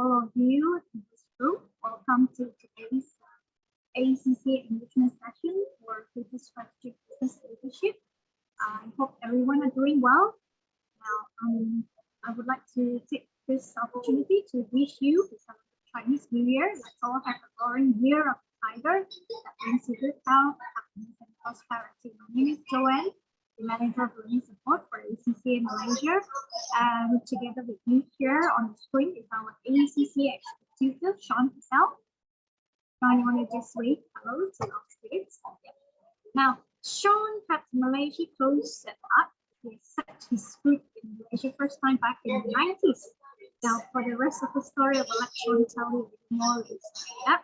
all of you in this room. Welcome to today's ACCA Enrichment session for Future Strategic Business Leadership. I hope everyone are doing well. Now, I would like to take this opportunity to wish you the Chinese New Year. Let's all have a roaring year of the tiger that brings you good health, happiness, and prosperity. My name is Joanne, the Manager of Learning Support for ACCA Malaysia. And together with me here on the screen is our ACCA Executive, Sean Purcell. Sean, you want to just wave hello to our students? Now, Sean had Malaysia close set up. He set his foot in Malaysia first time back in the 90s. Now, for the rest of the story, I will let Sean tell you more later. Yep.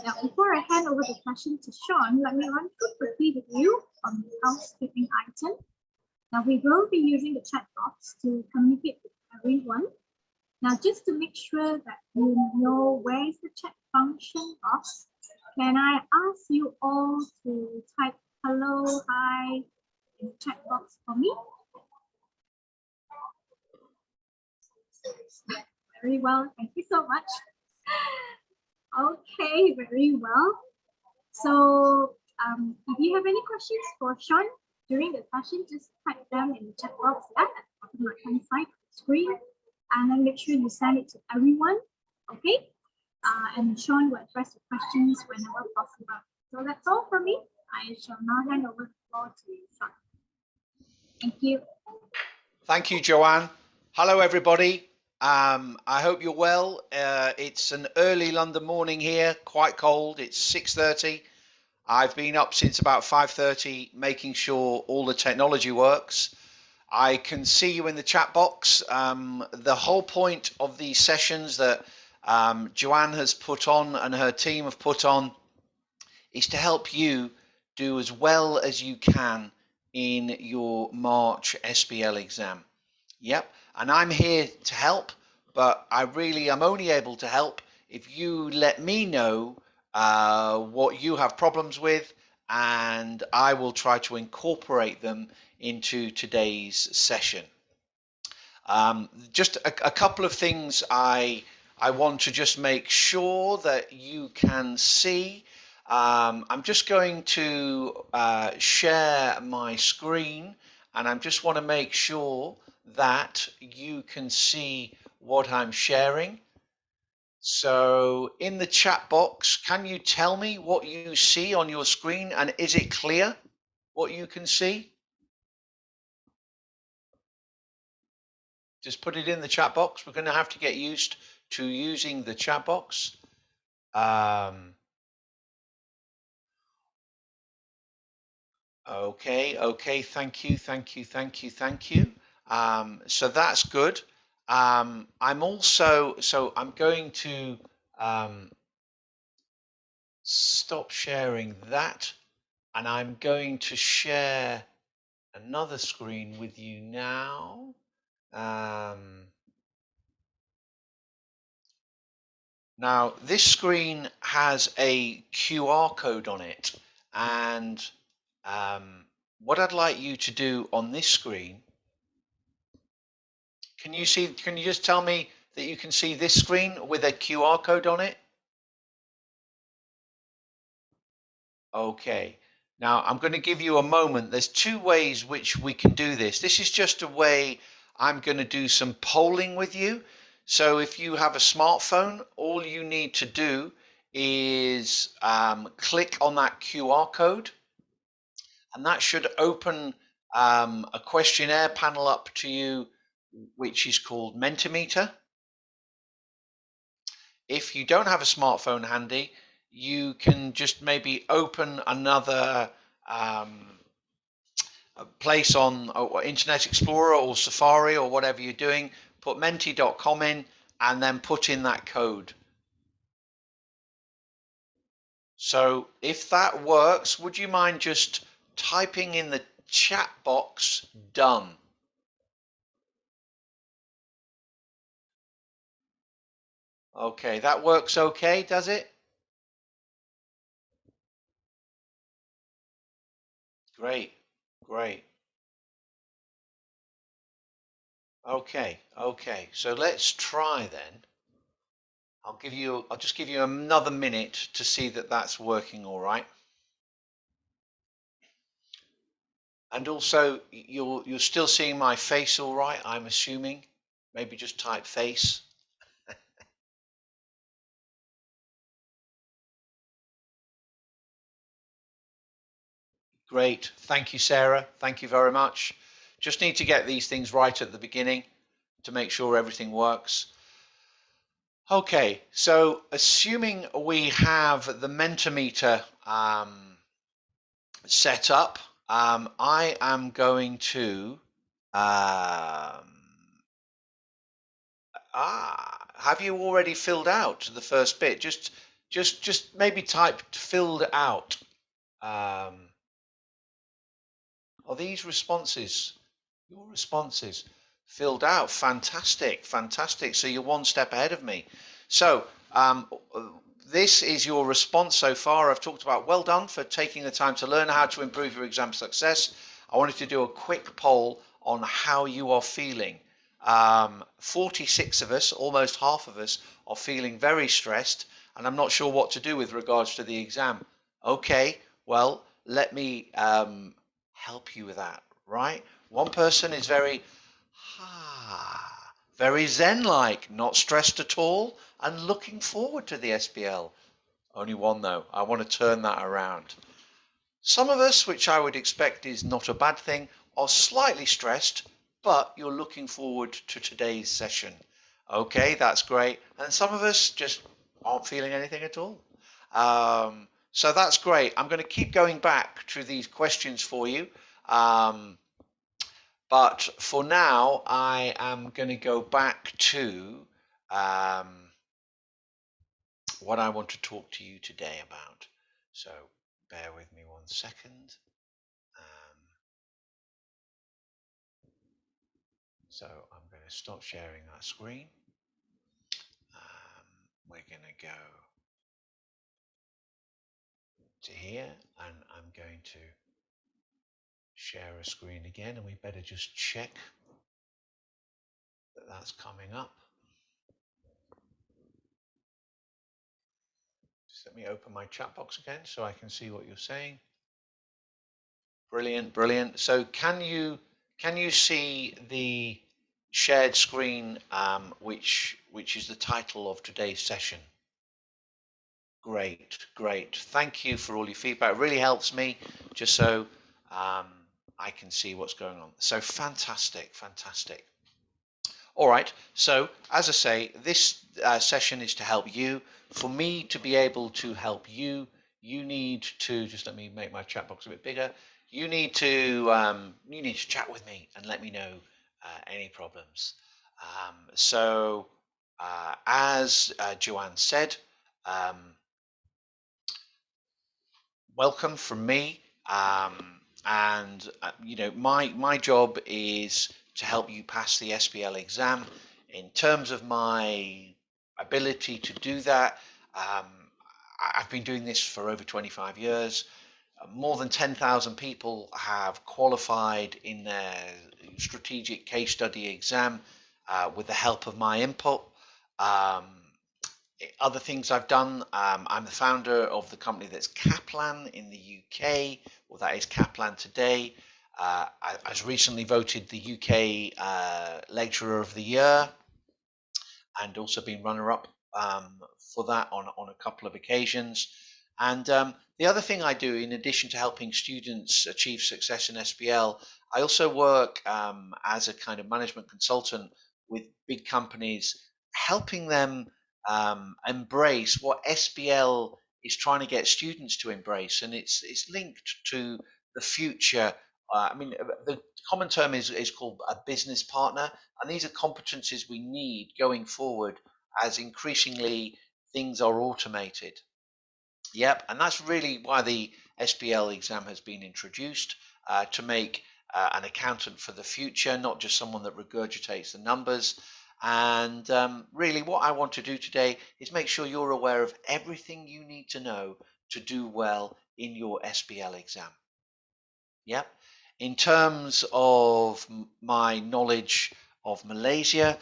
Now, before I hand over the session to Sean, let me run through quickly with you on the housekeeping item. Now, we will be using the chat box to communicate with everyone. Now, just to make sure that you know where is the chat function box, can I ask you all to type hello, hi in the chat box for me? Very well, thank you so much. Okay, very well. So if you have any questions for Sean during the session, just type them in the chat box at the bottom right-hand side of the screen, and then make sure you send it to everyone, okay? And Sean will address the questions whenever possible. So that's all for me. I shall now hand over the floor to Sean. Thank you. Thank you, Joanne. Hello, everybody. I hope you're well. It's an early London morning here, quite cold. It's 6:30. I've been up since about 5:30, making sure all the technology works. I can see you in the chat box. The whole point of these sessions that Joanne has put on and her team have put on is to help you do as well as you can in your March SBL exam. Yep, and I'm here to help, but I'm only able to help if you let me know what you have problems with, and I will try to incorporate them into today's session. Just a couple of things I want to just make sure that you can see. I'm just going to share my screen, and I just want to make sure that you can see what I'm sharing. So in the chat box, can you tell me what you see on your screen, and is it clear what you can see? Just put it in the chat box. We're going to have to get used to using the chat box. Okay, thank you. So that's good. I'm going to stop sharing that, and I'm going to share another screen with you now. Now this screen has a QR code on it, and what I'd like you to do on this screen, can you just tell me that you can see this screen with a QR code on it? Okay, now I'm going to give you a moment. There's two ways which we can do this. This is just a way I'm going to do some polling with you. So if you have a smartphone, all you need to do is click on that QR code, and that should open a questionnaire panel up to you, which is called Mentimeter. If you don't have a smartphone handy, you can just maybe open another place on Internet Explorer or Safari or whatever you're doing, put menti.com in, and then put in that code. So if that works, would you mind just typing in the chat box done? Okay, that works okay, does it? Great. Okay, so let's try then. I'll just give you another minute to see that that's working all right. And also, you're still seeing my face all right, I'm assuming. Maybe just type face. Great. Thank you, Sarah. Thank you very much. Just need to get these things right at the beginning to make sure everything works. Okay, so assuming we have the Mentimeter set up, I am going to have you already filled out the first bit? Just maybe type filled out. Are these responses? Your responses filled out. Fantastic, fantastic. So you're one step ahead of me. So this is your response so far. I've talked about well done for taking the time to learn how to improve your exam success. I wanted to do a quick poll on how you are feeling. 46 of us, almost half of us, are feeling very stressed, and I'm not sure what to do with regards to the exam. Okay, well, let me help you with that, right? One person is very zen-like, not stressed at all, and looking forward to the SBL. Only one though. I want to turn that around. Some of us, which I would expect is not a bad thing, are slightly stressed, but you're looking forward to today's session. Okay, that's great. And some of us just aren't feeling anything at all. So that's great. I'm going to keep going back to these questions for you. But for now, I am going to go back to what I want to talk to you today about. So bear with me 1 second. So I'm going to stop sharing that screen. We're going to go to here, and I'm going to share a screen again, and we better just check that that's coming up. Just let me open my chat box again so I can see what you're saying. Brilliant, brilliant. So can you see the shared screen, which is the title of today's session? Great, great. Thank you for all your feedback. It really helps me just so I can see what's going on. So fantastic, fantastic. All right. So as I say, this session is to help you. For me to be able to help you, you need to just let me make my chat box a bit bigger. You need to chat with me and let me know any problems. As Joanne said, welcome from me. And you know, my job is to help you pass the SBL exam. In terms of my ability to do that, I've been doing this for over 25 years. More than 10,000 people have qualified in their strategic case study exam with the help of my input. Other things I've done, I'm the founder of the company that's Kaplan in the UK, or that is Kaplan today. I was recently voted the UK Lecturer of the Year, and also been runner-up for that on a couple of occasions. And the other thing I do, in addition to helping students achieve success in SBL, I also work as a kind of management consultant with big companies, helping them embrace what SBL is trying to get students to embrace, and it's linked to the future. The common term is called a business partner, and these are competencies we need going forward as increasingly things are automated. Yep, and that's really why the SBL exam has been introduced to make an accountant for the future, not just someone that regurgitates the numbers. And really what I want to do today is make sure you're aware of everything you need to know to do well in your SBL exam. Yep. In terms of my knowledge of Malaysia,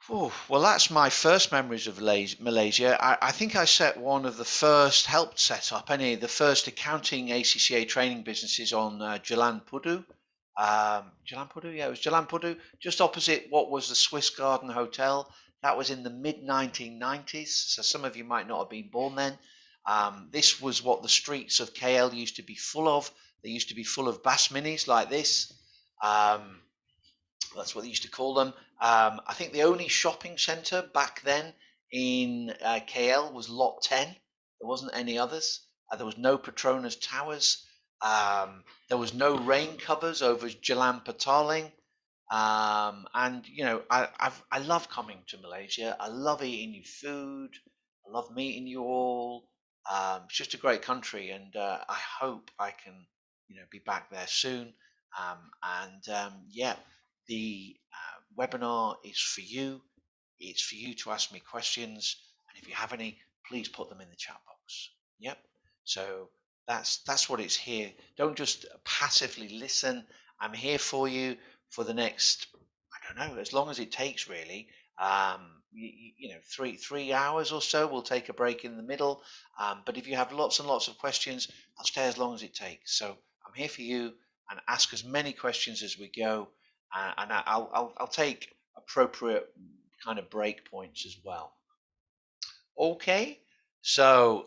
Oh, well, that's my first memories of Malaysia. I think I set one of the first, helped set up any of the first accounting ACCA training businesses on Jalan Pudu. Jalan Pudu, yeah, it was Jalan Pudu, just opposite what was the Swiss Garden Hotel. That was in the mid 1990s, so some of you might not have been born then. This was what the streets of KL used to be full of. They used to be full of bas minis like this. Um, that's what they used to call them. I think the only shopping centre back then in KL was Lot 10. There wasn't any others. There was no Petronas Towers. There was no rain covers over Jalan Petaling. And you know, I love coming to Malaysia. I love eating your food. I love meeting you all. It's just a great country, and I hope I can, you know, be back there soon. Yeah, the webinar is for you. It's for you to ask me questions, and if you have any, please put them in the chat box. Yep. So that's what it's here. Don't just passively listen. I'm here for you for the next, I don't know, as long as it takes really. You know, three hours or so. We'll take a break in the middle. But if you have lots and lots of questions, I'll stay as long as it takes. So I'm here for you, and ask as many questions as we go, and I'll take appropriate kind of break points as well. Okay. So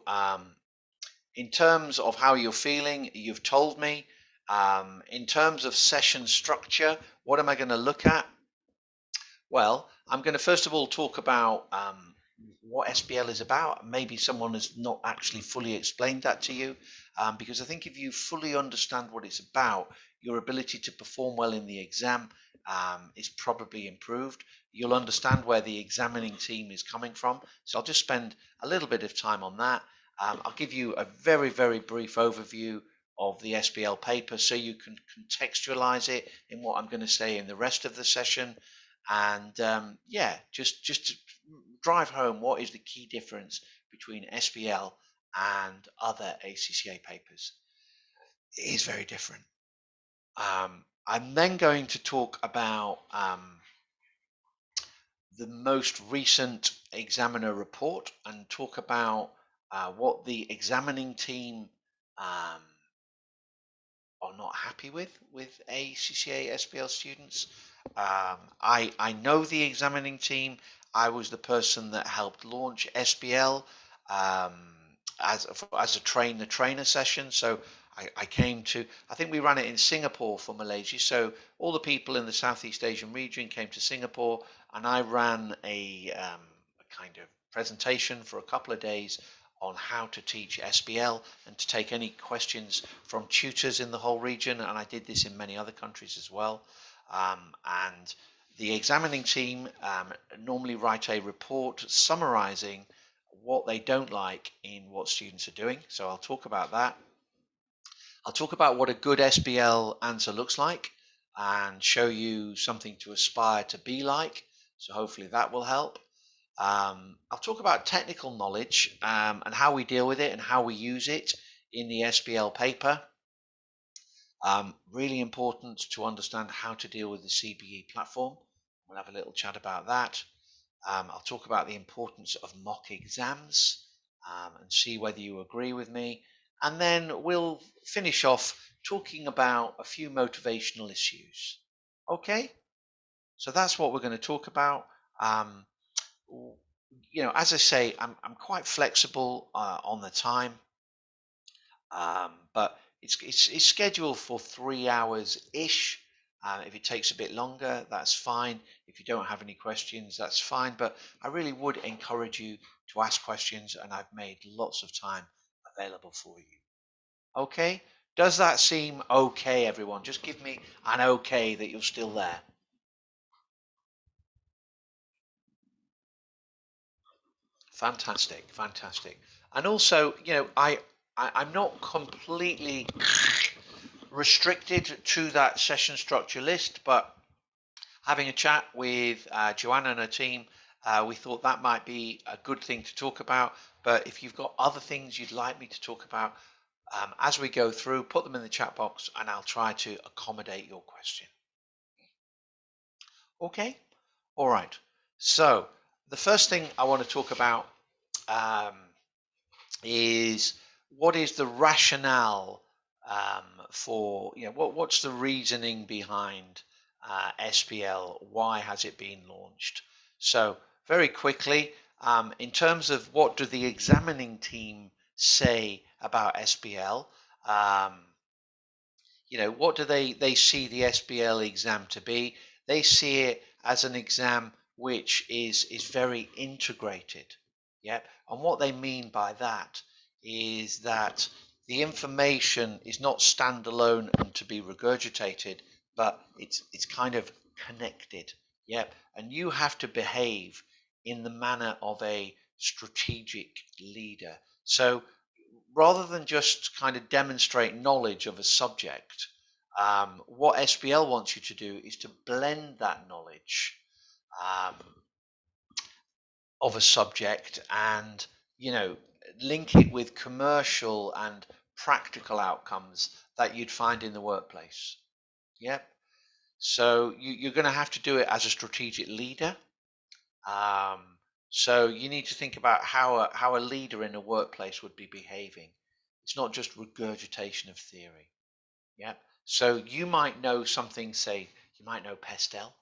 in terms of how you're feeling, you've told me. In terms of session structure, what am I going to look at? Well, I'm going to first of all talk about what SBL is about. Maybe someone has not actually fully explained that to you, because I think if you fully understand what it's about, your ability to perform well in the exam is probably improved. You'll understand where the examining team is coming from. So I'll just spend a little bit of time on that. I'll give you a very, very brief overview of the SBL paper so you can contextualize it in what I'm going to say in the rest of the session. And yeah, just to drive home what is the key difference between SBL and other ACCA papers. It is very different. I'm then going to talk about the most recent examiner report and talk about what the examining team um, are not happy with ACCA SBL students. I know the examining team. I was the person that helped launch SBL um, as a train the trainer session. So I came to, I think we ran it in Singapore for Malaysia. So all the people in the Southeast Asian region came to Singapore, and I ran a kind of presentation for a couple of days on how to teach SBL and to take any questions from tutors in the whole region. And I did this in many other countries as well. And the examining team normally write a report summarizing what they don't like in what students are doing. So I'll talk about that. I'll talk about what a good SBL answer looks like and show you something to aspire to be like. So hopefully that will help. I'll talk about technical knowledge and how we deal with it and how we use it in the SBL paper. Really important to understand how to deal with the CBE platform. We'll have a little chat about that. I'll talk about the importance of mock exams and see whether you agree with me. And then we'll finish off talking about a few motivational issues. Okay, so that's what we're going to talk about. Um, you know, as I say, I'm quite flexible on the time, but it's scheduled for 3 hours ish. If it takes a bit longer, that's fine. If you don't have any questions, that's fine. But I really would encourage you to ask questions, and I've made lots of time available for you. Okay? Does that seem okay, everyone? Just give me an okay that you're still there. Fantastic, fantastic. And also, you know, I'm not completely restricted to that session structure list, but having a chat with Joanna and her team, we thought that might be a good thing to talk about. But if you've got other things you'd like me to talk about as we go through, put them in the chat box and I'll try to accommodate your question. Okay? All right. So the first thing I want to talk about um, is what is the rationale for, what's the reasoning behind SBL? Why has it been launched? So very quickly, in terms of what do the examining team say about SBL? What do they see the SBL exam to be? They see it as an exam which is very integrated. Yep. And what they mean by that is that the information is not standalone and to be regurgitated, but it's kind of connected. Yep. And you have to behave in the manner of a strategic leader. So rather than just kind of demonstrate knowledge of a subject, what SBL wants you to do is to blend that knowledge um, of a subject and, link it with commercial and practical outcomes that you'd find in the workplace. Yep. So you're going to have to do it as a strategic leader. Um, so you need to think about how a leader in a workplace would be behaving. It's not just regurgitation of theory. Yeah. So you might know something, say, you might know Pestel.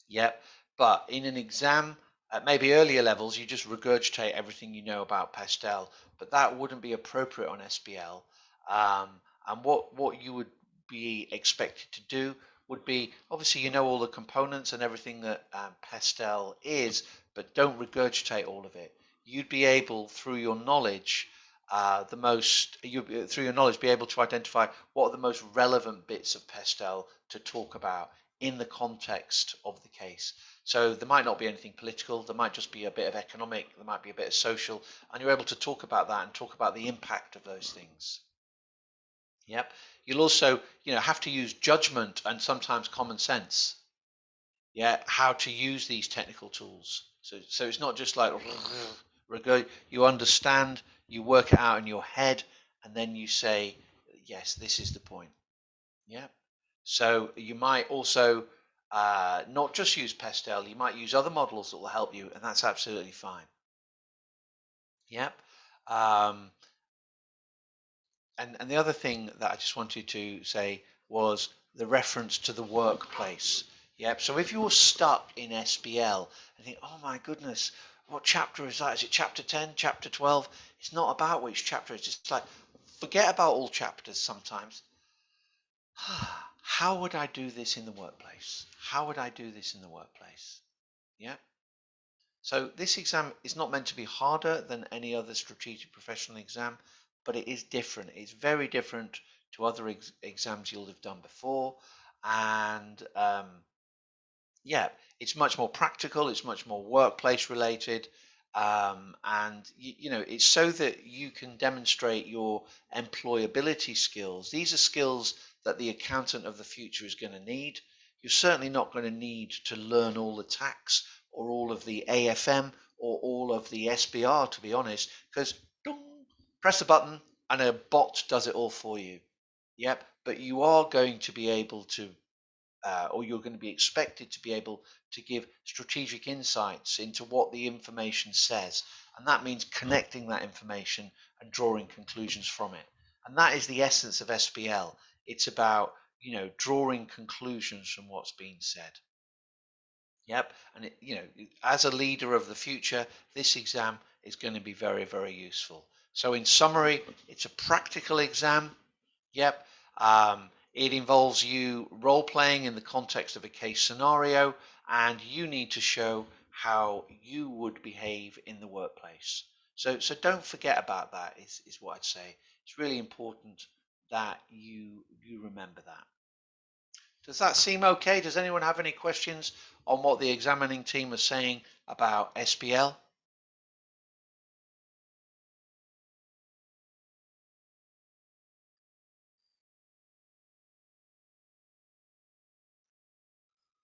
Yep. But in an exam, at maybe earlier levels, you just regurgitate everything you know about Pestel, but that wouldn't be appropriate on SBL. And what you would be expected to do would be, obviously, you know all the components and everything that Pestel is, but don't regurgitate all of it. You'd be able, through your knowledge, through your knowledge, be able to identify what are the most relevant bits of Pestel to talk about in the context of the case. So there might not be anything political, there might just be a bit of economic, there might be a bit of social, and you're able to talk about that and talk about the impact of those things. Yep. You'll also, have to use judgment and sometimes common sense. Yeah, how to use these technical tools. So it's not just like you understand, you work it out in your head, and then you say, yes, this is the point. Yeah. So you might also not just use Pestel, you might use other models that will help you, and that's absolutely fine. Yep. Um, and the other thing that I just wanted to say was the reference to the workplace. Yep. So if you're stuck in SBL and think, oh my goodness, what chapter is that? Is it chapter 10, chapter 12? It's not about which chapter. It's just like, forget about all chapters sometimes. How would I do this in the workplace? How would I do this in the workplace? Yeah. So this exam is not meant to be harder than any other strategic professional exam, but it is different. It's very different to other exams you'll have done before. And yeah, it's much more practical. It's much more workplace related. And it's so that you can demonstrate your employability skills. These are skills that the accountant of the future is going to need. You're certainly not going to need to learn all the tax or all of the AFM or all of the SBR, to be honest, because press a button and a bot does it all for you. Yep, but you are going to be able to or you're going to be expected to be able to give strategic insights into what the information says. And that means connecting that information and drawing conclusions from it. And that is the essence of SBL. It's about, drawing conclusions from what's being said. Yep. And, as a leader of the future, this exam is going to be very, very useful. So in summary, it's a practical exam. Yep. It involves you role playing in the context of a case scenario, and you need to show how you would behave in the workplace. So don't forget about that. Is what I'd say. It's really important that you remember that. Does that seem okay? Does anyone have any questions on what the examining team are saying about SBL?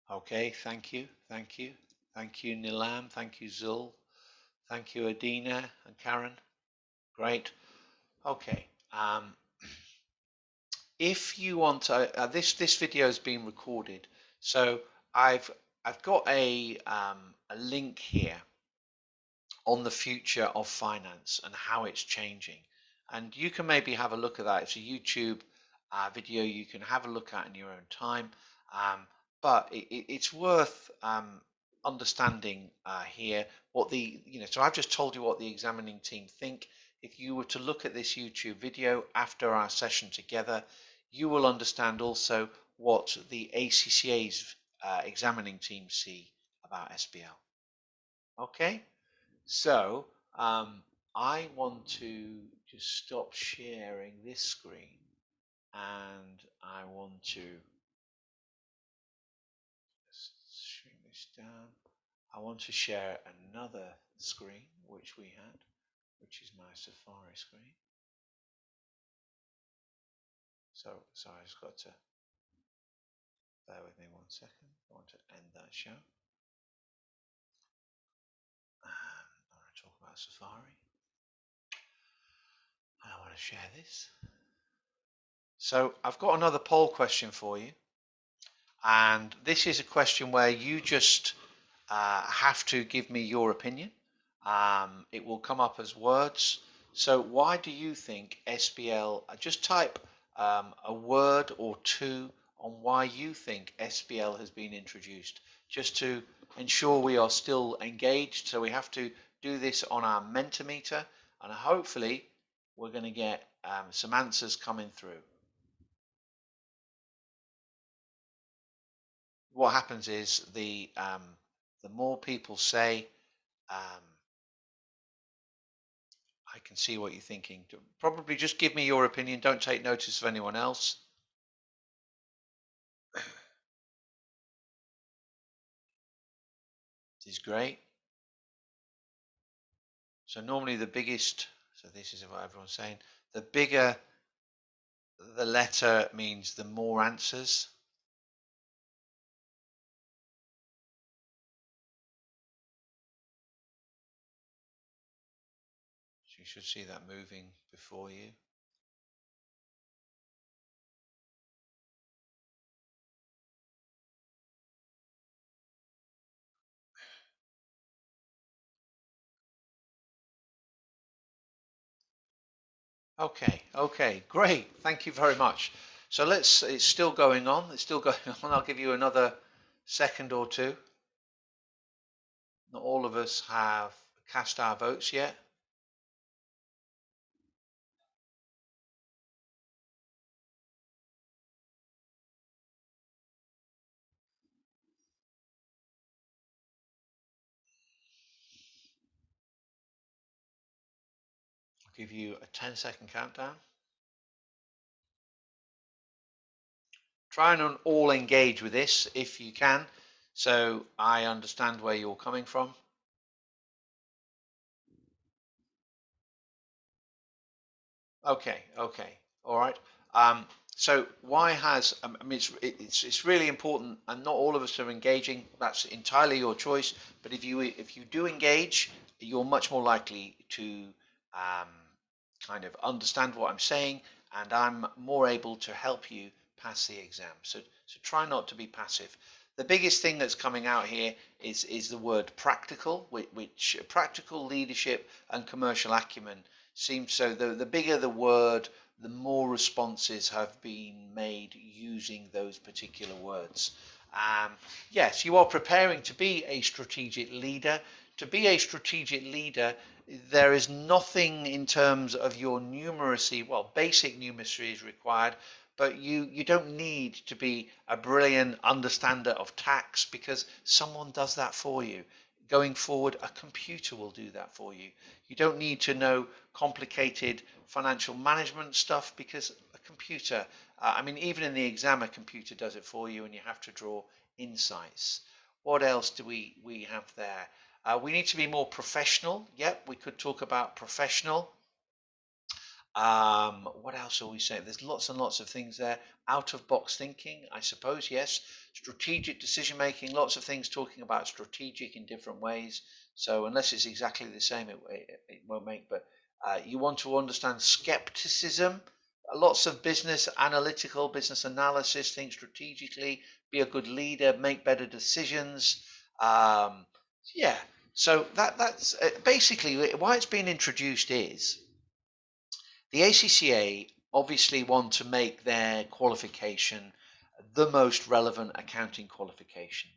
Okay, thank you, thank you, thank you, Nilam, thank you, Zul, thank you, Adina and Karen. Great. Okay. If you want to, this video is being recorded, so I've got a a link here on the future of finance and how it's changing. And you can maybe have a look at that. It's a YouTube video you can have a look at in your own time. But it's worth understanding here what so I've just told you what the examining team think. If you were to look at this YouTube video after our session together, you will understand also what the ACCA's examining team see about SBL. Okay? So I want to just stop sharing this screen, and I want to shrink this down. I want to share another screen which we had, which is my Safari screen. So I just got to bear with me 1 second. I want to end that show. I want to talk about Safari. And I want to share this. So I've got another poll question for you. And this is a question where you just have to give me your opinion. It will come up as words. So why do you think SBL, just type a word or two on why you think SBL has been introduced, just to ensure we are still engaged. So we have to do this on our Mentimeter, and hopefully we're going to get some answers coming through. What happens is the more people say, I can see what you're thinking. Probably just give me your opinion. Don't take notice of anyone else. This is great. So normally the biggest, so this is what everyone's saying, the bigger the letter means the more answers. So you should see that moving before you. Okay, great. Thank you very much. So it's still going on. It's still going on. I'll give you another second or two. Not all of us have cast our votes yet. I'll give you a 10-second countdown. Try and all engage with this if you can, so I understand where you're coming from. Okay, all right. So why has I mean it's really important, and not all of us are engaging. That's entirely your choice. But if you do engage, you're much more likely to kind of understand what I'm saying, and I'm more able to help you pass the exam. So try not to be passive. The biggest thing that's coming out here is the word practical, which practical leadership and commercial acumen seems so. The bigger the word, the more responses have been made using those particular words. Yes, you are preparing to be a strategic leader. To be a strategic leader, there is nothing in terms of your numeracy. Well, basic numeracy is required, but you don't need to be a brilliant understander of tax, because someone does that for you. Going forward, a computer will do that for you. You don't need to know complicated financial management stuff, because a computer, I mean, even in the exam, a computer does it for you, and you have to draw insights. What else do we have there? We need to be more professional. Yep, we could talk about professional. What else are we saying? There's lots and lots of things there. Out of box thinking, I suppose, yes. Strategic decision making, lots of things talking about strategic in different ways. So unless it's exactly the same, it won't make. But you want to understand skepticism, lots of business analytical, business analysis, think strategically, be a good leader, make better decisions. Yeah. So that's basically why it's been introduced is the ACCA obviously want to make their qualification the most relevant accounting qualification.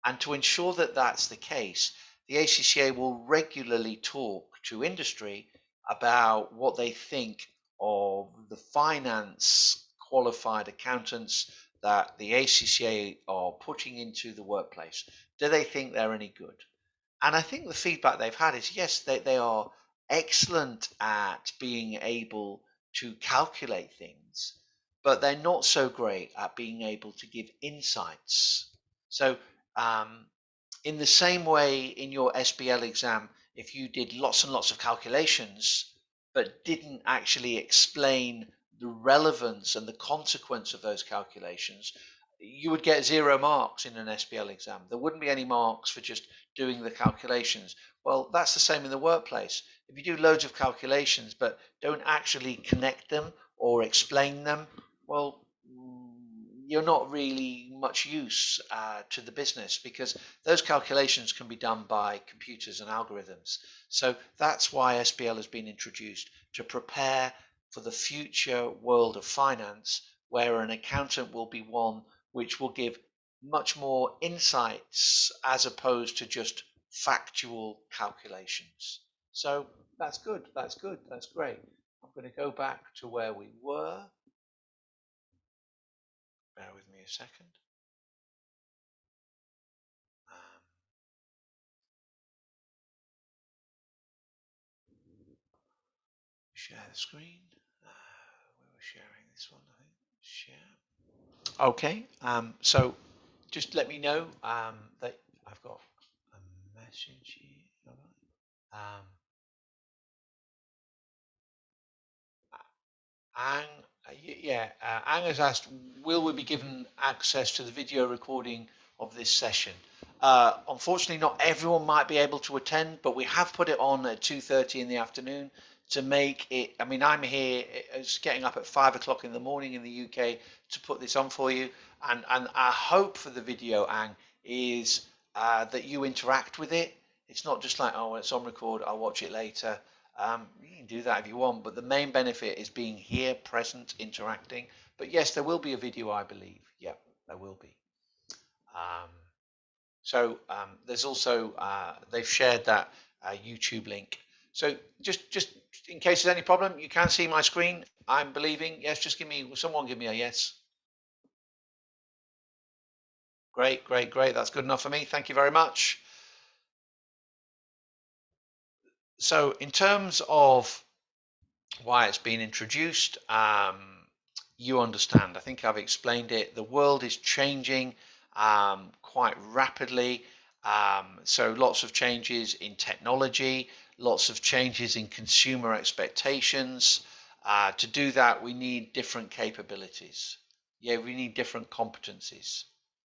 And to ensure that that's the case, the ACCA will regularly talk to industry about what they think of the finance qualified accountants that the ACCA are putting into the workplace. Do they think they're any good? And I think the feedback they've had is yes, they are excellent at being able to calculate things, but they're not so great at being able to give insights. So, um, in the same way in your SBL exam, if you did lots and lots of calculations, but didn't actually explain the relevance and the consequence of those calculations, you would get 0 marks in an SBL exam. There wouldn't be any marks for just doing the calculations. Well, that's the same in the workplace. If you do loads of calculations but don't actually connect them or explain them, well, you're not really much use to the business because those calculations can be done by computers and algorithms. So that's why SBL has been introduced to prepare for the future world of finance, where an accountant will be one which will give much more insights as opposed to just factual calculations. So that's good. That's good. That's great. I'm going to go back to where we were. Bear with me a second. Um, share the screen. We were sharing this one, I think. Share. Okay. So just let me know that I've got a message here. All right. Ang, Ang has asked, will we be given access to the video recording of this session? Unfortunately, not everyone might be able to attend, but we have put it on at 2:30 in the afternoon to make it. I mean, I'm here, it's getting up at 5 o'clock in the morning in the UK to put this on for you. And our hope for the video, Ang, is that you interact with it. It's not just like, oh, it's on record, I'll watch it later. You can do that if you want, but the main benefit is being here, present, interacting. But yes, there will be a video, I believe. Yep, there will be. Um, there's also they've shared that YouTube link. So just in case there's any problem, you can see my screen. I'm believing. Yes, just someone give me a yes. Great, great, great. That's good enough for me. Thank you very much. So in terms of why it's been introduced, you understand. I think I've explained it. The world is changing quite rapidly. So lots of changes in technology, lots of changes in consumer expectations. To do that, we need different capabilities. Yeah, we need different competencies.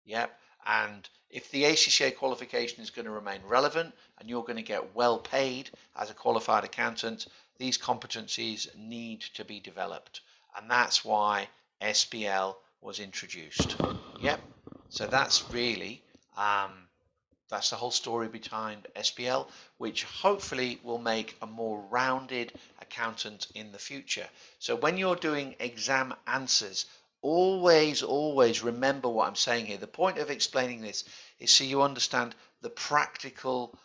Yep. And if the ACCA qualification is going to remain relevant and you're going to get well paid as a qualified accountant, these competencies need to be developed. And that's why SBL was introduced. Yep. So that's really, that's the whole story behind SBL, which hopefully will make a more rounded accountant in the future. So when you're doing exam answers, always remember what I'm saying here. The point of explaining this is so you understand the practical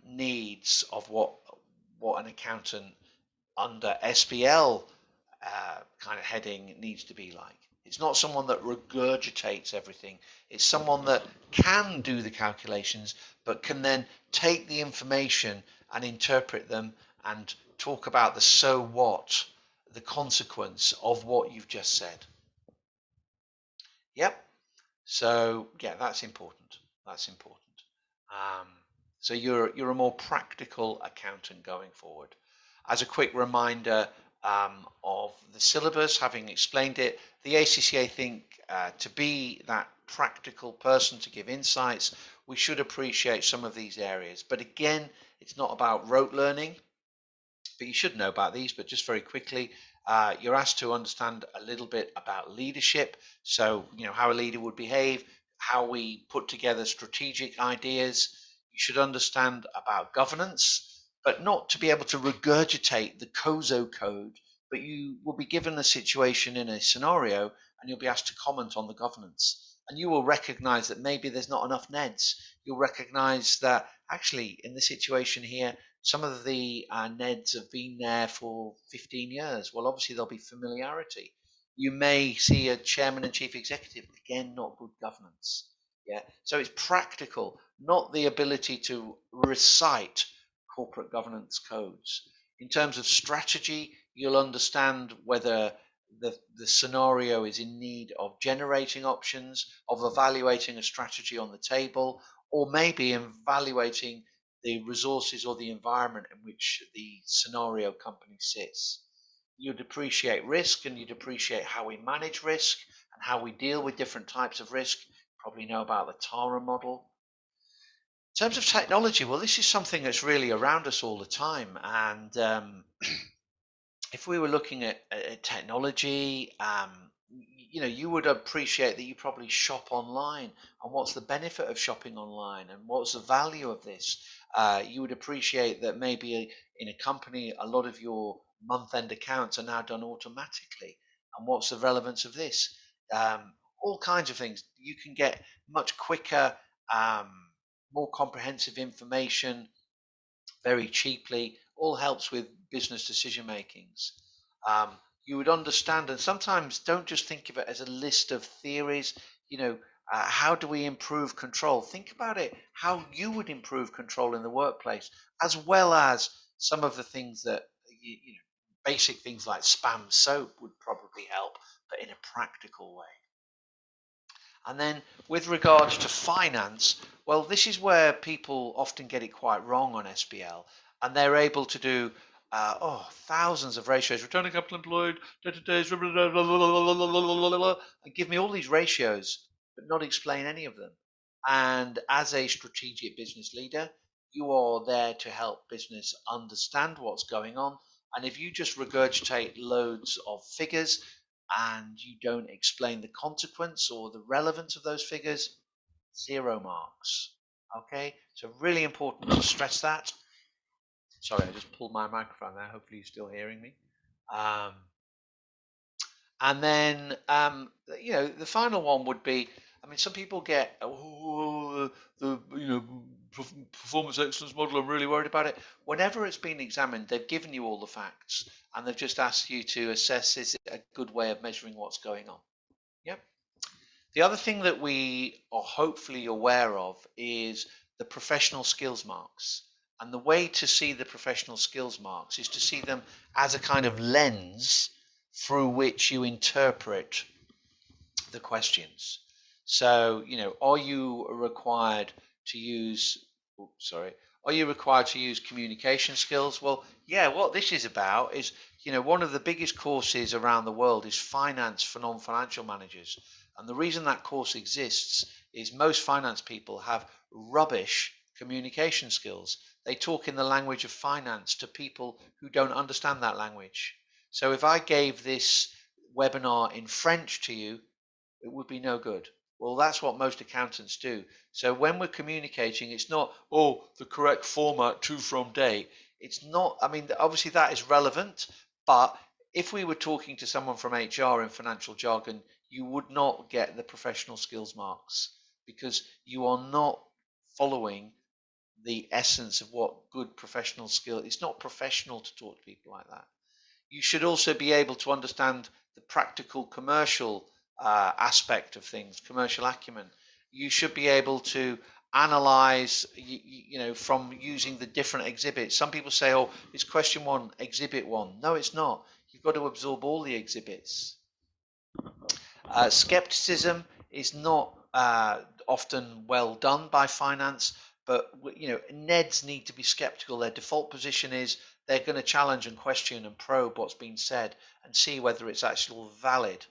needs of what an accountant under SBL kind of heading needs to be like. It's not someone that regurgitates everything. It's someone that can do the calculations, but can then take the information and interpret them and talk about the so what, the consequence of what you've just said. Yep. So yeah, that's important. That's important. Um, so you're a more practical accountant going forward. As a quick reminder of the syllabus, having explained it, the ACCA think to be that practical person to give insights, we should appreciate some of these areas. But again, it's not about rote learning, but you should know about these. But just very quickly, you're asked to understand a little bit about leadership. So, you know, how a leader would behave, how we put together strategic ideas. You should understand about governance, but not to be able to regurgitate the COSO code, but you will be given a situation in a scenario and you'll be asked to comment on the governance. And you will recognize that maybe there's not enough NEDs. You'll recognize that actually in the situation here, some of the NEDs have been there for 15 years. Well, obviously there'll be familiarity. You may see a chairman and chief executive, again, not good governance. Yeah, so it's practical, not the ability to recite corporate governance codes. In terms of strategy, you'll understand whether the scenario is in need of generating options, of evaluating a strategy on the table, or maybe evaluating the resources or the environment in which the scenario company sits. You'd appreciate risk, and you'd appreciate how we manage risk and how we deal with different types of risk. You probably know about the TARA model. In terms of technology, well, this is something that's really around us all the time. And if we were looking at technology, you would appreciate that you probably shop online, and what's the benefit of shopping online, and what's the value of this. You would appreciate that maybe in a company, a lot of your month-end accounts are now done automatically, and what's the relevance of this. All kinds of things. You can get much quicker, um, more comprehensive information very cheaply. All helps with business decision makings. Um, you would understand, and sometimes don't just think of it as a list of theories. You know, how do we improve control? Think about it, how you would improve control in the workplace, as well as some of the things that basic things like spam soap would probably help, but in a practical way. And then with regards to finance, well, this is where people often get it quite wrong on SBL, and they're able to do thousands of ratios, return on capital employed, days, and give me all these ratios, but not explain any of them. And as a strategic business leader, you are there to help business understand what's going on. And if you just regurgitate loads of figures, and you don't explain the consequence or the relevance of those figures, 0 marks. Okay, so really important to stress that. Sorry, I just pulled my microphone there. Hopefully you're still hearing me. Um, and then, the final one would be, I mean, some people get, the performance excellence model, I'm really worried about it. Whenever it's been examined, they've given you all the facts, and they've just asked you to assess, is it a good way of measuring what's going on? Yep. The other thing that we are hopefully aware of is the professional skills marks. And the way to see the professional skills marks is to see them as a kind of lens through which you interpret the questions. So, are you required to use, are you required to use communication skills? Well, yeah, what this is about is, one of the biggest courses around the world is finance for non-financial managers. And the reason that course exists is most finance people have rubbish communication skills. They talk in the language of finance to people who don't understand that language. So if I gave this webinar in French to you, it would be no good. Well, that's what most accountants do. So when we're communicating, it's not, the correct format to from date. It's not, I mean, obviously that is relevant, but if we were talking to someone from HR in financial jargon, you would not get the professional skills marks because you are not following the essence of what good professional skill. It's not professional to talk to people like that. You should also be able to understand the practical commercial aspect of things, commercial acumen. You should be able to analyze, from using the different exhibits. Some people say, it's question 1, exhibit 1. No, it's not. You've got to absorb all the exhibits. Skepticism is not often well done by finance, but NEDs need to be skeptical. Their default position is they're going to challenge and question and probe what's been said and see whether it's actually valid.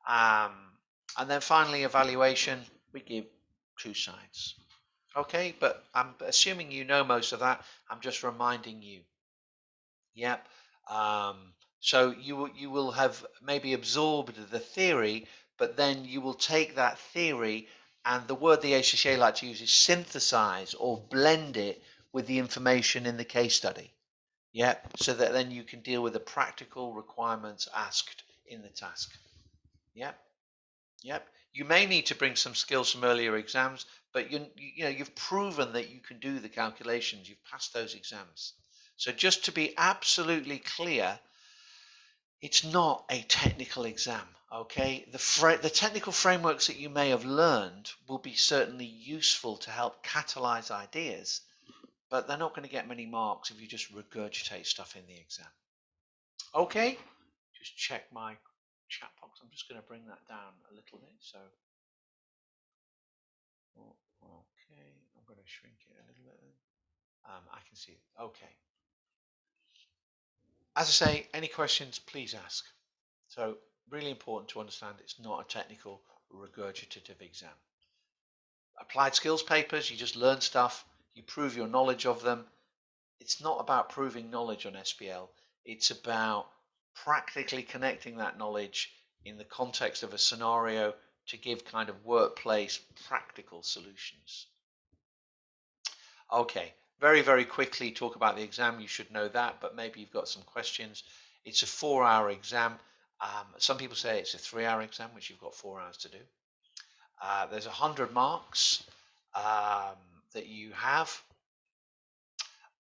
And then finally, evaluation, we give 2 sides. Okay, but I'm assuming you know most of that. I'm just reminding you. Yep. So you will have maybe absorbed the theory, but then you will take that theory And the word the ACCA like to use is synthesize or blend it with the information in the case study. Yeah, so that then you can deal with the practical requirements asked in the task. Yep, yep. You may need to bring some skills from earlier exams, but you've proven that you can do the calculations. You've passed those exams. So just to be absolutely clear, it's not a technical exam, okay? The technical frameworks that you may have learned will be certainly useful to help catalyze ideas, but they're not going to get many marks if you just regurgitate stuff in the exam. Okay, just check my chat box. I'm just going to bring that down a little bit. So, okay, I'm going to shrink it a little bit. I can see it. Okay. As I say, any questions, please ask. So, really important to understand it's not a technical regurgitative exam. Applied skills papers, you just learn stuff, you prove your knowledge of them. It's not about proving knowledge on SBL. It's about practically connecting that knowledge in the context of a scenario to give kind of workplace practical solutions. Okay, very, very quickly talk about the exam. You should know that, but maybe you've got some questions. It's a 4-hour exam. Some people say it's a 3-hour exam, which you've got 4 hours to do. There's 100 marks that you have,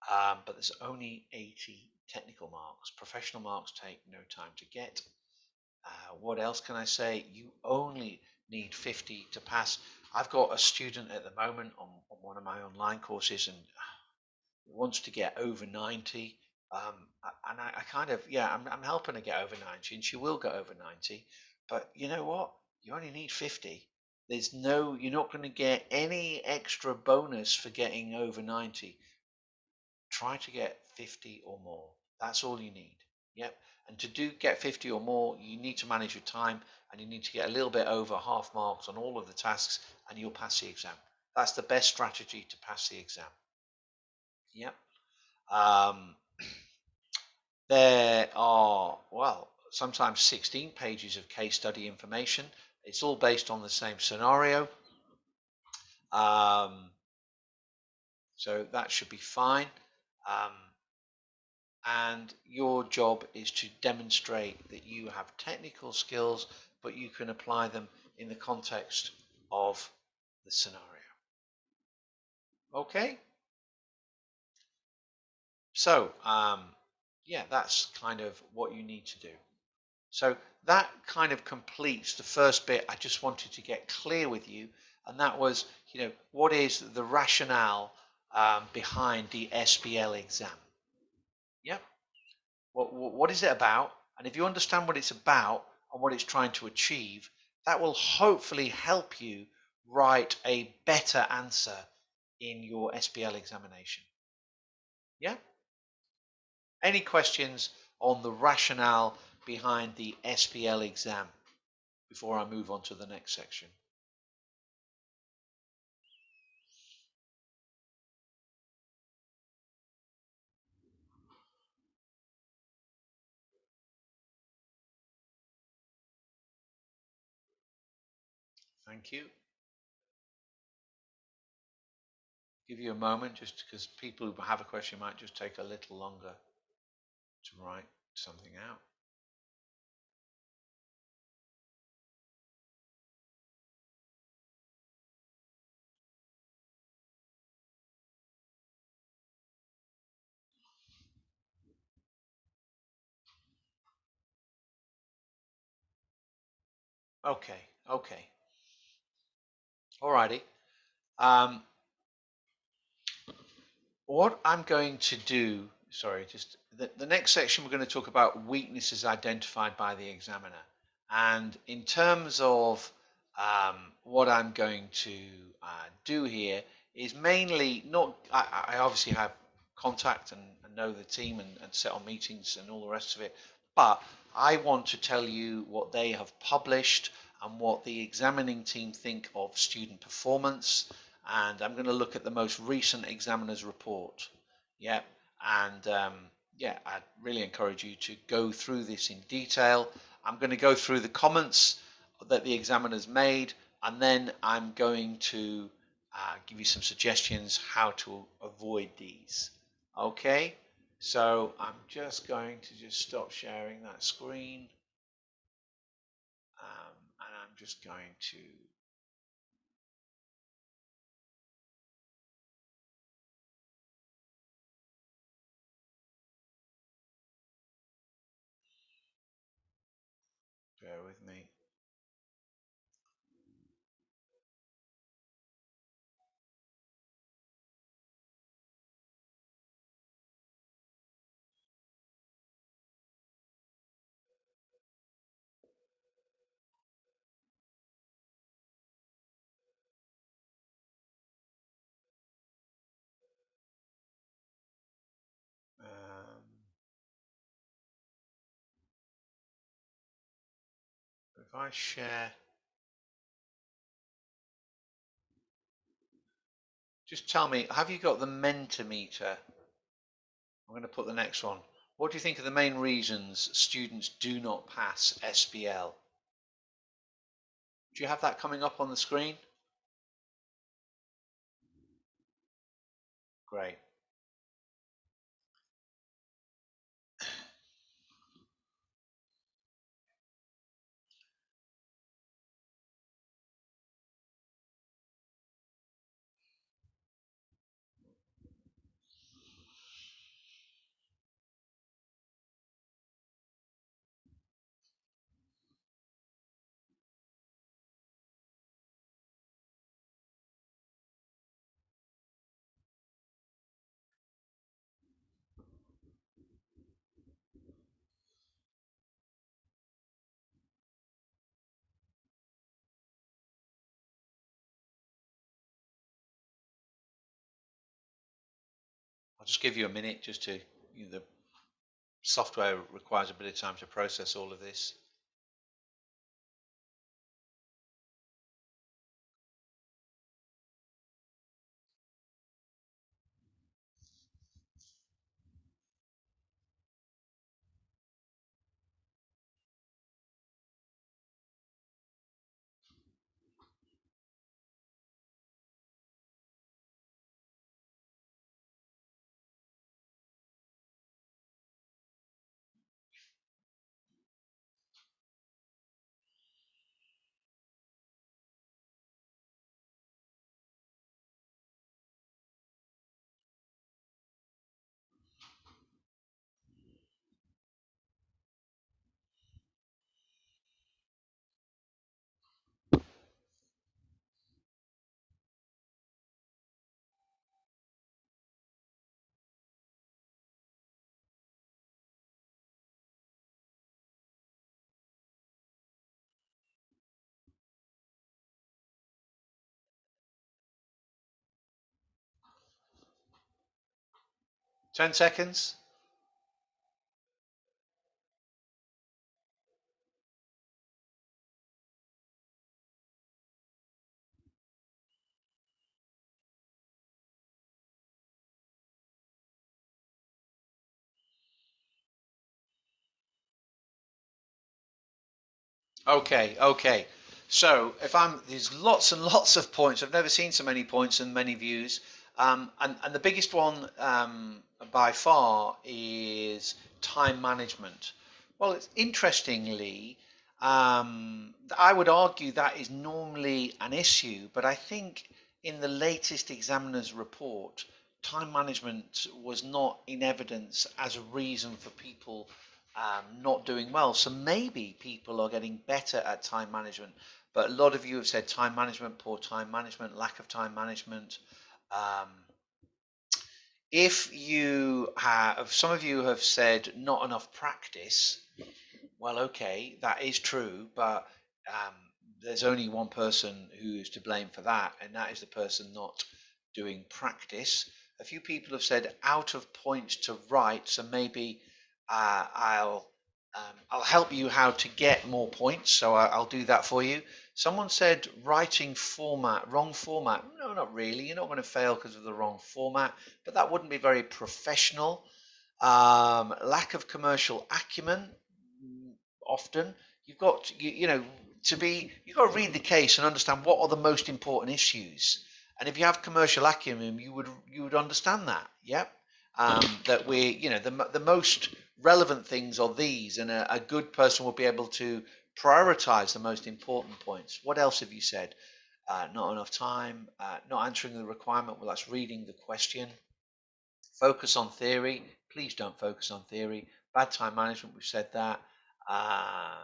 but there's only 80 technical marks. Professional marks take no time to get. What else can I say? You only need 50 to pass. I've got a student at the moment on one of my online courses and wants to get over 90. And I kind of, yeah, I'm helping her get over 90 and she will get over 90. But you know what? You only need 50. You're not going to get any extra bonus for getting over 90. Try to get 50 or more. That's all you need. Yep. And to get 50 or more, you need to manage your time and you need to get a little bit over half marks on all of the tasks and you'll pass the exam. That's the best strategy to pass the exam. Yep. There are, well, sometimes 16 pages of case study information. It's all based on the same scenario. So that should be fine. And your job is to demonstrate that you have technical skills, but you can apply them in the context of the scenario. Okay? So, yeah, that's kind of what you need to do. So that kind of completes the first bit I just wanted to get clear with you, and that was, what is the rationale behind the SBL exam? Yep. What is it about? And if you understand what it's about and what it's trying to achieve, that will hopefully help you write a better answer in your SBL examination. Yeah? Any questions on the rationale behind the SBL exam before I move on to the next section? Thank you. Give you a moment just because people who have a question might just take a little longer to write something out. Okay, okay. Alrighty. What I'm going to do, sorry, just the next section, we're going to talk about weaknesses identified by the examiner. And in terms of what I'm going to do here is mainly not, I obviously have contact and know the team and set on meetings and all the rest of it, but I want to tell you what they have published and what the examining team think of student performance. And I'm going to look at the most recent examiner's report. Yeah, and yeah, I'd really encourage you to go through this in detail. I'm going to go through the comments that the examiners made, and then I'm going to give you some suggestions how to avoid these. Okay, so I'm just going to just stop sharing that screen, and I'm just going to bear with me. If I share, just tell me, have you got the Mentimeter? I'm going to put the next one. What do you think are the main reasons students do not pass SBL? Do you have that coming up on the screen? Great. I'll just give you a minute just to, the software requires a bit of time to process all of this. Ten seconds. Okay, okay. So if there's lots and lots of points. I've never seen so many points and many views. And the biggest one by far is time management. Well, it's interestingly, I would argue that is normally an issue, but I think in the latest examiner's report, time management was not in evidence as a reason for people not doing well. So maybe people are getting better at time management. But a lot of you have said time management, poor time management, lack of time management. Um, if you have, some of you have said not enough practice. Well, okay, that is true, but um, there's only one person who is to blame for that, and that is the person not doing practice. A few people have said out of points to write, so maybe I'll help you how to get more points, so I'll do that for you. Someone said writing format, wrong format. No, not really. You're not going to fail because of the wrong format, but that wouldn't be very professional. Lack of commercial acumen. Often you've got, you've got to read the case and understand what are the most important issues. And if you have commercial acumen, you would understand that. Yep. That the most relevant things are these, and a good person will be able to prioritize the most important points. What else have you said? Not enough time, not answering the requirement. Well, that's reading the question. Focus on theory. Please don't focus on theory. Bad time management, we've said that. Uh,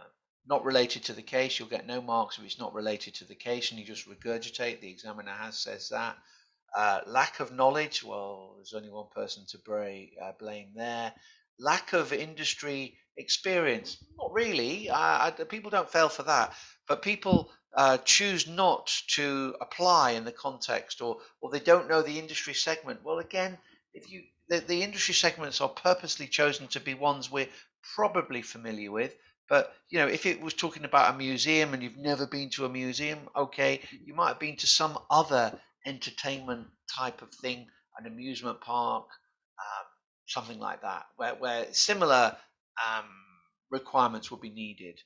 Not related to the case, you'll get no marks if it's not related to the case and you just regurgitate. The examiner says that. Lack of knowledge, well, there's only one person to blame there. Lack of industry experience, not really. People don't fail for that, but people choose not to apply in the context, or they don't know the industry segment. Well, again, if you the industry segments are purposely chosen to be ones we're probably familiar with. But if it was talking about a museum and you've never been to a museum, okay, you might have been to some other entertainment type of thing, an amusement park, something like that, where similar um, requirements would be needed.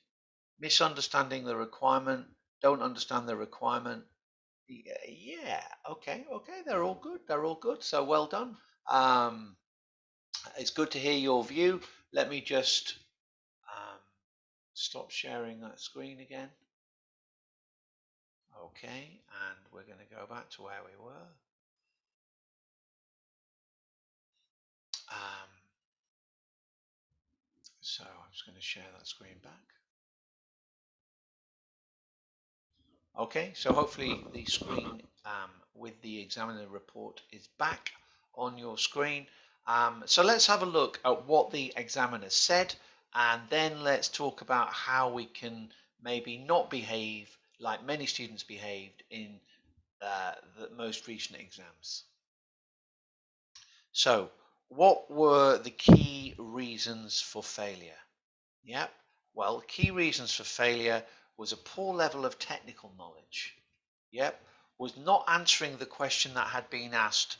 Misunderstanding the requirement, don't understand the requirement. Yeah, okay, they're all good. They're all good. So well done. Um, it's good to hear your view. Let me just stop sharing that screen again. Okay, and we're going to go back to where we were. So I'm just going to share that screen back. Okay, so hopefully the screen with the examiner report is back on your screen. So let's have a look at what the examiner said, and then let's talk about how we can maybe not behave like many students behaved in the most recent exams. So, what were the key reasons for failure? Yep. Well, key reasons for failure was a poor level of technical knowledge. Yep. Was not answering the question that had been asked.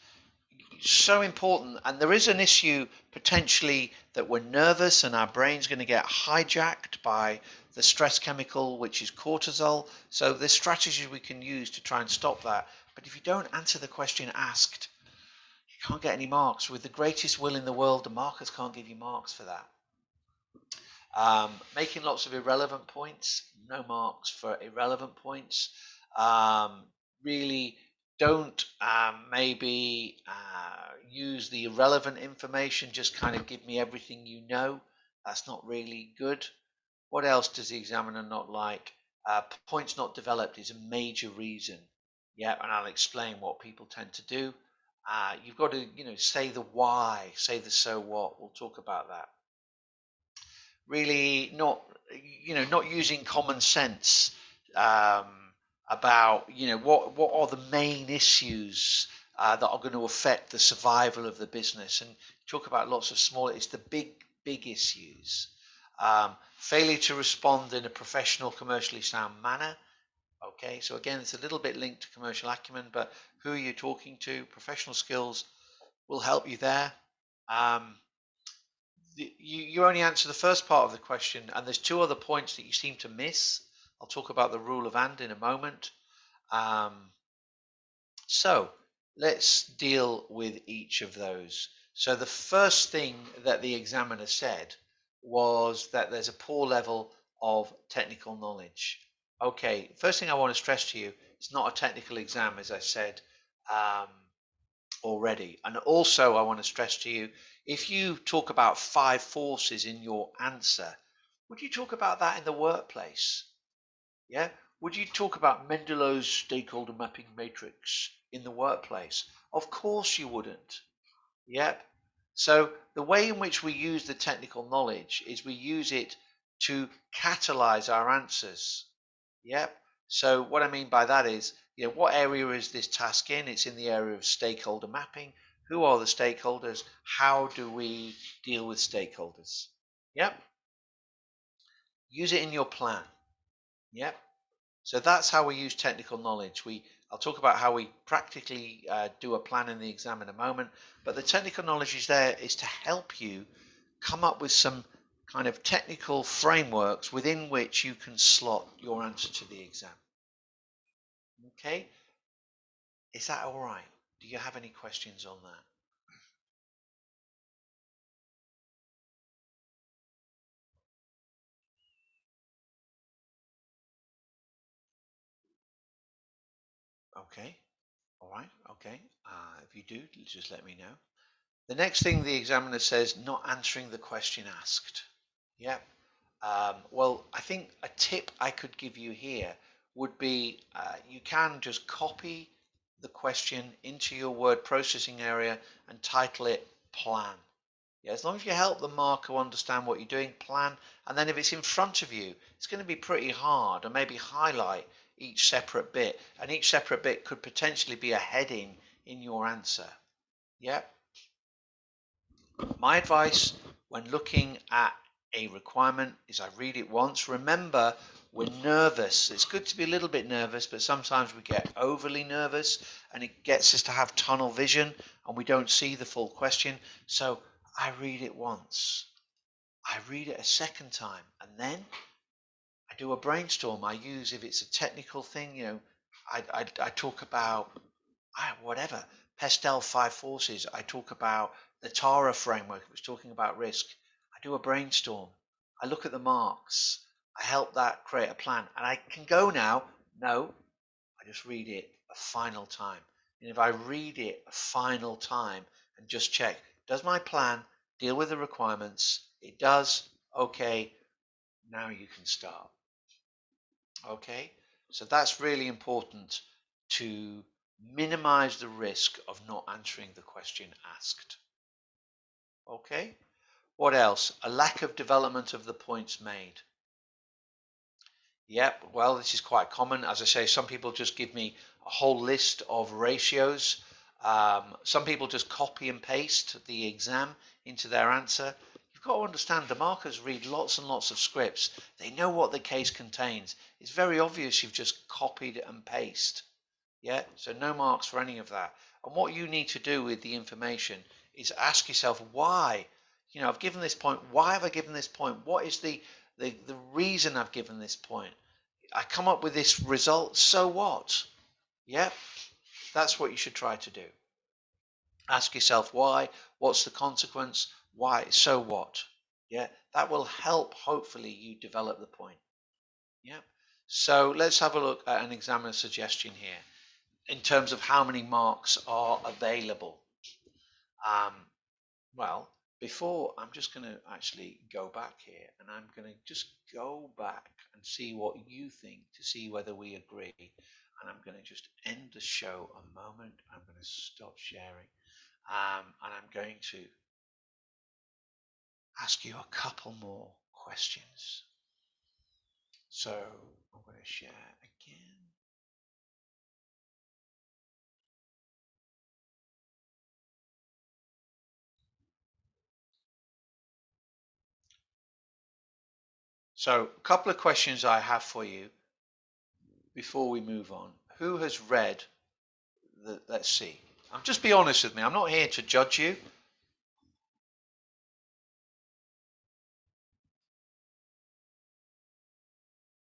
So important. And there is an issue potentially that we're nervous and our brain's going to get hijacked by the stress chemical, which is cortisol. So there's strategies we can use to try and stop that. But if you don't answer the question asked, you can't get any marks. With the greatest will in the world, the markers can't give you marks for that. Making lots of irrelevant points, no marks for irrelevant points. Really don't maybe use the irrelevant information, just kind of give me everything you know. That's not really good. What else does the examiner not like? Points not developed is a major reason. Yeah, and I'll explain what people tend to do. You've got to, say the why, say the so what. We'll talk about that. Really not using common sense about what are the main issues that are going to affect the survival of the business, and talk about lots of small. It's the big issues. Failure to respond in a professional, commercially sound manner. Okay, so again, it's a little bit linked to commercial acumen, but who are you talking to? Professional skills will help you there. You only answer the first part of the question, and there's two other points that you seem to miss. I'll talk about the rule of and in a moment. So let's deal with each of those. So the first thing that the examiner said was that there's a poor level of technical knowledge. Okay, first thing I want to stress to you, it's not a technical exam, as I said already. And also I want to stress to you, if you talk about 5 forces in your answer, would you talk about that in the workplace? Yeah? Would you talk about Mendelow's stakeholder mapping matrix in the workplace? Of course you wouldn't. Yep. So the way in which we use the technical knowledge is we use it to catalyze our answers. Yep. So what I mean by that is, what area is this task in? It's in the area of stakeholder mapping. Who are the stakeholders? How do we deal with stakeholders? Yep. Use it in your plan. Yep. So that's how we use technical knowledge. I'll talk about how we practically do a plan in the exam in a moment. But the technical knowledge is there is to help you come up with some kind of technical frameworks within which you can slot your answer to the exam. Okay, is that all right? Do you have any questions on that? Okay, all right, okay. If you do, just let me know. The next thing the examiner says, not answering the question asked. Yeah. Well, I think a tip I could give you here would be you can just copy the question into your word processing area and title it plan. Yeah, as long as you help the marker understand what you're doing, plan, and then if it's in front of you, it's going to be pretty hard, and maybe highlight each separate bit, and each separate bit could potentially be a heading in your answer. Yeah. My advice when looking at a requirement is I read it once. Remember, we're nervous. It's good to be a little bit nervous, but sometimes we get overly nervous and it gets us to have tunnel vision and we don't see the full question. So I read it once. I read it a second time and then I do a brainstorm. I use, if it's a technical thing, I talk about whatever, Pestel five forces. I talk about the Tara framework. It was talking about risk. I do a brainstorm. I look at the marks. I help that create a plan. And I can go now. No, I just read it a final time. And if I read it a final time and just check, does my plan deal with the requirements? It does. Okay, now you can start. Okay, so that's really important to minimize the risk of not answering the question asked. Okay, what else? A lack of development of the points made. Yep, well, this is quite common. As I say, some people just give me a whole list of ratios. Some people just copy and paste the exam into their answer. You've got to understand the markers read lots and lots of scripts. They know what the case contains. It's very obvious you've just copied and pasted. Yeah, so no marks for any of that. And what you need to do with the information is ask yourself why. I've given this point. Why have I given this point? What is the reason I've given this point? I come up with this result. So what? Yeah, that's what you should try to do. Ask yourself why. What's the consequence? Why? So what? Yeah, that will help. Hopefully, you develop the point. Yeah. So let's have a look at an examiner suggestion here in terms of how many marks are available. Well, before I'm just going to actually go back here and I'm going to just go back and see what you think to see whether we agree. And I'm going to just end the show a moment. I'm going to stop sharing. And I'm going to ask you a couple more questions. So I'm going to share again. So a couple of questions I have for you before we move on. Who has read let's see. Just be honest with me. I'm not here to judge you.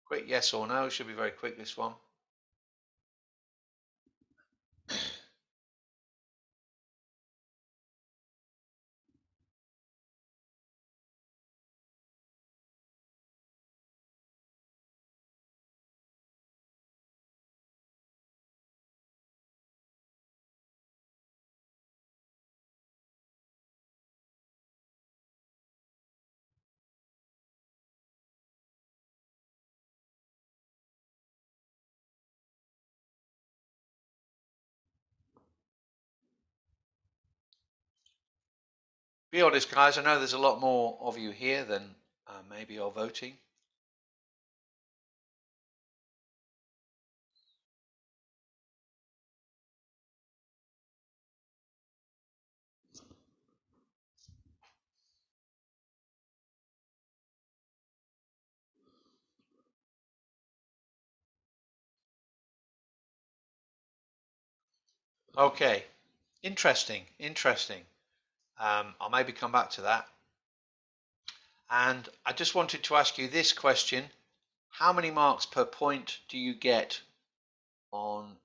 Quick yes or no. Should be very quick, this one. Be honest, guys. I know there's a lot more of you here than maybe are voting. Okay. Interesting. Interesting. I'll maybe come back to that. And I just wanted to ask you this question. How many marks per point do you get on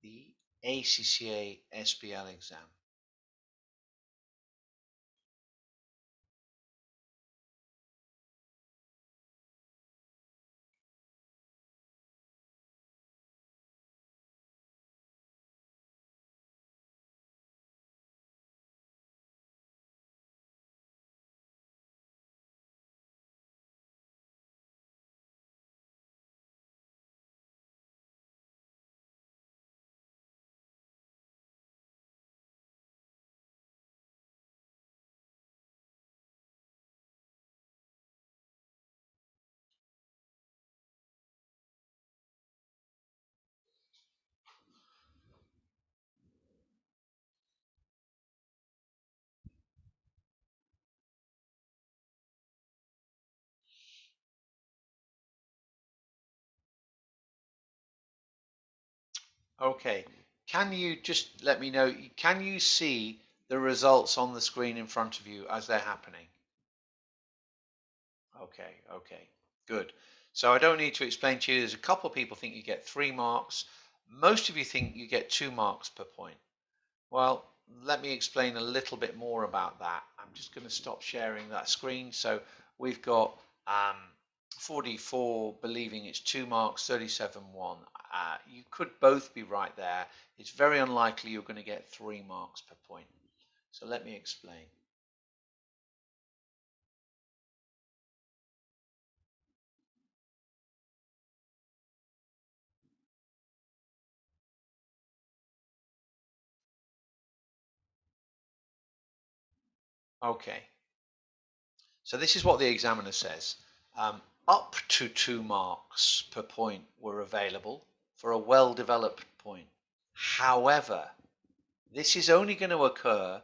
the ACCA SBL exam? Okay. Can you just let me know, can you see the results on the screen in front of you as they're happening? Okay, okay, good. So I don't need to explain to you, there's a couple of people think you get 3 marks. Most of you think you get 2 marks per point. Well, let me explain a little bit more about that. I'm just going to stop sharing that screen. So we've got 44 believing it's 2 marks, 37 1. You could both be right there. It's very unlikely you're going to get 3 marks per point. So let me explain. Okay. So this is what the examiner says. Up to 2 marks per point were available for a well-developed point. However, this is only going to occur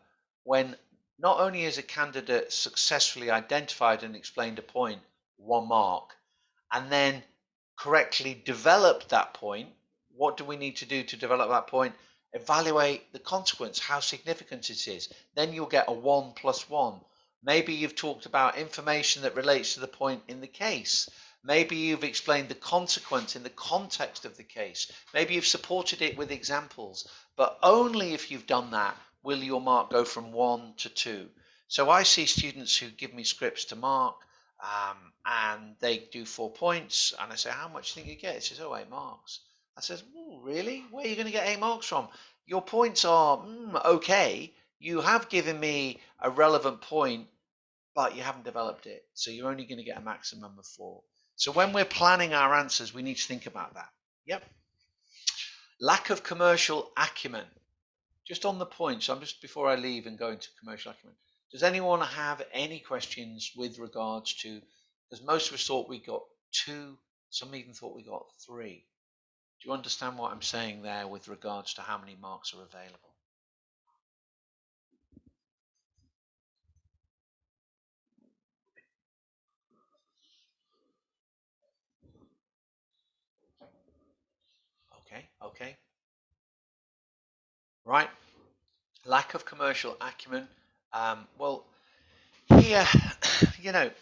when not only is a candidate successfully identified and explained a point, 1 mark, and then correctly developed that point. What do we need to do to develop that point? Evaluate the consequence, how significant it is. Then you'll get a 1 plus 1. Maybe you've talked about information that relates to the point in the case. Maybe you've explained the consequence in the context of the case. Maybe you've supported it with examples. But only if you've done that will your mark go from 1 to 2. So I see students who give me scripts to mark, and they do 4 points, and I say, how much do you think you get? He says, oh, 8 marks. I says, oh, really? Where are you going to get 8 marks from? Your points are okay. You have given me a relevant point, but you haven't developed it. So you're only going to get a maximum of 4. So when we're planning our answers, we need to think about that. Yep. Lack of commercial acumen. Just on the point, so I'm just before I leave and go into commercial acumen, does anyone have any questions with regards to, because most of us thought we got 2, some even thought we got 3. Do you understand what I'm saying there with regards to how many marks are available? Okay, okay. Right. Lack of commercial acumen. Well, here,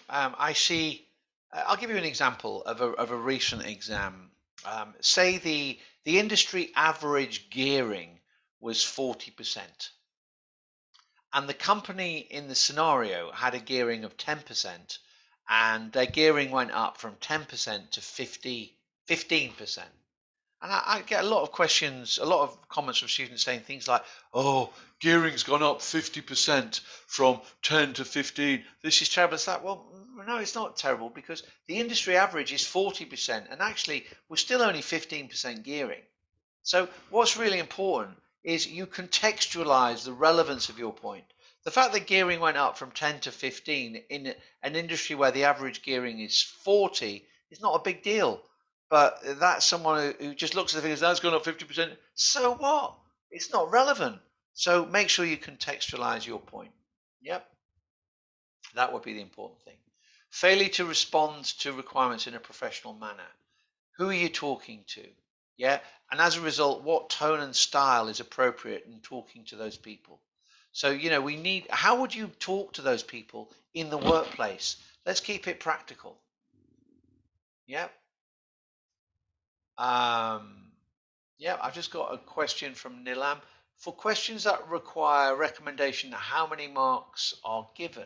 I see. I'll give you an example of a recent exam. Say the industry average gearing was 40%, and the company in the scenario had a gearing of 10%, and their gearing went up from 10% to 15%. And I get a lot of questions, a lot of comments from students saying things like, oh, gearing's gone up 50% from 10 to 15. This is terrible. It's like, well, no, it's not terrible, because the industry average is 40%, and actually we're still only 15% gearing. So what's really important is you contextualize the relevance of your point. The fact that gearing went up from 10 to 15 in an industry where the average gearing is 40 is not a big deal. But that's someone who just looks at the figures, that's gone up 50%. So what? It's not relevant. So make sure you contextualize your point. Yep, that would be the important thing. Failure to respond to requirements in a professional manner. Who are you talking to? Yeah, and as a result, what tone and style is appropriate in talking to those people? So, we need, how would you talk to those people in the workplace? Let's keep it practical. Yep. Yeah, I've just got a question from Nilam. For questions that require recommendation, how many marks are given?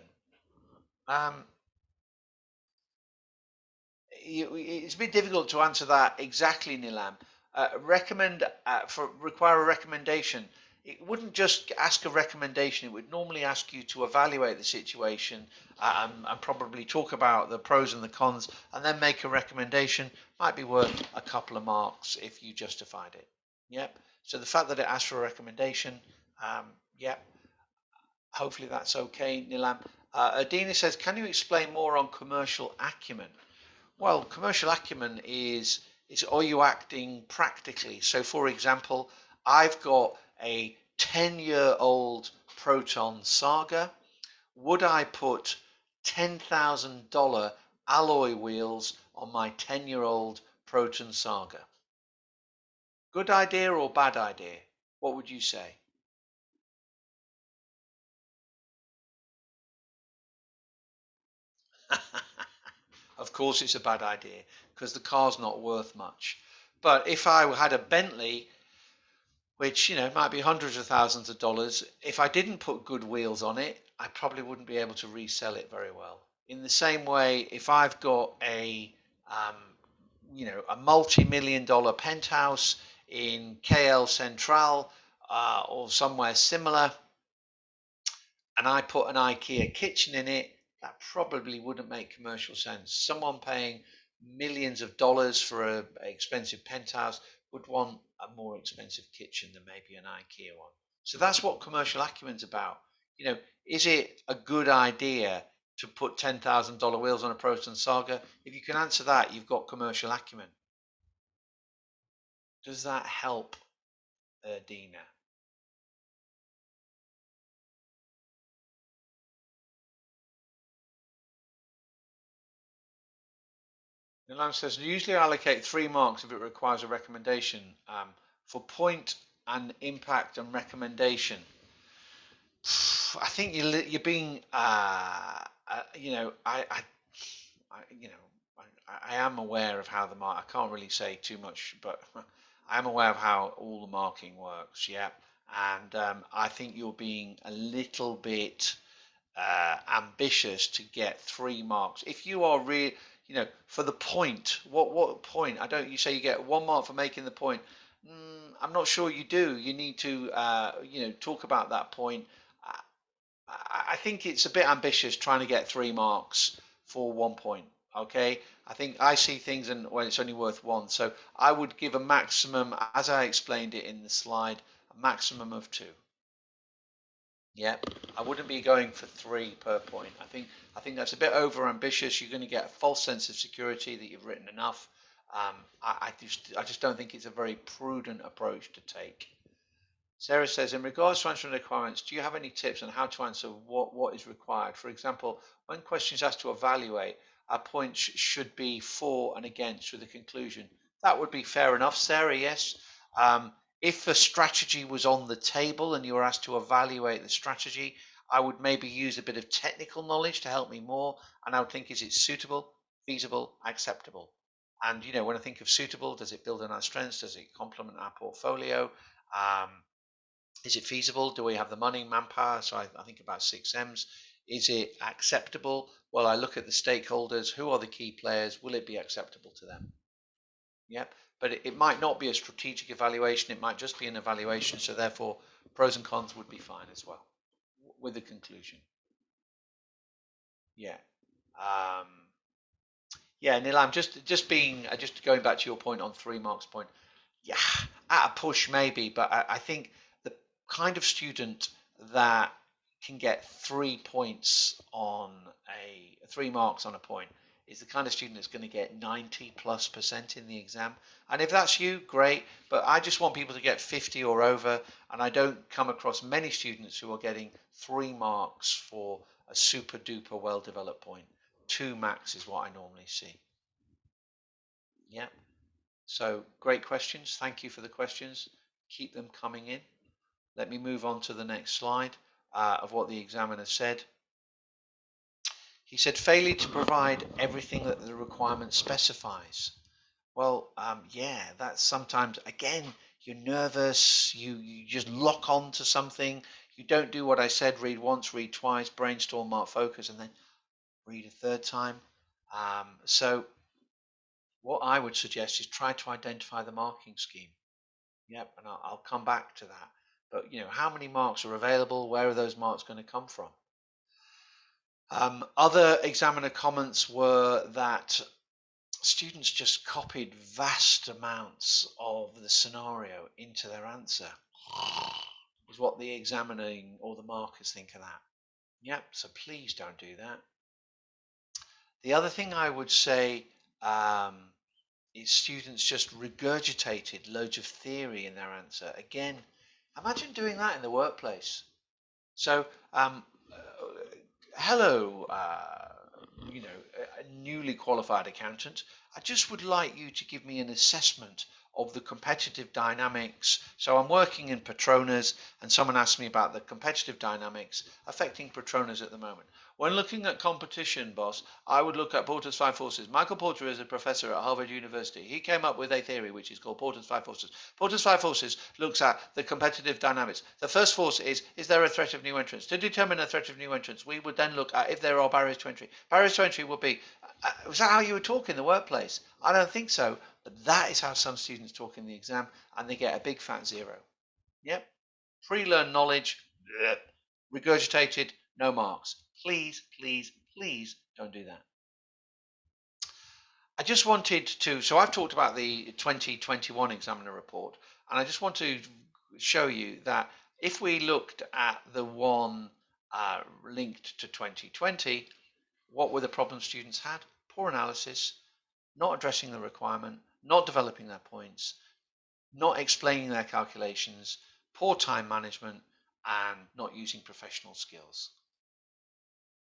It's a bit difficult to answer that exactly, Nilam. Require a recommendation. It wouldn't just ask a recommendation. It would normally ask you to evaluate the situation and probably talk about the pros and the cons, and then make a recommendation. Might be worth a couple of marks if you justified it. Yep. So the fact that it asks for a recommendation, yep. Hopefully that's okay, Nilam. Adina says, can you explain more on commercial acumen? Well, commercial acumen is are you acting practically? So, for example, I've got a 10-year-old Proton Saga. Would I put $10,000 alloy wheels on my 10-year-old Proton Saga? Good idea or bad idea? What would you say? Of course, it's a bad idea because the car's not worth much. But if I had a Bentley, which might be hundreds of thousands of dollars, if I didn't put good wheels on it, I probably wouldn't be able to resell it very well. In the same way, if I've got um, a multi-million-dollar penthouse in KL Central or somewhere similar, and I put an IKEA kitchen in it, that probably wouldn't make commercial sense. Someone paying millions of dollars for an expensive penthouse would want a more expensive kitchen than maybe an IKEA one. So that's what commercial acumen's about. Is it a good idea to put $10,000 wheels on a Proton Saga? If you can answer that, you've got commercial acumen. Does that help, Dina? Nilam says, usually allocate 3 marks if it requires a recommendation. For point and impact and recommendation, I think you're being, I am aware of how the mark. I can't really say too much, but I am aware of how all the marking works. Yeah, and I think you're being a little bit ambitious to get 3 marks. If you are for the point, what point? I don't. You say you get 1 mark for making the point. I'm not sure you do. You need to talk about that point. I think it's a bit ambitious trying to get 3 marks for 1 point. Okay, I think I see things and when it's only worth one. So I would give a maximum, as I explained it in the slide, a maximum of 2. Yeah, I wouldn't be going for 3 per point. I think that's a bit over ambitious. You're going to get a false sense of security that you've written enough. I just don't think it's a very prudent approach to take. Sarah says, in regards to answering requirements, do you have any tips on how to answer what is required? For example, when questions asked to evaluate, our points should be for and against with a conclusion. That would be fair enough, Sarah, yes. If a strategy was on the table and you were asked to evaluate the strategy, I would maybe use a bit of technical knowledge to help me more. And I would think, is it suitable, feasible, acceptable? And, when I think of suitable, does it build on our strengths? Does it complement our portfolio? Is it feasible? Do we have the money, manpower? So I think about 6Ms. Is it acceptable? Well, I look at the stakeholders. Who are the key players? Will it be acceptable to them? Yep. But it might not be a strategic evaluation. It might just be an evaluation. So therefore, pros and cons would be fine as well with a conclusion. Yeah. Um, yeah, Nilam, just going back to your point on 3 marks point. Yeah, at a push maybe, but I think the kind of student that can get 3 points on 3 marks on a point is the kind of student that's going to get 90+% in the exam. And if that's you, great. But I just want people to get 50 or over, and I don't come across many students who are getting 3 marks for a super duper well developed point. 2 max is what I normally see. Yeah. So great questions. Thank you for the questions. Keep them coming in. Let me move on to the next slide of what the examiner said. He said, failure to provide everything that the requirement specifies. Well, yeah, that's sometimes, again, you're nervous, you just lock on to something, you don't do what I said, read once, read twice, brainstorm, mark, focus, and then read a third time. So what I would suggest is try to identify the marking scheme. Yep, and I'll come back to that. But, how many marks are available? Where are those marks going to come from? Other examiner comments were that students just copied vast amounts of the scenario into their answer, is what the examining or the markers think of that. Yep, so please don't do that. The other thing I would say is students just regurgitated loads of theory in their answer. Again, imagine doing that in the workplace. So, hello, a newly qualified accountant. I just would like you to give me an assessment of the competitive dynamics. So I'm working in Petronas, and someone asked me about the competitive dynamics affecting Petronas at the moment. When looking at competition, boss, I would look at Porter's five forces. Michael Porter is a professor at Harvard University. He came up with a theory which is called Porter's five forces. Porter's five forces looks at the competitive dynamics. The first force is there a threat of new entrants? To determine a threat of new entrants, we would then look at if there are barriers to entry. Barriers to entry would be, was that how you would talk in the workplace? I don't think so, but that is how some students talk in the exam, and they get a big fat 0. Yep. Pre-learned knowledge, regurgitated, no marks. Please, please, please don't do that. I just wanted to, so I've talked about the 2021 examiner report, and I just want to show you that if we looked at the one linked to 2020, what were the problems students had? Poor analysis, not addressing the requirement, not developing their points, not explaining their calculations, poor time management, and not using professional skills.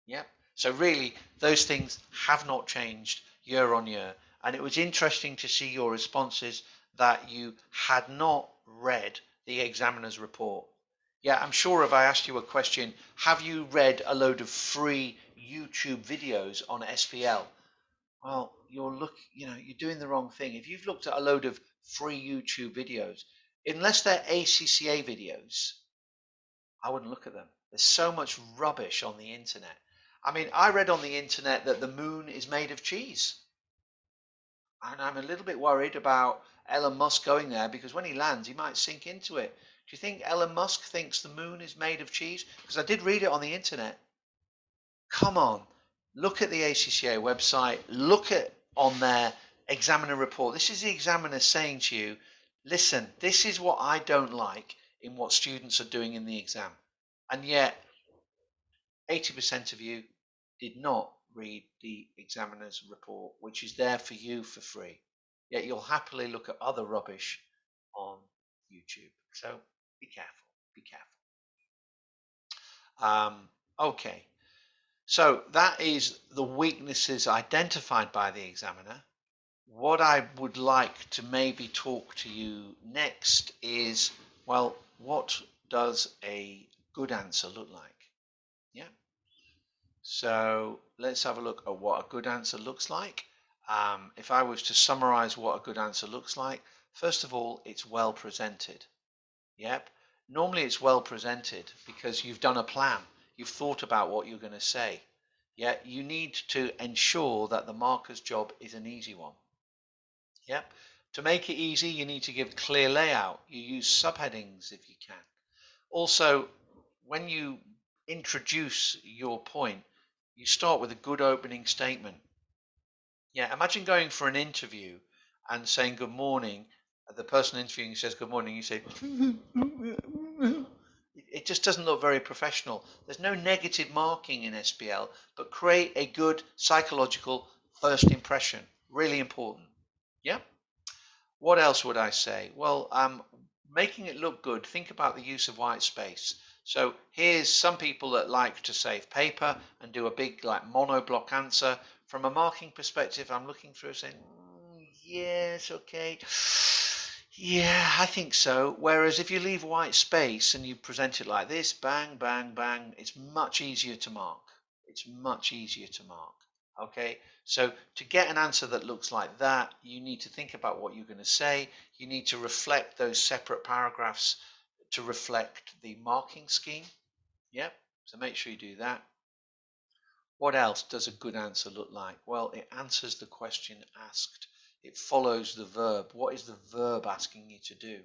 Yep. So really, those things have not changed year on year. And it was interesting to see your responses that you had not read the examiner's report. Yeah, I'm sure if I asked you a question, have you read a load of free YouTube videos on SBL? Well, you're doing the wrong thing. If you've looked at a load of free YouTube videos, unless they're ACCA videos, I wouldn't look at them. There's so much rubbish on the internet. I mean, I read on the internet that the moon is made of cheese. And I'm a little bit worried about Elon Musk going there because when he lands, he might sink into it. Do you think Elon Musk thinks the moon is made of cheese? Because I did read it on the internet. Come on, look at the ACCA website, look at on their examiner report. This is the examiner saying to you, listen, this is what I don't like in what students are doing in the exam. And yet 80% of you did not read the examiner's report, which is there for you for free. Yet you'll happily look at other rubbish on YouTube. So be careful, be careful. Okay, so that is the weaknesses identified by the examiner. What I would like to maybe talk to you next is, well, what does a good answer look like? Yeah. So let's have a look at what a good answer looks like. If I was to summarize what a good answer looks like, first of all, it's well presented. Yep. Normally it's well presented because you've done a plan. You've thought about what you're going to say. Yeah. You need to ensure that the marker's job is an easy one. Yep. To make it easy, you need to give clear layout. You use subheadings if you can. Also, when you introduce your point, you start with a good opening statement. Yeah, imagine going for an interview and saying good morning. The person interviewing says good morning. You say, it just doesn't look very professional. There's no negative marking in SBL, but create a good psychological first impression. Really important. Yeah. What else would I say? Well, making it look good, think about the use of white space. So here's some people that like to save paper and do a big like monoblock answer. From a marking perspective, I'm looking through saying, yes, okay. Yeah, I think so. Whereas if you leave white space and you present it like this, bang, bang, bang, it's much easier to mark. It's much easier to mark. Okay, so to get an answer that looks like that, you need to think about what you're going to say. You need to reflect those separate paragraphs to reflect the marking scheme. Yep, so make sure you do that. What else does a good answer look like? Well, it answers the question asked. It follows the verb. What is the verb asking you to do?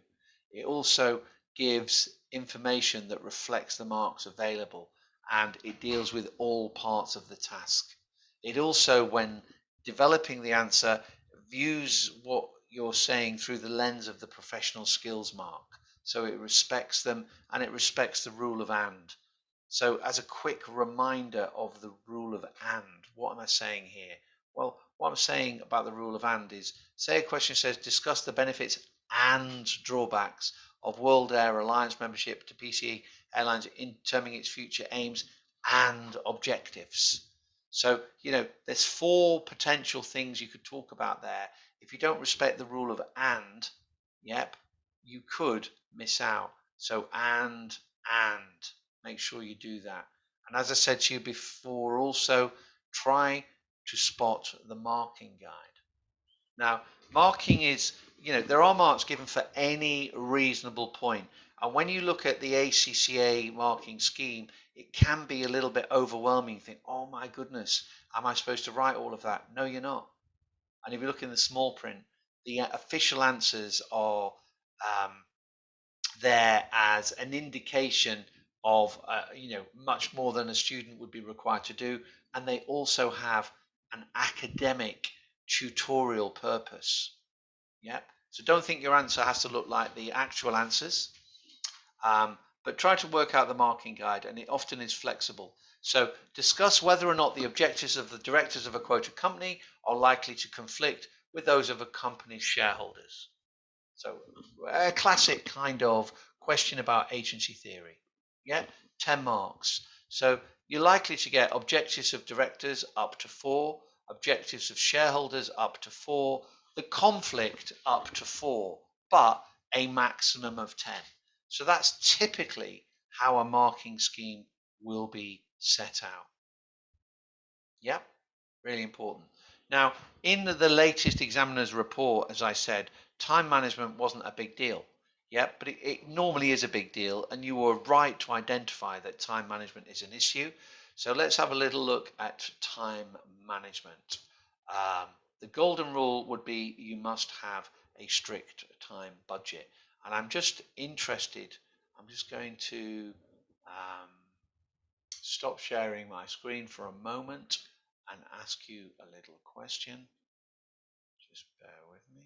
It also gives information that reflects the marks available, and it deals with all parts of the task. It also, when developing the answer, views what you're saying through the lens of the professional skills mark. So it respects them, and it respects the rule of and. So as a quick reminder of the rule of and, what am I saying here? Well, what I'm saying about the rule of and is, say a question says, discuss the benefits and drawbacks of World Air Alliance membership to PCE Airlines in determining its future aims and objectives. So, there's 4 potential things you could talk about there. If you don't respect the rule of and, yep, you could miss out. So, and. Make sure you do that. And as I said to you before, also try to spot the marking guide. Now, marking is, there are marks given for any reasonable point. And when you look at the ACCA marking scheme, it can be a little bit overwhelming. You think, oh my goodness, am I supposed to write all of that? No, you're not. And if you look in the small print, the official answers are there as an indication of much more than a student would be required to do, and they also have an academic tutorial purpose. Yep. So don't think your answer has to look like the actual answers, but try to work out the marking guide, and it often is flexible. So discuss whether or not the objectives of the directors of a quoted company are likely to conflict with those of a company's shareholders. So a classic kind of question about agency theory. Yeah, 10 marks. So you're likely to get objectives of directors up to 4, objectives of shareholders up to 4, the conflict up to 4, but a maximum of 10. So that's typically how a marking scheme will be set out. Yep, really important. Now, in the latest examiner's report, as I said, time management wasn't a big deal. Yep, but it normally is a big deal, and you were right to identify that time management is an issue. So let's have a little look at time management. The golden rule would be you must have a strict time budget. And I'm just interested, I'm just going to stop sharing my screen for a moment and ask you a little question. Just bear with me.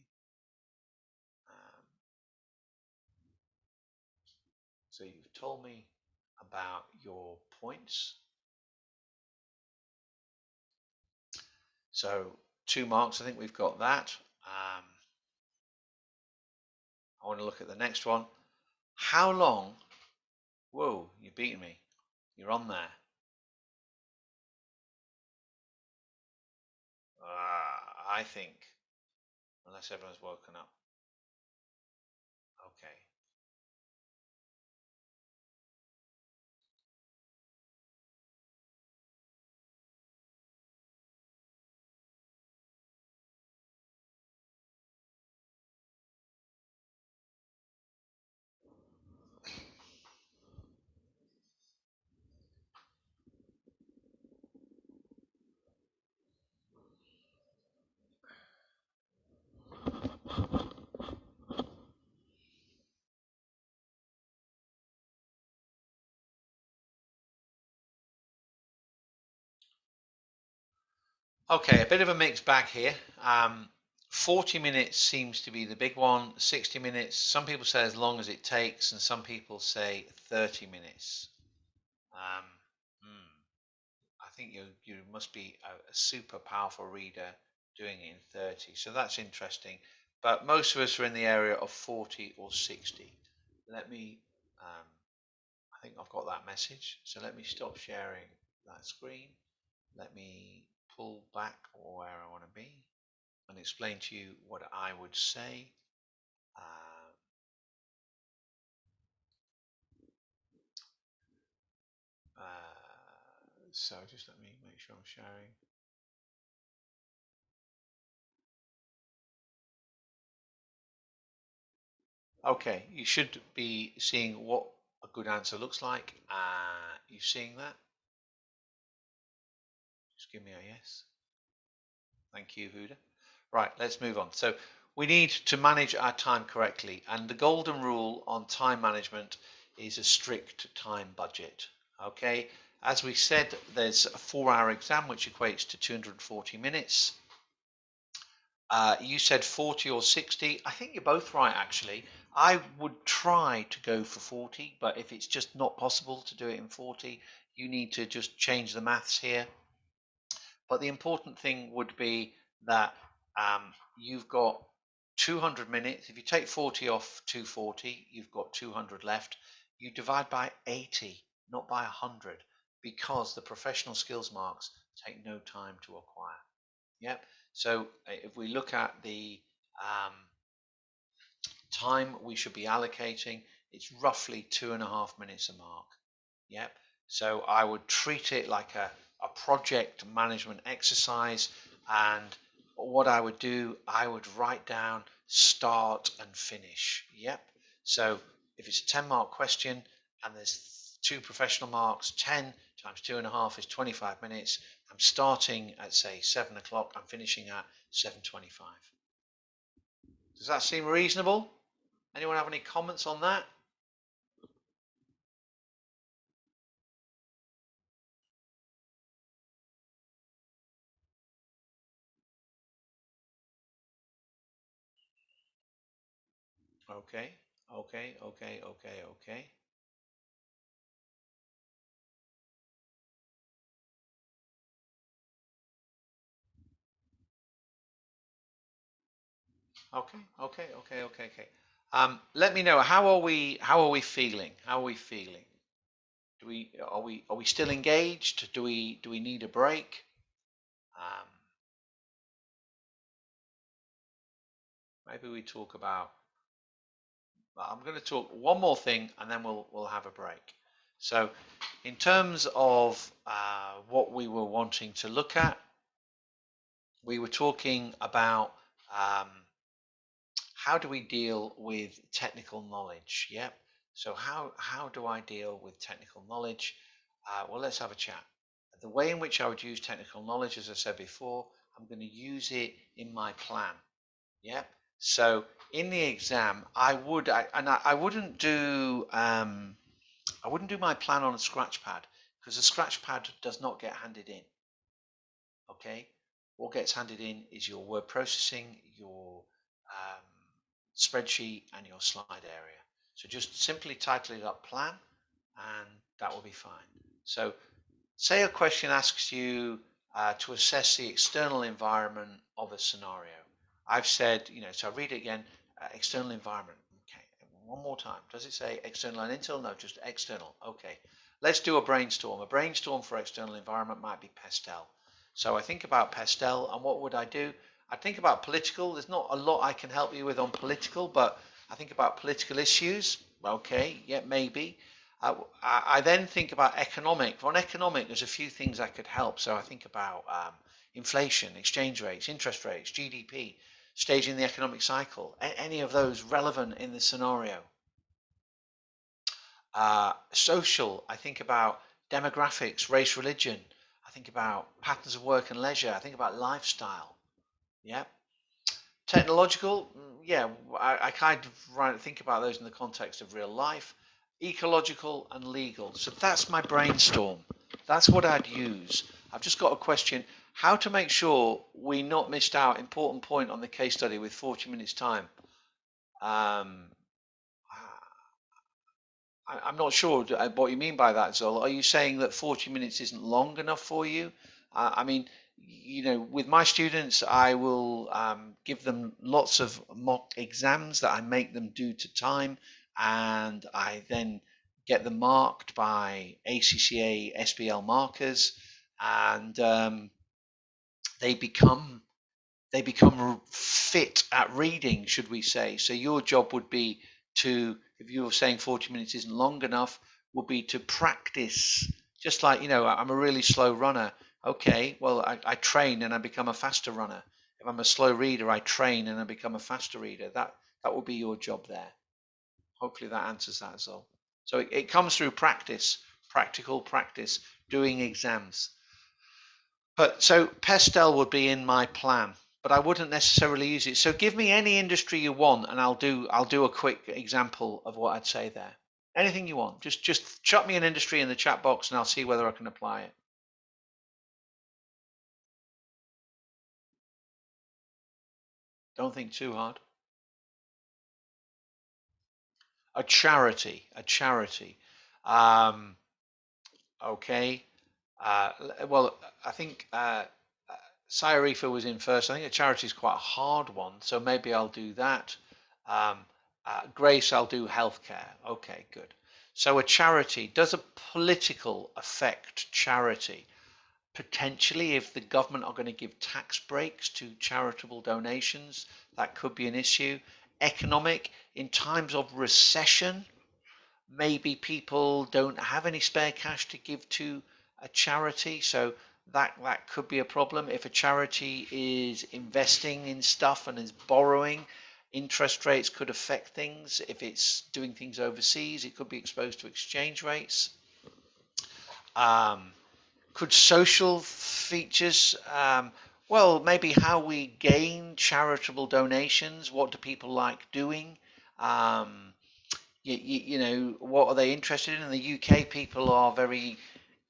So you've told me about your points. So 2 marks, I think we've got that. I want to look at the next one. How long? Whoa, you're beating me. You're on there. I think, unless everyone's woken up. Okay. Okay, a bit of a mixed bag here. 40 minutes seems to be the big one. 60 minutes, some people say as long as it takes, and some people say 30 minutes. I think you must be a super powerful reader doing it in 30. So that's interesting. But most of us are in the area of 40 or 60. Let me, I think I've got that message. So let me stop sharing that screen. Let me pull back where I want to be and explain to you what I would say. So just let me make sure I'm sharing. Okay, you should be seeing what a good answer looks like. You seeing that? Just give me a yes. Thank you, Huda. Right, let's move on. So we need to manage our time correctly, and the golden rule on time management is a strict time budget. Okay, as we said, there's a 4-hour exam which equates to 240 minutes. You said 40 or 60. I think you're both right, actually. I would try to go for 40, but if it's just not possible to do it in 40, you need to just change the maths here. But the important thing would be that you've got 200 minutes. If you take 40 off 240, you've got 200 left. You divide by 80, not by 100, because the professional skills marks take no time to acquire. Yep. So if we look at the time we should be allocating, it's roughly 2.5 minutes a mark. Yep. So I would treat it like a project management exercise, and what I would do, I would write down start and finish. Yep. So if it's a 10-mark question and there's 2 professional marks, 10 times 2.5 is 25 minutes. I'm starting at, say, 7 o'clock. I'm finishing at 7:25. Does that seem reasonable? Anyone have any comments on that? Okay, okay, okay, okay, okay. Okay, okay, okay, okay, okay. Let me know, how are we feeling? How are we feeling? Are we still engaged? Do we need a break? Um, Maybe we talk about, I'm going to talk one more thing and then we'll have a break. So in terms of what we were wanting to look at, we were talking about how do we deal with technical knowledge? Yep. So how do I deal with technical knowledge? Well, let's have a chat. The way in which I would use technical knowledge, as I said before, I'm going to use it in my plan. Yep. So in the exam, I wouldn't do my plan on a scratch pad, because a scratch pad does not get handed in. Okay. What gets handed in is your word processing, your spreadsheet, and your slide area. So just simply title it up plan, and that will be fine. So say a question asks you to assess the external environment of a scenario. I've said, so I read it again, external environment. Okay, one more time. Does it say external and internal? No, just external. Okay, let's do a brainstorm. A brainstorm for external environment might be Purcell. So I think about Purcell, and what would I do? I think about political. There's not a lot I can help you with on political, but I think about political issues. Okay, yeah, maybe. I then think about economic. On economic, there's a few things I could help. So I think about inflation, exchange rates, interest rates, GDP, staging the economic cycle, any of those relevant in the scenario. Social, I think about demographics, race, religion. I think about patterns of work and leisure. I think about lifestyle. Yeah. Technological, yeah, I kind of think about those in the context of real life. Ecological and legal. So that's my brainstorm. That's what I'd use. I've just got a question. How to make sure we not missed out important point on the case study with 40 minutes time. I'm not sure what you mean by that, Zol. Are you saying that 40 minutes isn't long enough for you? I mean, with my students, I will give them lots of mock exams that I make them do to time, and I then get them marked by ACCA SBL markers, and they become fit at reading, should we say. So your job would be to, if you're saying 40 minutes isn't long enough, would be to practice Just like, I'm a really slow runner. Okay, well, I train and I become a faster runner. If I'm a slow reader, I train and I become a faster reader. That will be your job there. Hopefully that answers that as well. So it comes through practice, practical practice, doing exams. But so Pestel would be in my plan, but I wouldn't necessarily use it. So give me any industry you want, and I'll do a quick example of what I'd say there. Anything you want. Just chuck me an industry in the chat box, and I'll see whether I can apply it. Don't think too hard. A charity. Um, okay. Well, I think Sayarifa was in first. I think a charity is quite a hard one, so maybe I'll do that. Um, Grace, I'll do healthcare. Okay, good. So a charity, does a political affect charity? Potentially, if the government are going to give tax breaks to charitable donations, that could be an issue. Economic, in times of recession, maybe people don't have any spare cash to give to a charity, so that could be a problem. If a charity is investing in stuff and is borrowing, interest rates could affect things. If it's doing things overseas, it could be exposed to exchange rates. Could social features, well, maybe how we gain charitable donations, what do people like doing, what are they interested in? In the UK, people are very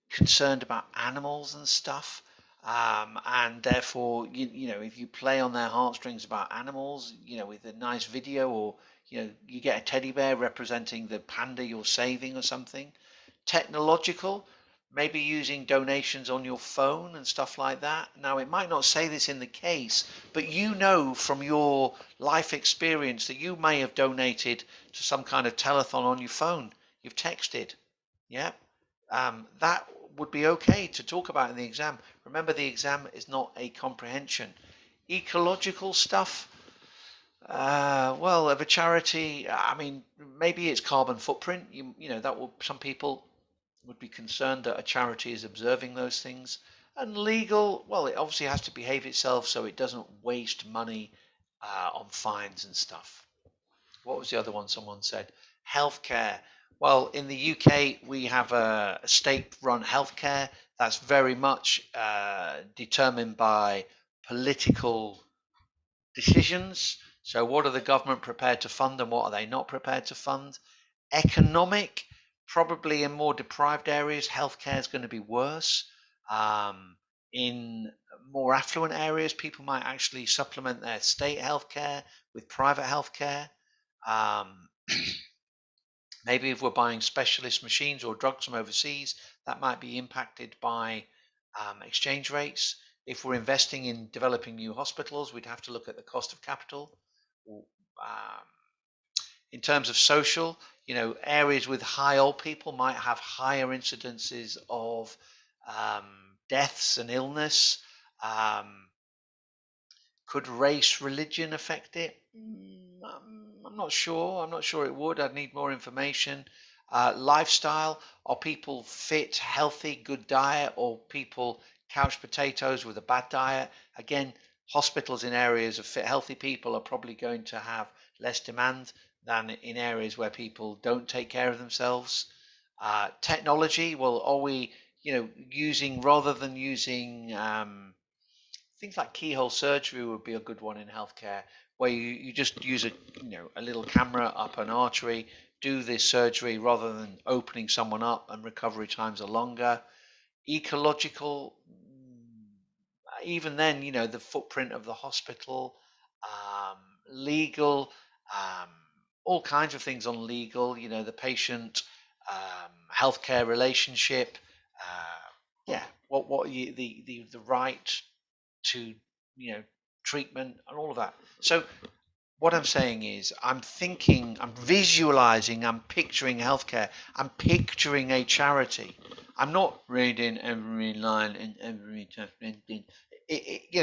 concerned about animals and stuff. And therefore, if you play on their heartstrings about animals, with a nice video, or, you get a teddy bear representing the panda you're saving or something. Technological, maybe using donations on your phone and stuff like that. Now, it might not say this in the case, but from your life experience that you may have donated to some kind of telethon on your phone. You've texted. Yeah. That would be okay to talk about in the exam. Remember, the exam is not a comprehension. Ecological stuff, well, of a charity, I mean, maybe it's carbon footprint. Some people would be concerned that a charity is observing those things. And legal, well, it obviously has to behave itself so it doesn't waste money on fines and stuff. What was the other one someone said? Healthcare. Well, in the UK, we have a state-run healthcare that's very much determined by political decisions. So what are the government prepared to fund and what are they not prepared to fund? Economic, probably in more deprived areas, healthcare is going to be worse. In more affluent areas, people might actually supplement their state healthcare with private healthcare. Maybe if we're buying specialist machines or drugs from overseas, that might be impacted by exchange rates. If we're investing in developing new hospitals, we'd have to look at the cost of capital. Um, in terms of social, areas with high old people might have higher incidences of deaths and illness. Could race, religion affect it? I'm not sure. I'm not sure it would. I'd need more information. Lifestyle, are people fit, healthy, good diet, or people couch potatoes with a bad diet? Again, hospitals in areas of fit, healthy people are probably going to have less demand than in areas where people don't take care of themselves. Technology, well, are we, using, rather than using things like keyhole surgery would be a good one in healthcare, where you just use a little camera up an artery, do this surgery rather than opening someone up, and recovery times are longer. Ecological, even then, the footprint of the hospital. Legal, um, all kinds of things on legal, the patient healthcare relationship. Yeah, what you, the right to treatment and all of that. So what I'm saying is I'm thinking, I'm visualizing, I'm picturing healthcare, I'm picturing a charity. I'm not reading every line and every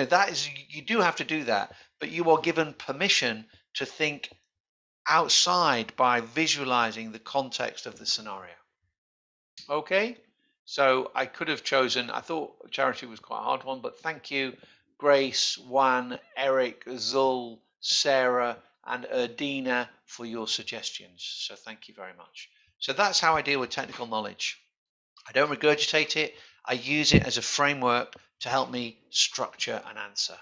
that is, you do have to do that, but you are given permission to think outside by visualizing the context of the scenario. Okay, So I could have chosen, I thought charity was quite a hard one, but thank you, Grace, Juan, Eric, Zul, Sarah, and Erdina for your suggestions. So thank you very much. So that's how I deal with technical knowledge. I don't regurgitate it. I use it as a framework to help me structure an answer.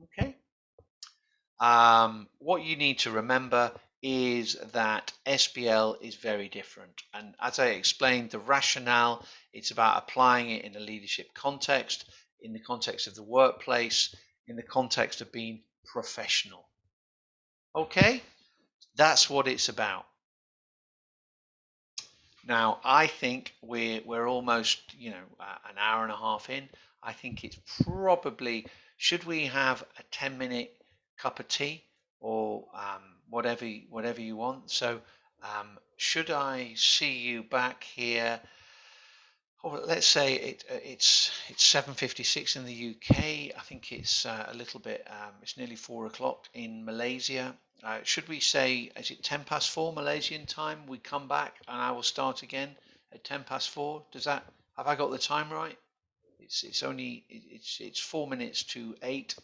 Okay. What you need to remember is that SBL is very different. And as I explained, the rationale, it's about applying it in a leadership context, in the context of the workplace, in the context of being professional. Okay, that's what it's about. Now, I think we're almost, an hour and a half in. I think it's probably, should we have a 10-minute cup of tea or whatever you want? So, should I see you back here? Or let's say it's 7:56 in the UK. I think it's a little bit. It's nearly 4 o'clock in Malaysia. Should we say, is it 10 past 4 Malaysian time? We come back and I will start again at 10 past 4. Have I got the time right? It's only it's 4 minutes to 8.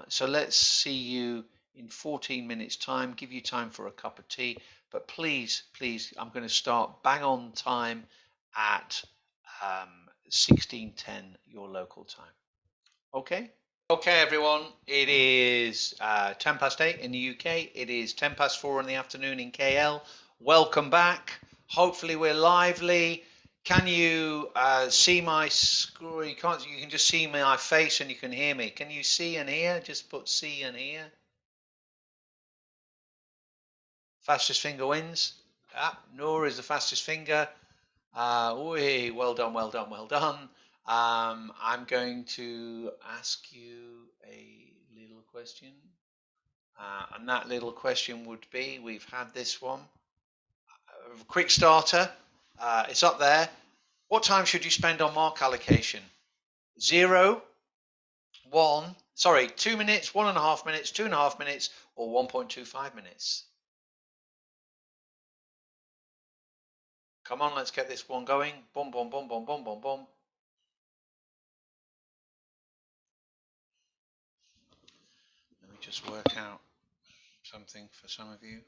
So let's see you in 14 minutes time. Give you time for a cup of tea, but please, I'm going to start bang on time at 16:10 your local time. Okay. Okay, everyone, it is 8 in the UK. It is 4 in the afternoon in KL. Welcome back. Hopefully we're lively. Can you see my screen? You can just see my face and you can hear me. Can you see and hear? Just put see and hear. Fastest finger wins. Noor is the fastest finger. Well done, well done, well done. I'm going to ask you a little question. And that little question would be, we've had this one. A quick starter. It's up there. What time should you spend on mark allocation? 0, 1, 2 minutes, 1.5 minutes, 2.5 minutes, or 1.25 minutes? Come on, let's get this one going. Boom, boom, boom, boom, boom, boom, boom. Let me just work out something for some of you.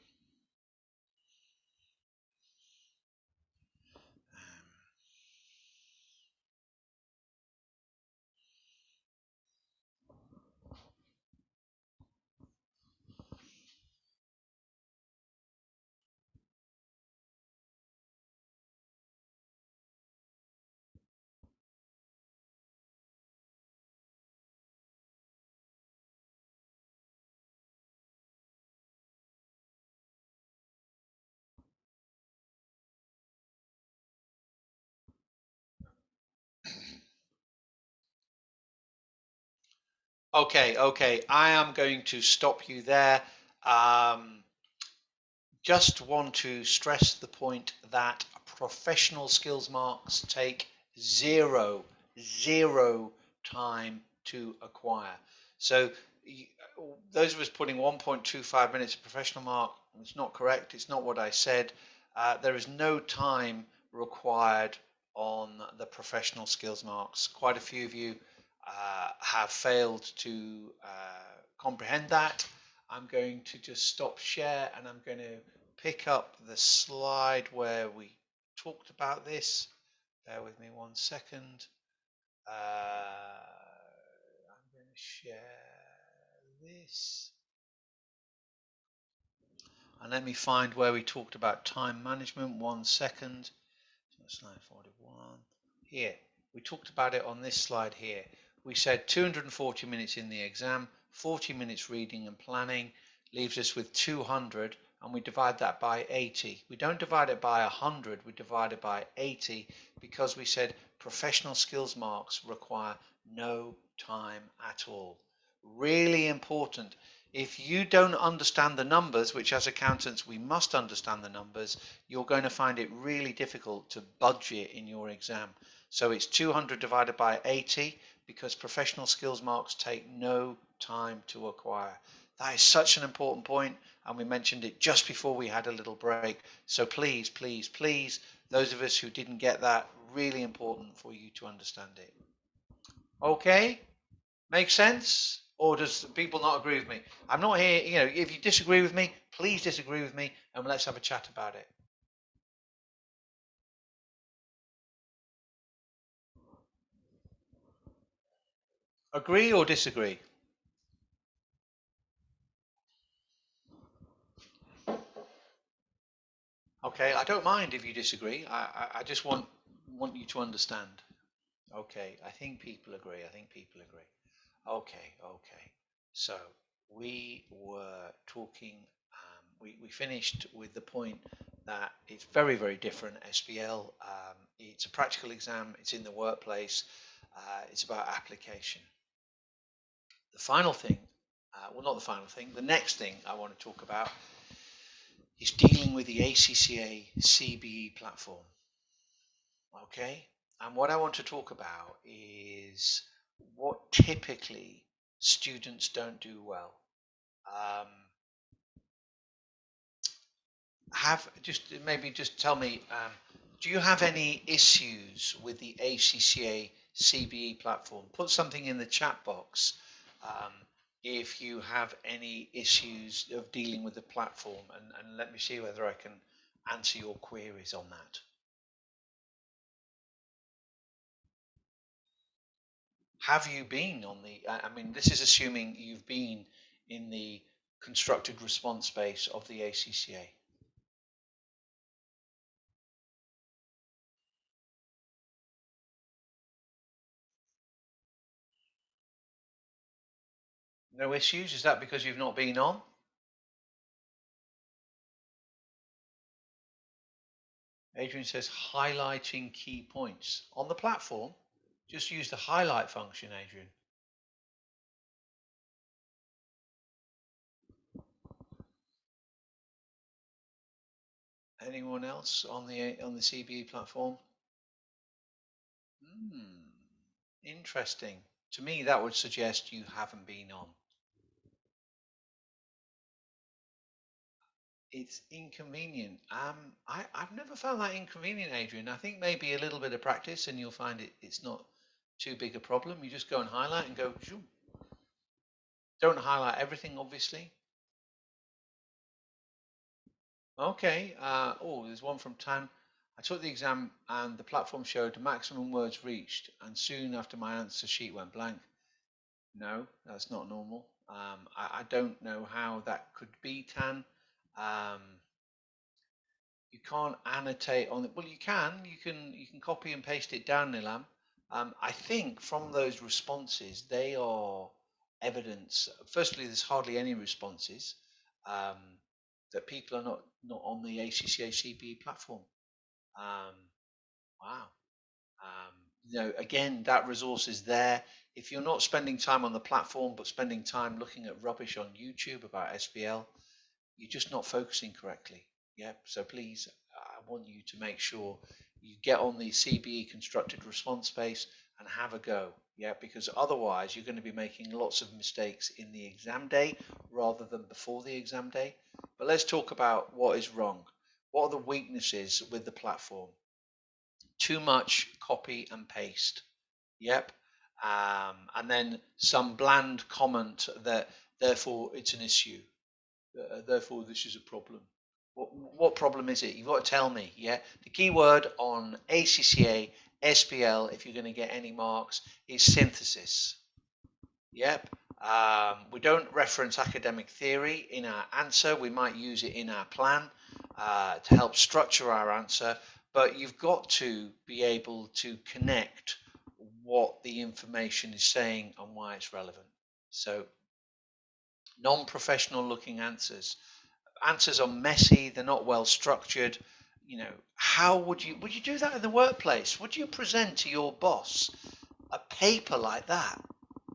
Okay. I am going to stop you there. Just want to stress the point that professional skills marks take zero time to acquire. So those of us putting 1.25 minutes of professional mark, it's not correct. It's not what I said. There is no time required on the professional skills marks. Quite a few of you have failed to comprehend that. I'm going to just stop share and I'm going to pick up the slide where we talked about this. Bear with me 1 second. I'm going to share this. And let me find where we talked about time management. 1 second. Slide 41. Here. We talked about it on this slide here. We said 240 minutes in the exam, 40 minutes reading and planning, leaves us with 200, and we divide that by 80. We don't divide it by 100, we divide it by 80 because we said professional skills marks require no time at all. Really important. If you don't understand the numbers, which as accountants we must understand the numbers, you're going to find it really difficult to budget in your exam. So it's 200 divided by 80 because professional skills marks take no time to acquire. That is such an important point, and we mentioned it just before we had a little break. So please, those of us who didn't get that, really important for you to understand it. Okay? Makes sense? Or does people not agree with me? I'm not here, you know, if you disagree with me, please disagree with me and let's have a chat about it. Agree or disagree? Okay, I don't mind if you disagree. I just want you to understand. Okay, I think people agree. I think people agree. Okay, okay. So we were talking, we finished with the point that it's very, very different, SBL. It's a practical exam, it's in the workplace, it's about application. The final thing, well, not the final thing, the next thing I want to talk about is dealing with the ACCA CBE platform. Okay, and what I want to talk about is what typically students don't do well. Um, just tell me, do you have any issues with the ACCA CBE platform? Put something in the chat box if you have any issues of dealing with the platform, and let me see whether I can answer your queries on that. Have you been on the, I mean, this is assuming you've been in the constructed response base of the ACCA. No issues? Is that because you've not been on? Adrian says highlighting key points. On the platform, just use the highlight function, Adrian. Anyone else on the CBE platform? Interesting. To me, that would suggest you haven't been on. It's inconvenient. I've never found that inconvenient, Adrian. I think maybe a little bit of practice and you'll find it's not too big a problem. You just go and highlight and go, zoom. Don't highlight everything, obviously. Okay. Oh, there's one from Tan. I took the exam and the platform showed maximum words reached, and soon after my answer sheet went blank. No, that's not normal. I don't know how that could be, Tan. You can't annotate on it. Well, you can. You can copy and paste it down, Nilam. I think from those responses, they are evidence. Firstly, there's hardly any responses um, that people are not on the ACCA CBE platform. Wow. You know, again, that resource is there. If you're not spending time on the platform, but spending time looking at rubbish on YouTube about SBL, you're just not focusing correctly. Yeah. So please, I want you to make sure you get on the CBE constructed response base and have a go. Yeah, because otherwise you're going to be making lots of mistakes in the exam day rather than before the exam day. But let's talk about what is wrong. What are the weaknesses with the platform? Too much copy and paste. Yep. And then some bland comment that therefore it's an issue. Therefore this is a problem. What problem is it? You've got to tell me. Yeah. The key word on ACCA, SBL, if you're going to get any marks, is synthesis. Yep. We don't reference academic theory in our answer. We might use it in our plan to help structure our answer, but you've got to be able to connect what the information is saying and why it's relevant. So non-professional looking answers are messy, they're not well structured. You know, how would you do that in the workplace? Would you present to your boss a paper like that?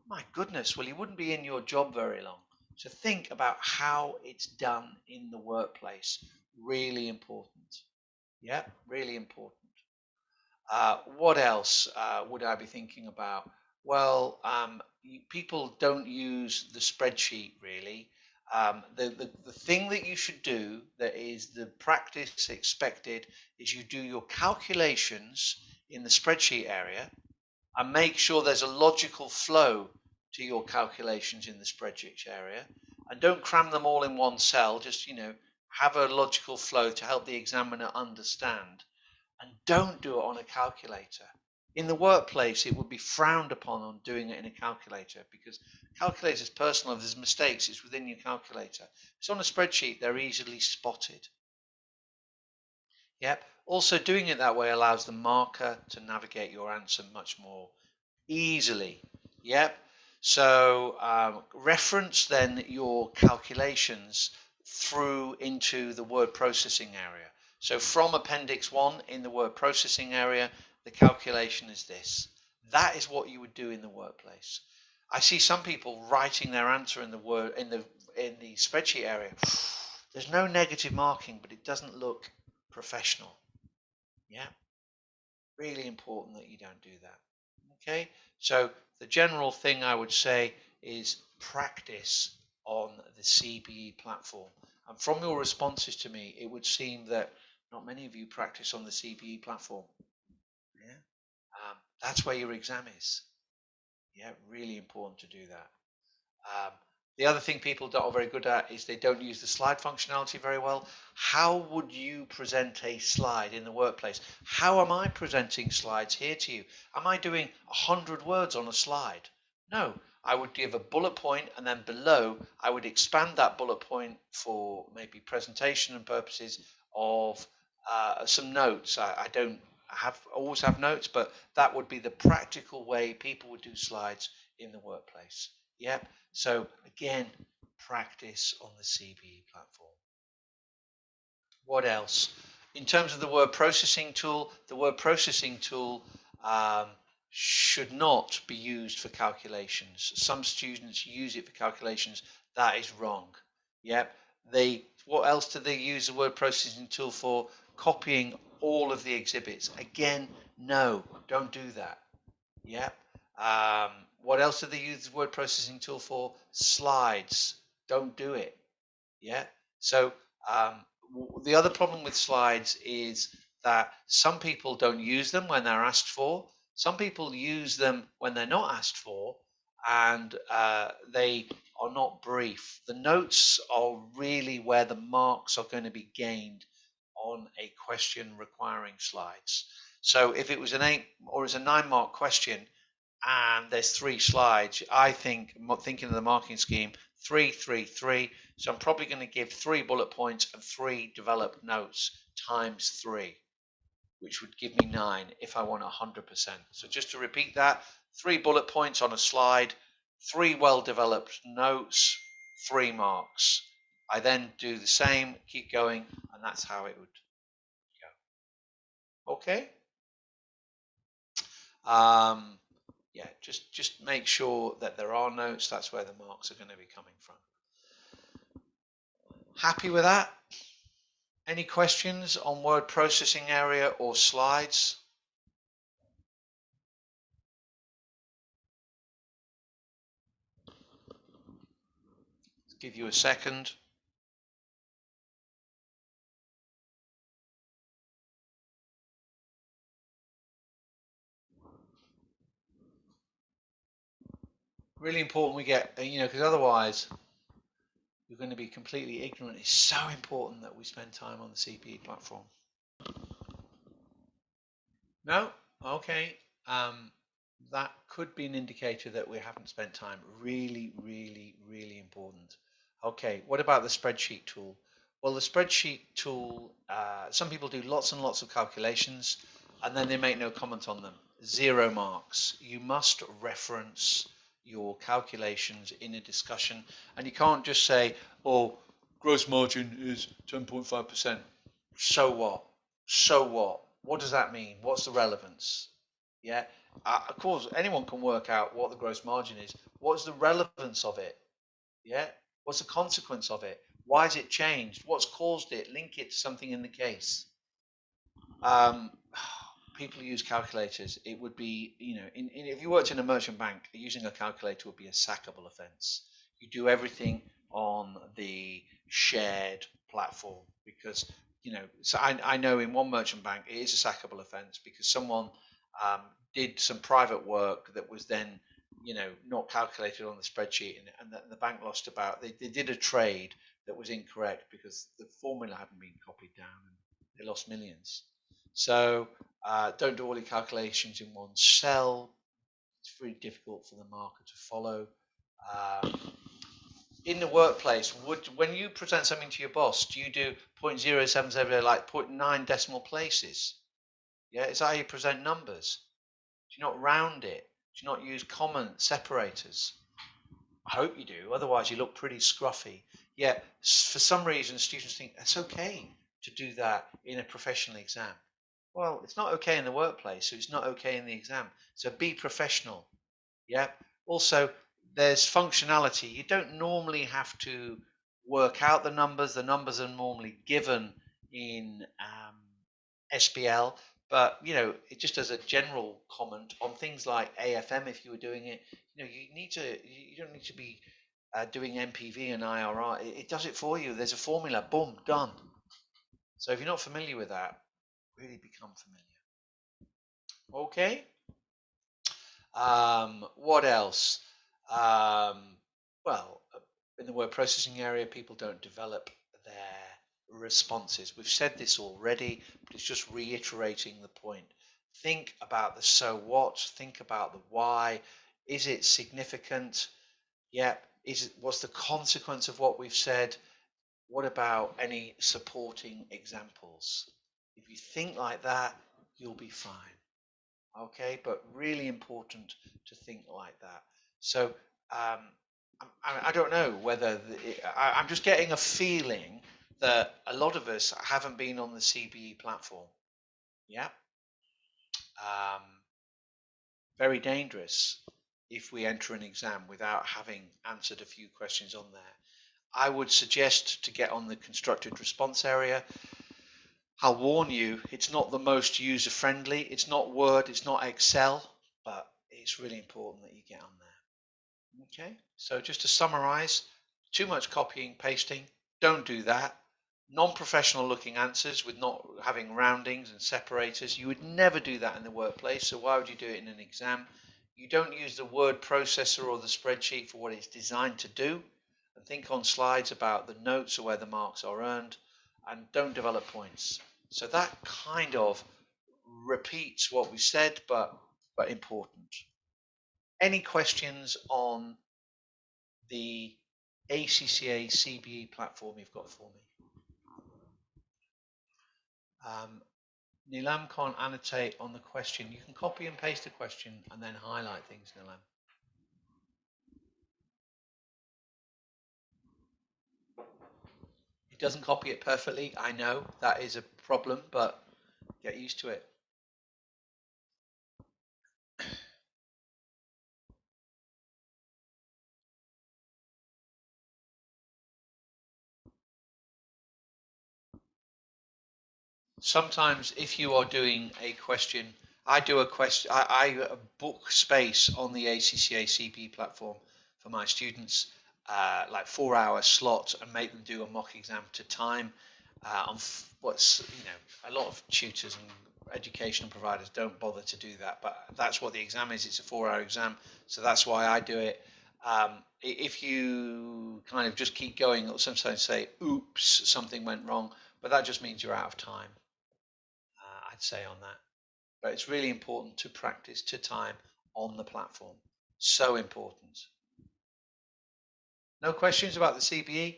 My goodness, well, you wouldn't be in your job very long. So think about how it's done in the workplace. Really important. Yeah, really important. What else would I be thinking about? Well, people don't use the spreadsheet really. The thing that you should do, that is the practice expected, is you do your calculations in the spreadsheet area and make sure there's a logical flow to your calculations in the spreadsheet area, and don't cram them all in one cell. Just, have a logical flow to help the examiner understand, and don't do it on a calculator. In the workplace, it would be frowned upon on doing it in a calculator, because calculator is personal. If there's mistakes, it's within your calculator. If it's on a spreadsheet, they're easily spotted. Yep. Also, doing it that way allows the marker to navigate your answer much more easily. Yep. So reference then your calculations through into the word processing area. So from Appendix 1 in the word processing area, the calculation is this. That is what you would do in the workplace. I see some people writing their answer in the spreadsheet area. There's no negative marking, but it doesn't look professional. Yeah. Really important that you don't do that. Okay. So the general thing I would say is practice on the CBE platform. And from your responses to me, it would seem that not many of you practice on the CBE platform. Yeah. That's where your exam is. Yeah. Really important to do that. The other thing people are very good at is they don't use the slide functionality very well. How would you present a slide in the workplace? How am I presenting slides here to you? Am I doing 100 words on a slide? No, I would give a bullet point, and then below I would expand that bullet point for maybe presentation and purposes of some notes. I don't always have notes, but that would be the practical way people would do slides in the workplace. Yep. So again, practice on the CBE platform. What else? In terms of the word processing tool, the word processing tool should not be used for calculations. Some students use it for calculations. That is wrong. Yep. What else do they use the word processing tool for? Copying all of the exhibits. Again, no, don't do that. Yep. What else do they use the word processing tool for? Slides. Don't do it. Yeah. So the other problem with slides is that some people don't use them when they're asked for. Some people use them when they're not asked for, and they are not brief. The notes are really where the marks are going to be gained on a question requiring slides. So if it was an 8 or it's a 9-mark question, and there's 3 slides, I think, thinking of the marking scheme, 3, 3, 3. So I'm probably going to give 3 bullet points and 3 developed notes times 3, which would give me 9 if I want 100%. So just to repeat that, 3 bullet points on a slide, 3 well-developed notes, 3 marks. I then do the same, keep going, and that's how it would go. Okay? Yeah, just make sure that there are notes. That's where the marks are going to be coming from. Happy with that? Any questions on word processing area or slides? Let's give you a second. Really important we get, because otherwise you're going to be completely ignorant. It's so important that we spend time on the CPE platform. No? Okay. That could be an indicator that we haven't spent time. Really, really, really important. Okay, what about the spreadsheet tool? Well, the spreadsheet tool, some people do lots and lots of calculations, and then they make no comment on them. 0 marks. You must reference your calculations in a discussion, and you can't just say, oh, gross margin is 10.5%. So what? So what? What does that mean? What's the relevance? Yeah, of course, anyone can work out what the gross margin is. What's the relevance of it? Yeah, what's the consequence of it? Why has it changed? What's caused it? Link it to something in the case. People use calculators. It would be, if you worked in a merchant bank, using a calculator would be a sackable offence. You do everything on the shared platform because, so I know in one merchant bank it is a sackable offence because someone did some private work that was then, not calculated on the spreadsheet, and the bank lost about. They did a trade that was incorrect because the formula hadn't been copied down, and they lost millions. So don't do all your calculations in one cell. It's very difficult for the marker to follow. In the workplace, when you present something to your boss, do you do 0.077 like 0.9 decimal places? Yeah, is that how you present numbers? Do you not round it? Do you not use common separators? I hope you do, otherwise you look pretty scruffy. Yet, for some reason, students think it's okay to do that in a professional exam. Well, it's not okay in the workplace, so it's not okay in the exam. So be professional. Yeah. Also, there's functionality. You don't normally have to work out the numbers. The numbers are normally given in SBL, but it just as a general comment on things like AFM, if you were doing it, you don't need to be doing MPV and IRR. It does it for you. There's a formula. Boom, done. So if you're not familiar with that, really become familiar. Okay. What else? Well, in the word processing area, people don't develop their responses. We've said this already, but it's just reiterating the point. Think about the so what, think about the why. Is it significant? Yep. What's the consequence of what we've said? What about any supporting examples? If you think like that, you'll be fine. Okay, but really important to think like that. So I don't know whether I'm just getting a feeling that a lot of us haven't been on the CBE platform. Yeah. Very dangerous if we enter an exam without having answered a few questions on there. I would suggest to get on the constructed response area. I'll warn you, it's not the most user friendly. It's not Word, it's not Excel, but it's really important that you get on there. Okay, so just to summarize, too much copying, pasting, don't do that. Non-professional looking answers with not having roundings and separators, you would never do that in the workplace, so why would you do it in an exam? You don't use the word processor or the spreadsheet for what it's designed to do, and think on slides about the notes or where the marks are earned, and don't develop points. So that kind of repeats what we said, but important. Any questions on the ACCA CBE platform you've got for me? Nilam can't annotate on the question. You can copy and paste the question and then highlight things, Nilam. It doesn't copy it perfectly. I know that is a problem, but get used to it. Sometimes if you are doing a question, I do a question, I book space on the ACCA CBE platform for my students, like 4-hour slots, and make them do a mock exam to time. On what's, a lot of tutors and educational providers don't bother to do that, but that's what the exam is. It's a 4-hour exam, so that's why I do it. If you kind of just keep going, it'll sometimes say, oops, something went wrong, but that just means you're out of time. I'd say on that. But it's really important to practice to time on the platform. So important. No questions about the CBE?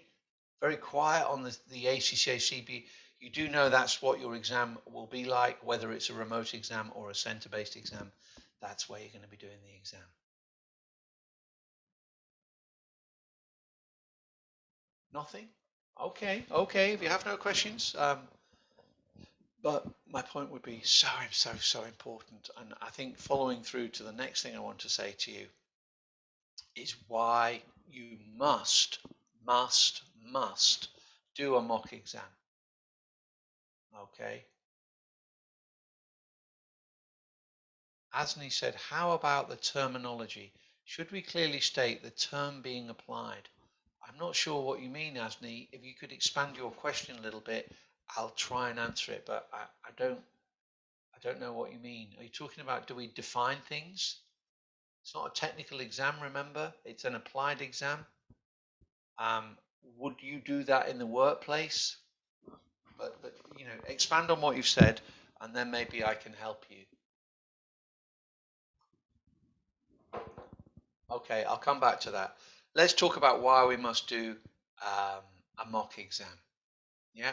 Very quiet on the ACCA CBE. You do know that's what your exam will be like, whether it's a remote exam or a centre-based exam. That's where you're going to be doing the exam. Nothing? Okay, okay. If you have no questions, but my point would be so important. And I think following through to the next thing I want to say to you is why you must do a mock exam. Okay. Asni said, how about the terminology? Should we clearly state the term being applied? I'm not sure what you mean, Asni. If you could expand your question a little bit, I'll try and answer it, but I I don't know what you mean. Are you talking about, do we define things? It's not a technical exam, remember? It's an applied exam. Would you do that in the workplace? But you know, expand on what you've said, and then maybe I can help you. Okay, I'll come back to that. Let's talk about why we must do a mock exam. Yeah.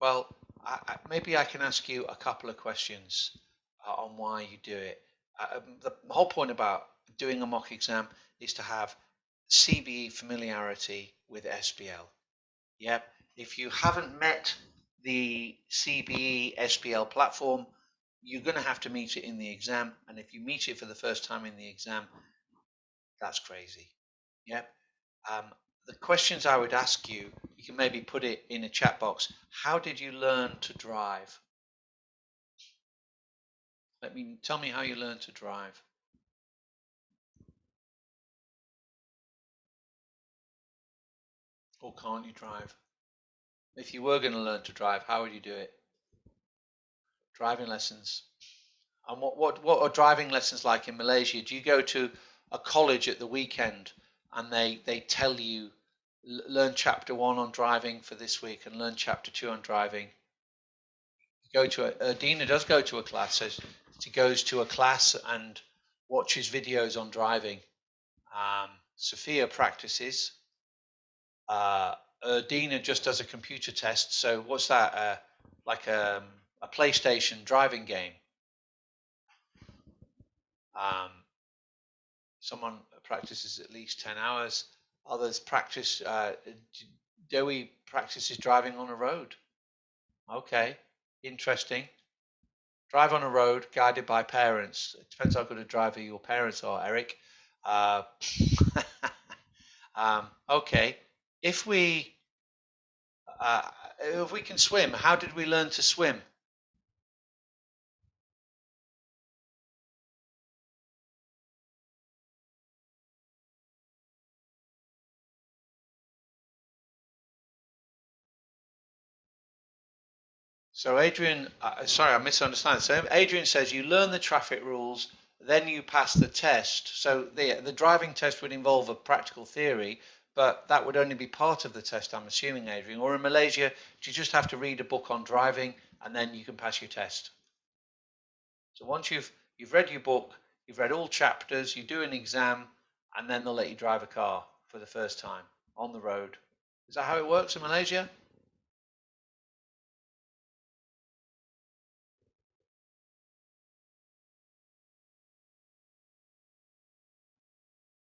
Well, maybe I can ask you a couple of questions on why you do it. The whole point about doing a mock exam is to have CBE familiarity with SBL. Yep. If you haven't met the CBE SBL platform, you're going to have to meet it in the exam. And if you meet it for the first time in the exam, that's crazy. Yep. The questions I would ask you, you can maybe put it in a chat box. How did you learn to drive? Tell me how you learned to drive. Or can't you drive? If you were going to learn to drive, how would you do it? Driving lessons. And what are driving lessons like in Malaysia? Do you go to a college at the weekend and they tell you, learn chapter 1 on driving for this week and learn chapter 2 on driving? Dina does go to a class, so she goes to a class and watches videos on driving. Sophia practices. Dina just does a computer test. So what's that? Like a PlayStation driving game. Someone practices at least 10 hours. Others practice. Dewey practices driving on a road. Okay, interesting. Drive on a road guided by parents. It depends how good a driver your parents are, Eric. Okay, if we can swim, how did we learn to swim? So Adrian, sorry, I misunderstand. So Adrian says you learn the traffic rules, then you pass the test. So the driving test would involve a practical theory, but that would only be part of the test, I'm assuming, Adrian. Or in Malaysia, do you just have to read a book on driving and then you can pass your test? So once you've read your book, you've read all chapters, you do an exam, and then they'll let you drive a car for the first time on the road. Is that how it works in Malaysia?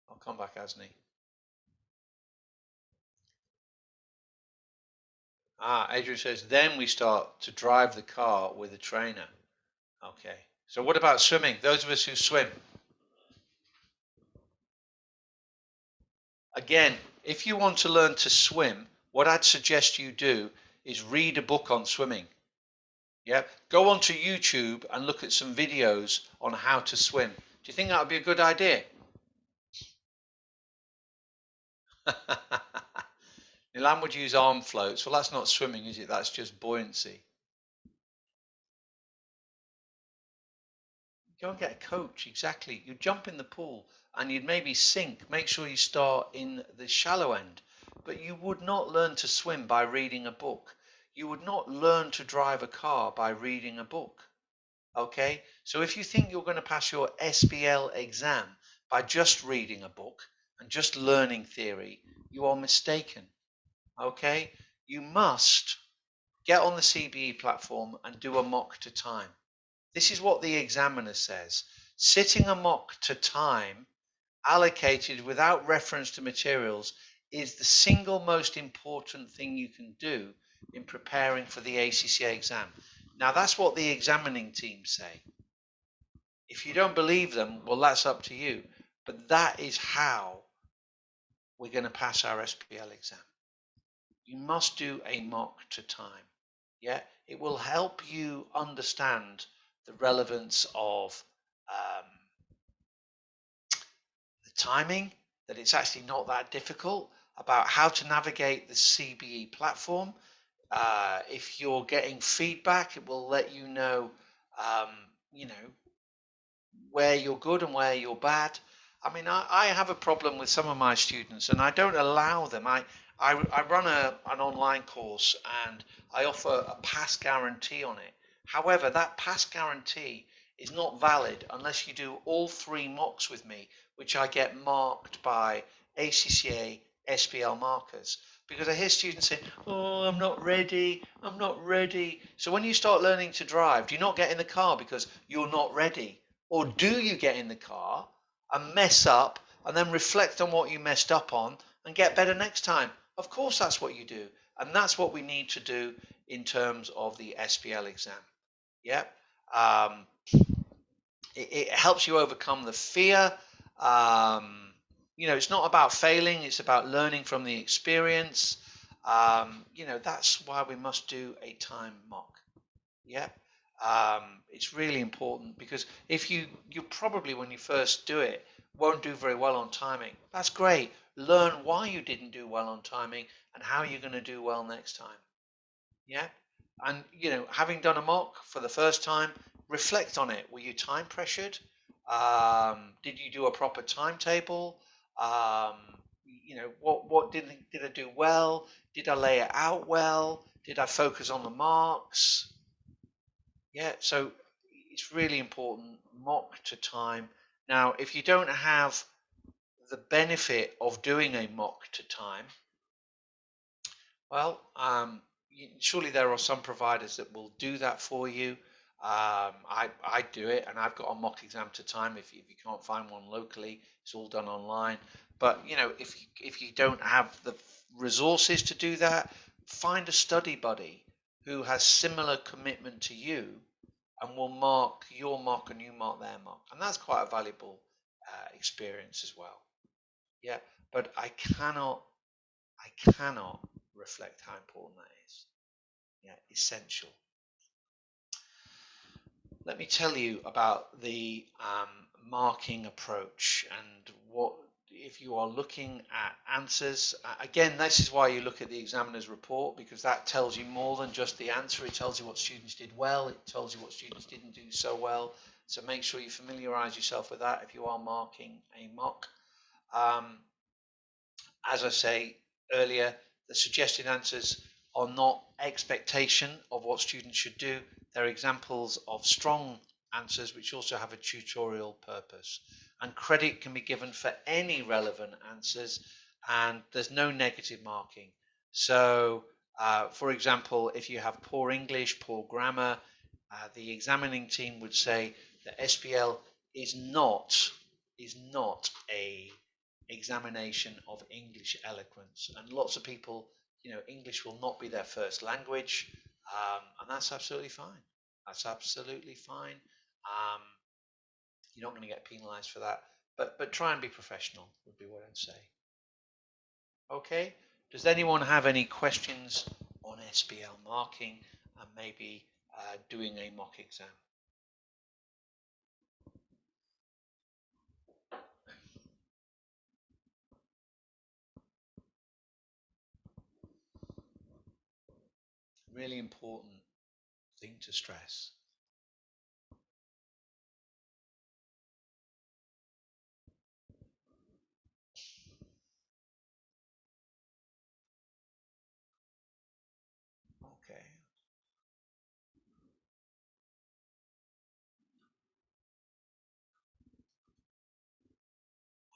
I'll come back, Asni. Adrian says, then we start to drive the car with a trainer. Okay. So what about swimming? Those of us who swim. Again, if you want to learn to swim, what I'd suggest you do is read a book on swimming. Yeah. Go onto YouTube and look at some videos on how to swim. Do you think that would be a good idea? Nilan would use arm floats. Well, that's not swimming, is it? That's just buoyancy. Go and get a coach, exactly. You jump in the pool and you'd maybe sink. Make sure you start in the shallow end. But you would not learn to swim by reading a book. You would not learn to drive a car by reading a book. Okay? So if you think you're going to pass your SBL exam by just reading a book and just learning theory, you are mistaken. Okay? You must get on the CBE platform and do a mock to time. This is what the examiner says. Sitting a mock to time allocated without reference to materials is the single most important thing you can do in preparing for the ACCA exam. Now, that's what the examining team say. If you don't believe them, well, that's up to you. But that is how we're going to pass our SBL exam. You must do a mock to time. Yeah, it will help you understand the relevance of the timing, that it's actually not that difficult, about how to navigate the CBE platform. If you're getting feedback, it will let you know um, you know, where you're good and where you're bad. I mean, I have a problem with some of my students, and I don't allow them. I run an online course, and I offer a pass guarantee on it. However, that pass guarantee is not valid unless you do all 3 mocks with me, which I get marked by ACCA SBL markers. Because I hear students say, "Oh, I'm not ready. I'm not ready." So when you start learning to drive, do you not get in the car because you're not ready? Or do you get in the car and mess up and then reflect on what you messed up on and get better next time? Of course, that's what you do. And that's what we need to do in terms of the SBL exam. Yep. Um, it helps you overcome the fear. Um, it's not about failing, it's about learning from the experience. That's why we must do a time mock. Yeah. It's really important because if you probably when you first do it won't do very well on timing. That's great. Learn why you didn't do well on timing and how you're going to do well next time. Yeah. And having done a mock for the first time, reflect on it. Were you time pressured? Did you do a proper timetable? Um, what did I do well? Did I lay it out well? Did I focus on the marks? Yeah, so it's really important, mock to time. Now, if you don't have the benefit of doing a mock to time, well, surely there are some providers that will do that for you. I do it, and I've got a mock exam to time. If you can't find one locally, it's all done online. But if you don't have the resources to do that, find a study buddy who has similar commitment to you and will mark your mock and you mark their mock, and that's quite a valuable experience as well. Yeah, but I cannot reflect how important that is. Yeah, essential. Let me tell you about the marking approach and what if you are looking at answers. Again, this is why you look at the examiner's report, because that tells you more than just the answer. It tells you what students did well. It tells you what students didn't do so well. So make sure you familiarize yourself with that if you are marking a mock. Um, as I say earlier, the suggested answers are not expectation of what students should do. They're examples of strong answers which also have a tutorial purpose. And credit can be given for any relevant answers, and there's no negative marking. So, for example, if you have poor English, poor grammar, the examining team would say that SBL is not a examination of English eloquence, and lots of people, English will not be their first language, and that's absolutely fine. That's absolutely fine. Um, you're not going to get penalised for that, but try and be professional would be what I'd say. Okay. Does anyone have any questions on SBL marking and maybe doing a mock exam? Really important thing to stress. Okay.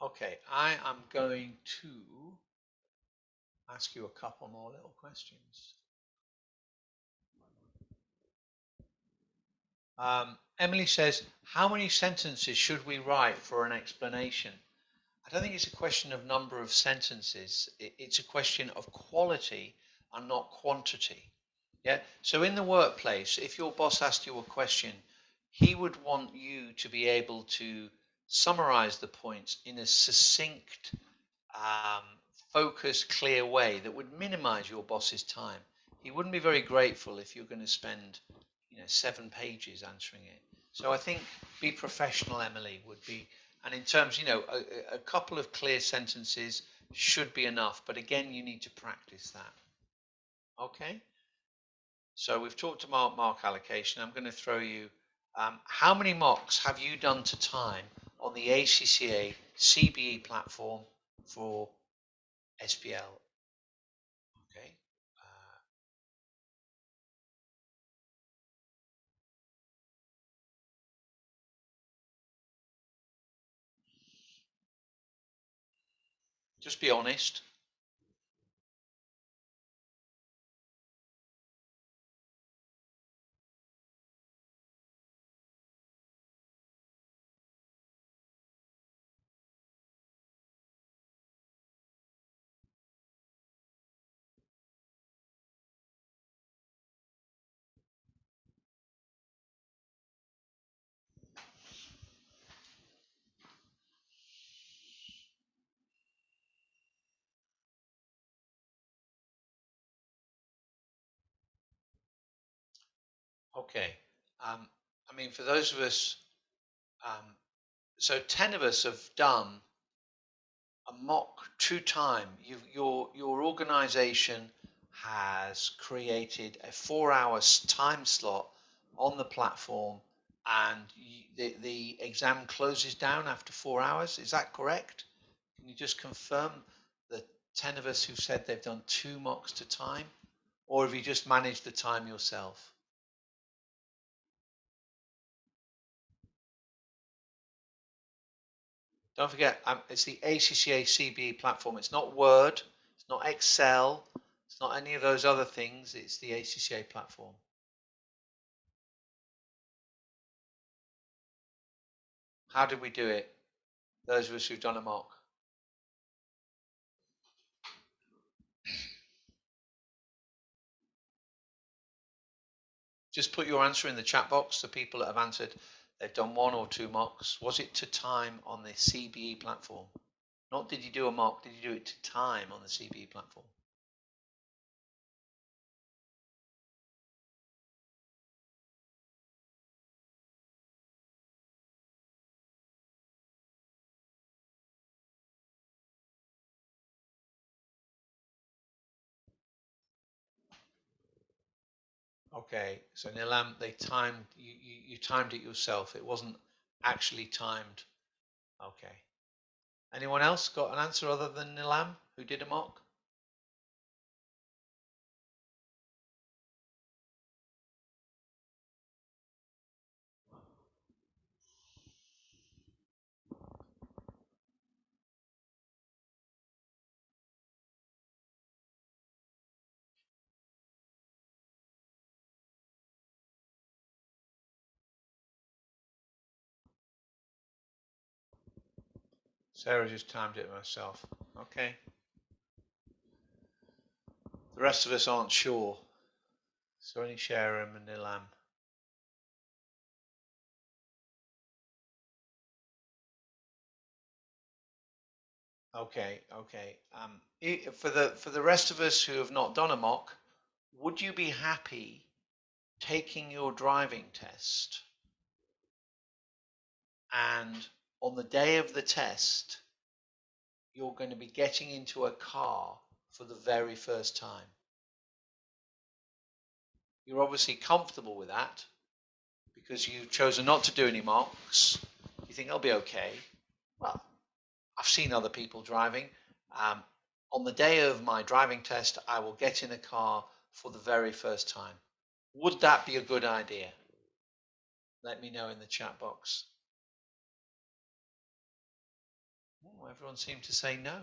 Okay, I am going to ask you a couple more little questions. Emily says, how many sentences should we write for an explanation? I don't think it's a question of number of sentences. It's a question of quality and not quantity. Yeah. So in the workplace, if your boss asked you a question, he would want you to be able to summarize the points in a succinct, um, focused, clear way that would minimize your boss's time. He wouldn't be very grateful if you're going to spend, 7 pages answering it. So I think be professional, Emily, would be, and in terms, a couple of clear sentences should be enough. But again, you need to practice that. Okay. So we've talked about mark allocation. I'm going to throw you How many mocks have you done to time on the ACCA CBE platform for SBL? Okay. Just be honest. Okay. I mean, for those of us, so 10 of us have done a mock to time. Your organization has created a 4 hour time slot on the platform, and the exam closes down after 4 hours. Is that correct? Can you just confirm the 10 of us who've said they've done 2 mocks to time, or have you just managed the time yourself? Don't forget, it's the ACCA CBE platform. It's not Word, it's not Excel, it's not any of those other things. It's the ACCA platform. How did we do it? Those of us who've done a mock. Just put your answer in the chat box. The people that have answered, they've done 1 or 2 mocks. Was it to time on the CBE platform? Not did you do a mock, did you do it to time on the CBE platform? Okay, so Nilam, they timed you timed it yourself. It wasn't actually timed. Okay. Anyone else got an answer other than Nilam who did a mock? Sarah just timed it myself. Okay. The rest of us aren't sure. So only Sharon and Nilam. Okay, okay. For the rest of us who have not done a mock, would you be happy taking your driving test and on the day of the test you're going to be getting into a car for the very first time? You're obviously comfortable with that because you've chosen not to do any mocks. You think I'll be okay. Well, I've seen other people driving. Um, on the day of my driving test, I will get in a car for the very first time. Would that be a good idea? Let me know in the chat box. Oh, everyone seemed to say no.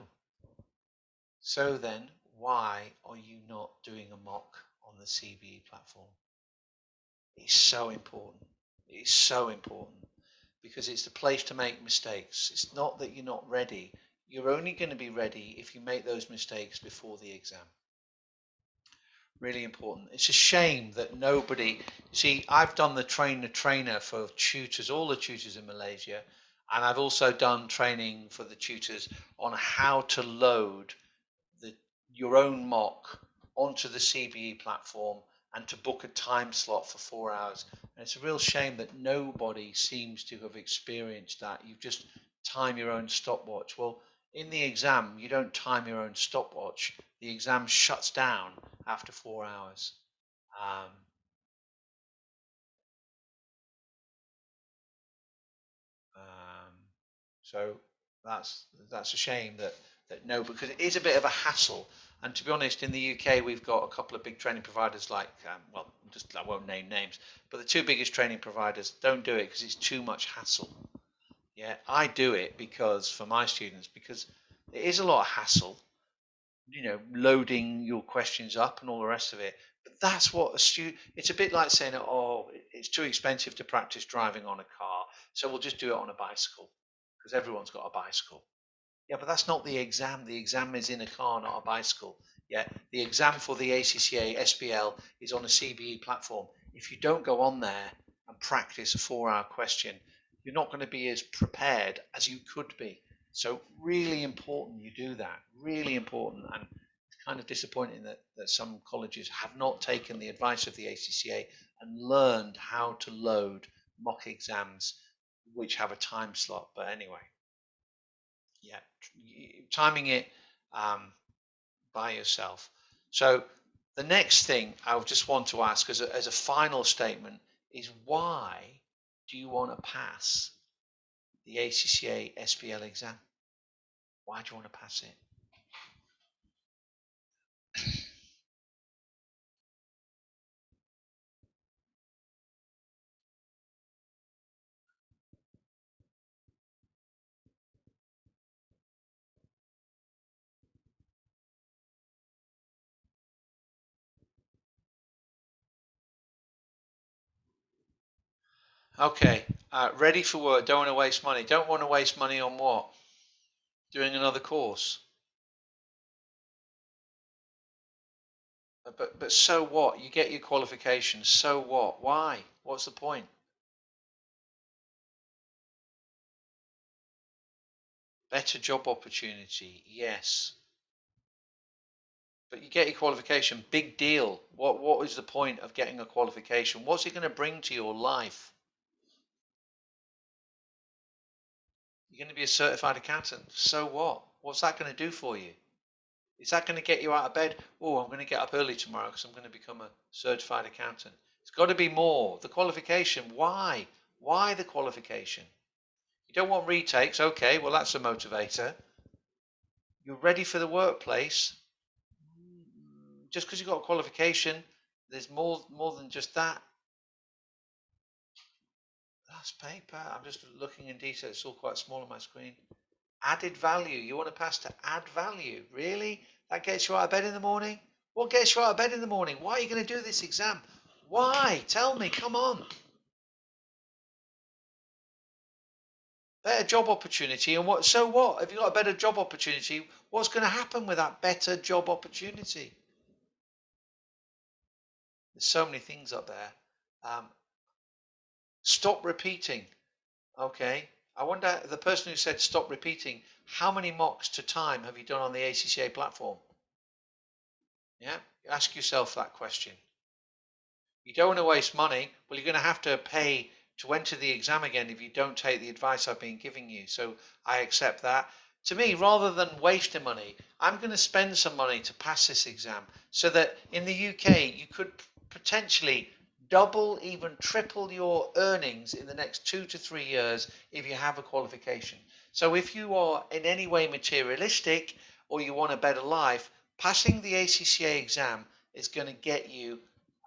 So then, why are you not doing a mock on the CBE platform? It's so important. It's so important because it's the place to make mistakes. It's not that you're not ready. You're only going to be ready if you make those mistakes before the exam. Really important. It's a shame that nobody, see, I've done the trainer for tutors, all the tutors in Malaysia, and I've also done training for the tutors on how to load your own mock onto the CBE platform and to book a time slot for 4 hours. And it's a real shame that nobody seems to have experienced that. You just time your own stopwatch. Well, in the exam, you don't time your own stopwatch. The exam shuts down after 4 hours. Um, So that's a shame that no, because it is a bit of a hassle. And to be honest, in the UK, we've got a couple of big training providers like, well, just I won't name names, but the two biggest training providers don't do it because it's too much hassle. Yeah, I do it because for my students, because it is a lot of hassle, loading your questions up and all the rest of it. But that's what a student, it's a bit like saying, oh, it's too expensive to practice driving on a car, so we'll just do it on a bicycle because everyone's got a bicycle. Yeah, but that's not the exam. The exam is in a car, not a bicycle. Yeah, the exam for the ACCA SBL is on a CBE platform. If you don't go on there and practice a 4-hour question, you're not going to be as prepared as you could be. So really important you do that. Really important. And it's kind of disappointing that some colleges have not taken the advice of the ACCA and learned how to load mock exams which have a time slot. But anyway, yeah, timing it by yourself. So the next thing I just want to ask as a final statement is, why do you want to pass the ACCA SBL exam? Why do you want to pass it? Okay, ready for work. Don't want to waste money. Don't want to waste money on what? Doing another course. But so what? You get your qualifications. So what? Why? What's the point? Better job opportunity. Yes. But you get your qualification, big deal. What is the point of getting a qualification? What's it going to bring to your life? You're going to be a certified accountant. So what? What's that going to do for you? Is that going to get you out of bed? Oh, I'm going to get up early tomorrow because I'm going to become a certified accountant. It's got to be more. The qualification. Why? Why the qualification? You don't want retakes. Okay, well, that's a motivator. You're ready for the workplace. Just because you've got a qualification, there's more than just that. That's paper. I'm just looking in detail. It's all quite small on my screen. Added value. You want to pass to add value. Really? That gets you out of bed in the morning? What gets you out of bed in the morning? Why are you going to do this exam? Why? Tell me. Come on. Better job opportunity. And what? So what? If you've got a better job opportunity, what's going to happen with that better job opportunity? There's so many things up there. Stop repeating. Okay. I wonder, the person who said stop repeating, how many mocks to time have you done on the ACCA platform? Yeah. Ask yourself that question. You don't want to waste money. Well, you're going to have to pay to enter the exam again if you don't take the advice I've been giving you. So I accept that. To me, rather than wasting money, I'm going to spend some money to pass this exam so that in the UK you could potentially double, even triple your earnings in the next 2 to 3 years if you have a qualification. So if you are in any way materialistic or you want a better life, passing the ACCA exam is going to get you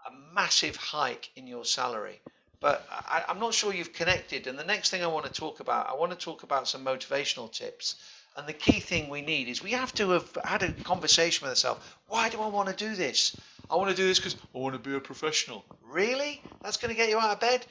a massive hike in your salary. But I'm not sure you've connected. And the next thing I want to talk about some motivational tips. And the key thing we need is we have to have had a conversation with ourselves. Why do I want to do this? I want to do this because I want to be a professional. Really? That's going to get you out of bed?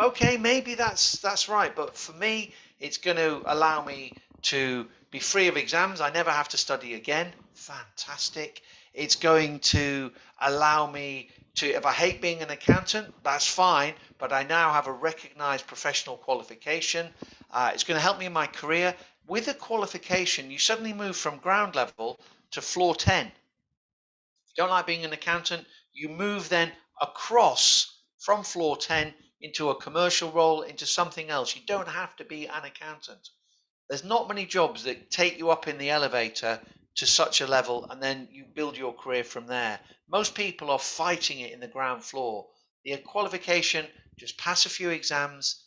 Okay, maybe that's right. But for me, it's going to allow me to be free of exams. I never have to study again. Fantastic. It's going to allow me to, if I hate being an accountant, that's fine, but I now have a recognized professional qualification. It's going to help me in my career. With a qualification, you suddenly move from ground level to floor 10. If you don't like being an accountant, you move then across from floor 10 into a commercial role, into something else. You don't have to be an accountant. There's not many jobs that take you up in the elevator to such a level and then you build your career from there. Most people are fighting it in the ground floor. The qualification, just pass a few exams,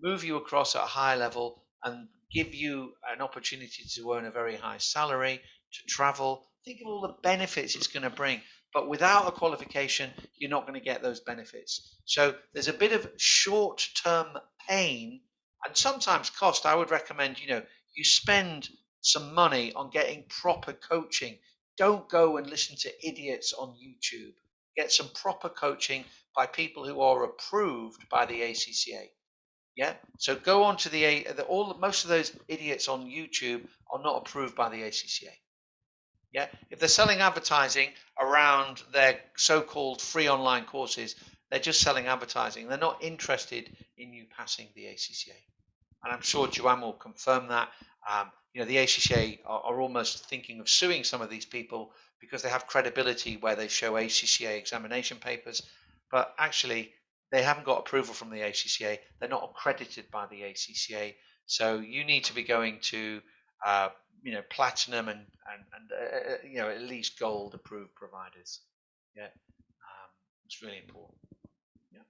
move you across at a higher level, and give you an opportunity to earn a very high salary, to travel. Think of all the benefits it's going to bring. But without a qualification, you're not going to get those benefits. So there's a bit of short-term pain and sometimes cost. I would recommend, you spend some money on getting proper coaching. Don't go and listen to idiots on YouTube. Get some proper coaching by people who are approved by the ACCA. Yeah. So go on to most of those idiots on YouTube are not approved by the ACCA. Yeah. If they're selling advertising around their so-called free online courses, they're just selling advertising. They're not interested in you passing the ACCA. And I'm sure Joanne will confirm that. The ACCA are almost thinking of suing some of these people because they have credibility where they show ACCA examination papers, but actually they haven't got approval from the ACCA. They're not accredited by the ACCA. So you need to be going to platinum and at least gold approved providers. Yeah, it's really important. Yeah.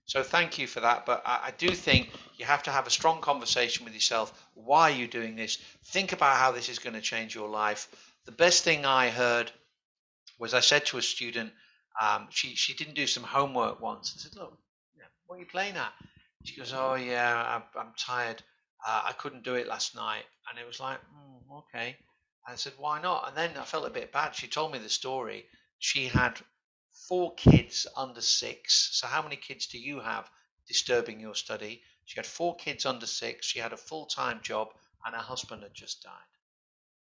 So thank you for that. But I do think you have to have a strong conversation with yourself. Why are you doing this? Think about how this is going to change your life. The best thing I heard was I said to a student, she didn't do some homework once. I said, look, what are you playing at? She goes, oh yeah, I'm tired. I couldn't do it last night. And it was like, okay. I said, why not? And then I felt a bit bad. She told me the story. She had 4 kids under 6. So how many kids do you have disturbing your study? She had 4 kids under 6. She had a full-time job and her husband had just died.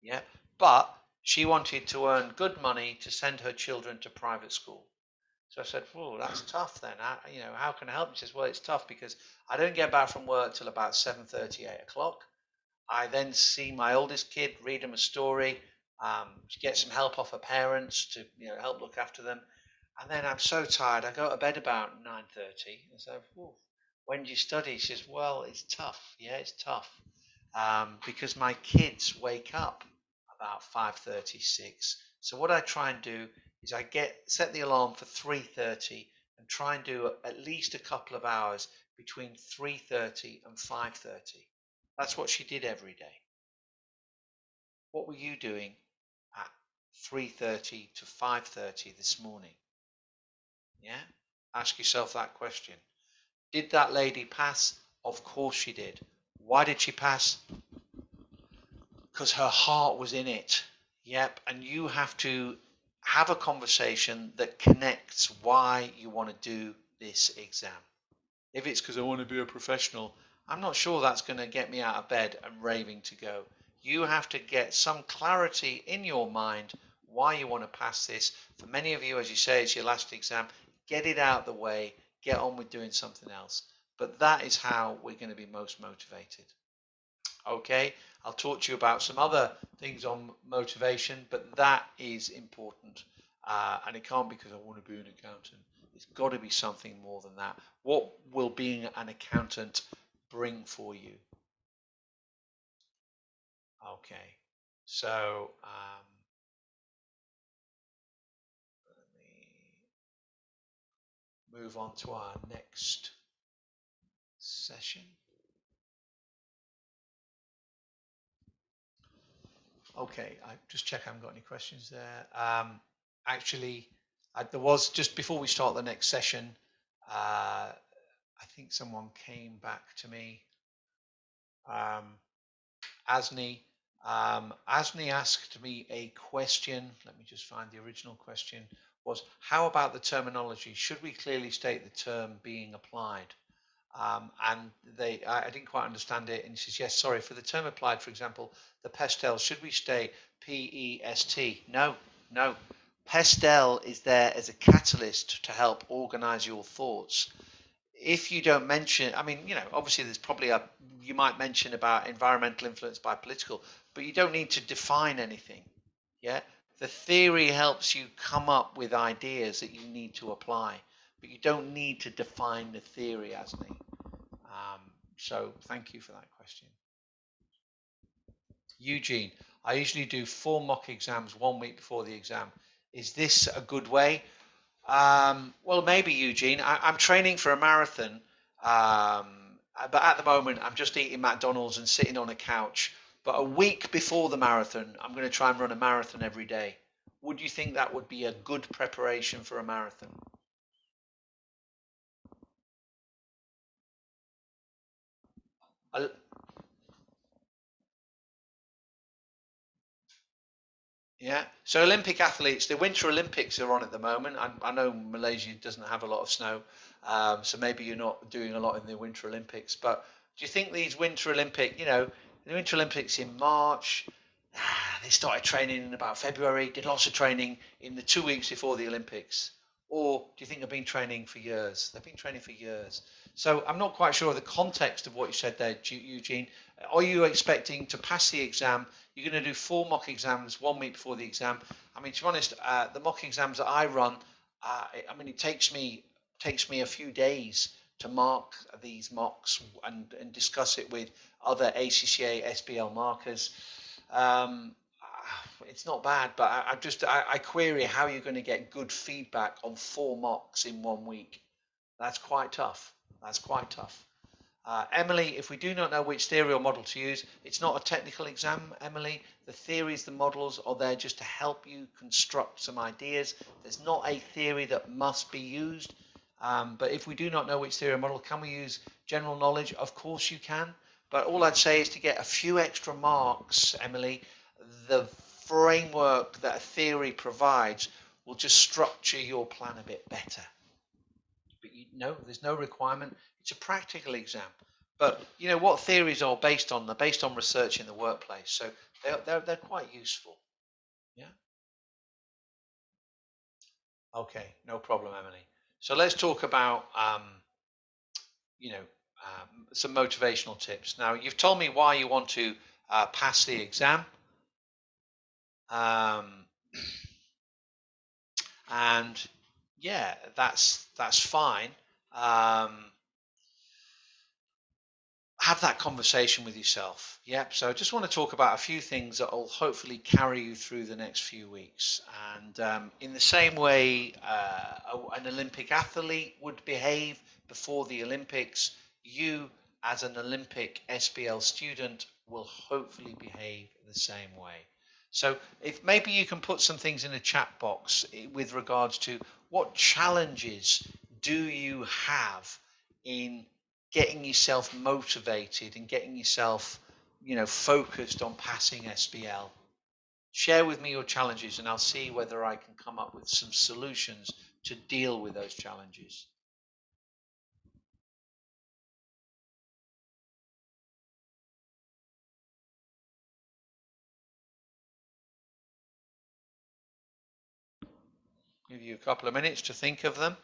Yeah. But she wanted to earn good money to send her children to private school. So I said, "Oh, that's tough then. How can I help?" She says, "Well, it's tough because I don't get back from work till about 7:30, 8 o'clock. I then see my oldest kid, read him a story, get some help off her parents to help look after them, and then I'm so tired. I go to bed about 9:30. I said, when do you study?" She says, "Well, it's tough. Yeah, it's tough because my kids wake up about 5:36. So what I try and do is I set the alarm for 3:30 and try and do at least a couple of hours between 3:30 and 5:30. That's what she did every day. What were you doing at 3:30 to 5:30 this morning? Yeah? Ask yourself that question. Did that lady pass? Of course she did. Why did she pass? Because her heart was in it. Yep. And you have to have a conversation that connects why you want to do this exam. If it's because I want to be a professional, I'm not sure that's going to get me out of bed and raving to go. You have to get some clarity in your mind why you want to pass this. For many of you, as you say, it's your last exam. Get it out of the way. Get on with doing something else. But that is how we're going to be most motivated. Okay, I'll talk to you about some other things on motivation, but that is important. And it can't be because I want to be an accountant. It's got to be something more than that. What will being an accountant bring for you? Okay, so let me move on to our next session. Okay, I just check I haven't got any questions there. Actually, there was, just before we start the next session, I think someone came back to me. Asni. Asni asked me a question. Let me just find the original question. Was, how about the terminology? Should we clearly state the term being applied? And I didn't quite understand it. And he says, yes, sorry, for the term applied, for example, the pestel, should we state P-E-S-T? No, no. Pestel is there as a catalyst to help organize your thoughts. If you don't mention, I mean, obviously there's probably you might mention about environmental influence by political, but you don't need to define anything. Yeah. The theory helps you come up with ideas that you need to apply, but you don't need to define the theory, Asni. So thank you for that question. Eugene, I usually do 4 mock exams 1 week before the exam. Is this a good way? Well, maybe, Eugene. I'm training for a marathon, but at the moment, I'm just eating McDonald's and sitting on a couch. But a week before the marathon, I'm going to try and run a marathon every day. Would you think that would be a good preparation for a marathon? Yeah. So Olympic athletes, the Winter Olympics are on at the moment. I know Malaysia doesn't have a lot of snow, so maybe you're not doing a lot in the Winter Olympics. But do you think these Winter Olympic, the Winter Olympics in March, they started training in about February, did lots of training in the 2 weeks before the Olympics? Or do you think they've been training for years? They've been training for years. So I'm not quite sure of the context of what you said there, Eugene. Are you expecting to pass the exam? You're going to do 4 mock exams 1 week before the exam. I mean, to be honest, the mock exams that I run, I mean, it takes me a few days to mark these mocks and discuss it with other ACCA SBL markers. Um, it's not bad, but I query how you're going to get good feedback on 4 mocks in 1 week. That's quite tough. That's quite tough. Emily, if we do not know which theory or model to use, it's not a technical exam, Emily. The theories, the models are there just to help you construct some ideas. There's not a theory that must be used. But if we do not know which theory or model, can we use general knowledge? Of course you can. But all I'd say is to get a few extra marks, Emily, the framework that a theory provides will just structure your plan a bit better. But there's no requirement. It's a practical exam. But what theories are based on? They're based on research in the workplace, so they're quite useful. Yeah. Okay, no problem, Emily. So let's talk about you know some motivational tips. Now you've told me why you want to pass the exam, um, and yeah, that's fine. Um, have that conversation with yourself. Yep. So I just want to talk about a few things that will hopefully carry you through the next few weeks. And in the same way an Olympic athlete would behave before the Olympics, you as an Olympic SBL student will hopefully behave the same way. So if maybe you can put some things in the chat box with regards to what challenges do you have in getting yourself motivated and getting yourself, focused on passing SBL. Share with me your challenges and I'll see whether I can come up with some solutions to deal with those challenges. Give you a couple of minutes to think of them.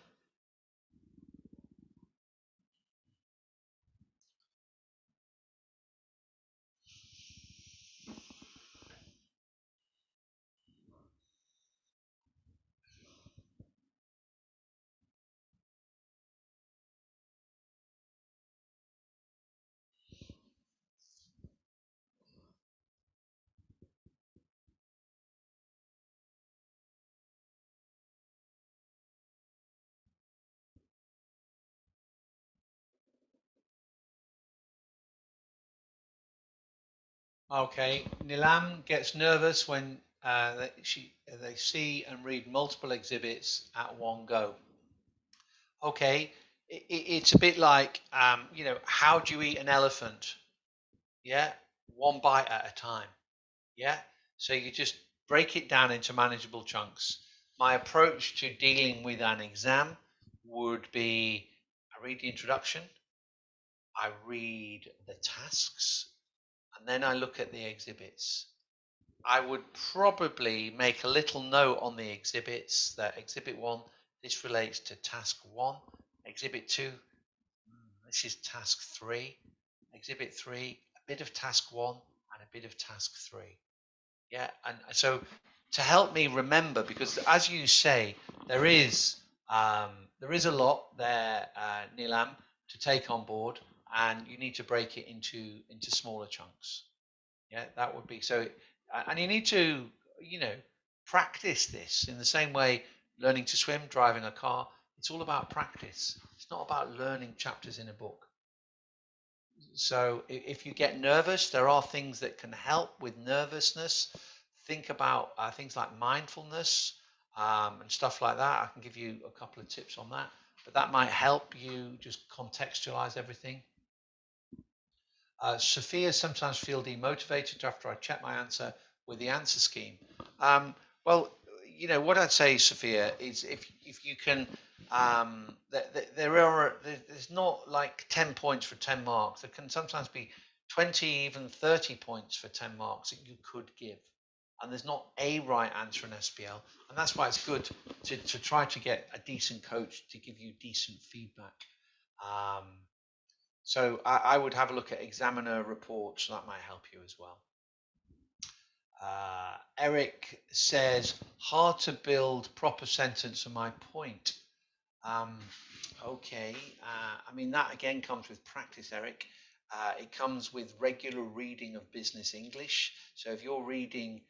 Okay, Nilam gets nervous when they see and read multiple exhibits at one go. Okay, it's a bit like, how do you eat an elephant? Yeah, one bite at a time. Yeah, so you just break it down into manageable chunks. My approach to dealing with an exam would be I read the introduction, I read the tasks, and then I look at the exhibits. I would probably make a little note on the exhibits that exhibit 1, this relates to task 1, exhibit 2, this is task 3, exhibit 3, a bit of task 1 and a bit of task 3. Yeah, and so to help me remember, because as you say, there is a lot there, Nilam, to take on board, and you need to break it into smaller chunks. Yeah, that would be so. And you need to, practice this in the same way learning to swim, driving a car. It's all about practice. It's not about learning chapters in a book. So if you get nervous, there are things that can help with nervousness. Think about things like mindfulness and stuff like that. I can give you a couple of tips on that, but that might help you just contextualize everything. Sophia sometimes feel demotivated after I check my answer with the answer scheme. Um, well, what I'd say, Sophia, is if you can, there's not like 10 points for 10 marks. There can sometimes be 20, even 30 points for 10 marks that you could give. And there's not a right answer in SBL. And that's why it's good to try to get a decent coach to give you decent feedback. So I would have a look at examiner reports. That might help you as well. Eric says, hard to build proper sentence on my point. Okay. I mean, that again comes with practice, Eric. It comes with regular reading of business English. So if you're reading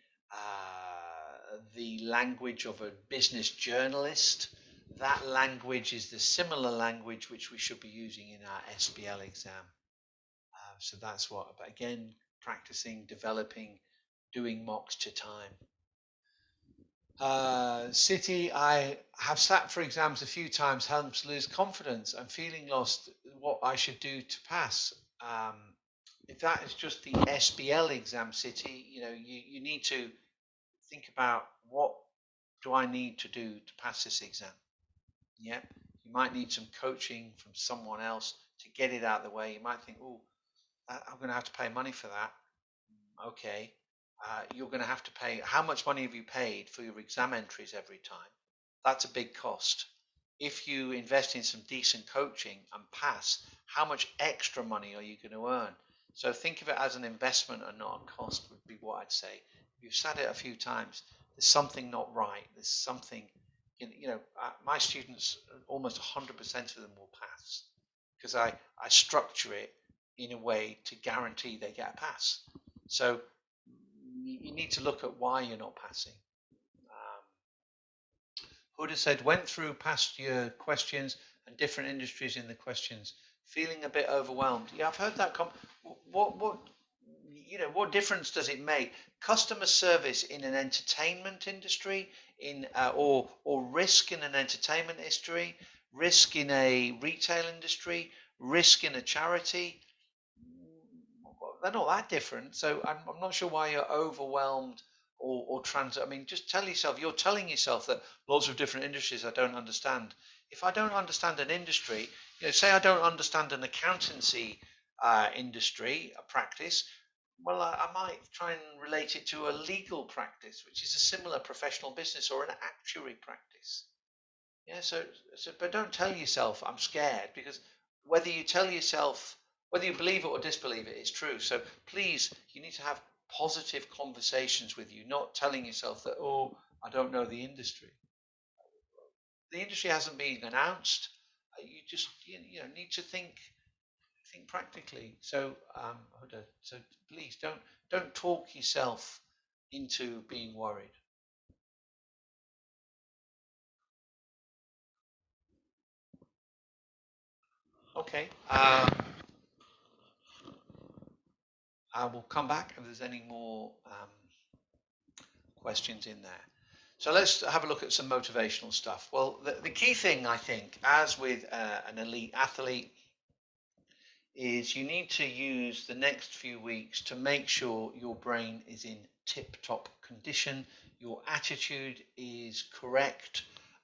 the language of a business journalist, that language is the similar language which we should be using in our SBL exam. So that's what, but again, practicing, developing, doing mocks to time. City, I have sat for exams a few times, helps lose confidence. I'm feeling lost. What I should do to pass? If that is just the SBL exam, City, you need to think about what do I need to do to pass this exam. Yeah, you might need some coaching from someone else to get it out of the way. You might think, oh, I'm going to have to pay money for that. Okay. You're going to have to pay. How much money have you paid for your exam entries every time? That's a big cost. If you invest in some decent coaching and pass, how much extra money are you going to earn? So think of it as an investment and not a cost, would be what I'd say. If you've sat it a few times, there's something not right. There's something, my students, almost 100% of them will pass because I structure it in a way to guarantee they get a pass. So you need to look at why you're not passing. Huda said, went through past year questions and different industries in the questions, feeling a bit overwhelmed. Yeah, I've heard that. What difference does it make? Customer service in an entertainment industry, or risk in an entertainment industry, risk in a retail industry, risk in a charity. They're not that different. So I'm not sure why you're overwhelmed or I mean, just tell yourself, you're telling yourself that lots of different industries I don't understand. If I don't understand an industry, say I don't understand an accountancy industry, a practice, well, I might try and relate it to a legal practice, which is a similar professional business, or an actuary practice. Yeah, but don't tell yourself I'm scared, because whether you tell yourself, whether you believe it or disbelieve it, it's true. So please, you need to have positive conversations with you, not telling yourself that, oh, I don't know the industry. The industry hasn't been announced. You just need to think practically. So so please don't talk yourself into being worried. Okay. I will come back if there's any more questions in there. So let's have a look at some motivational stuff. Well, the key thing, I think, as with an elite athlete, is you need to use the next few weeks to make sure your brain is in tip-top condition, your attitude is correct,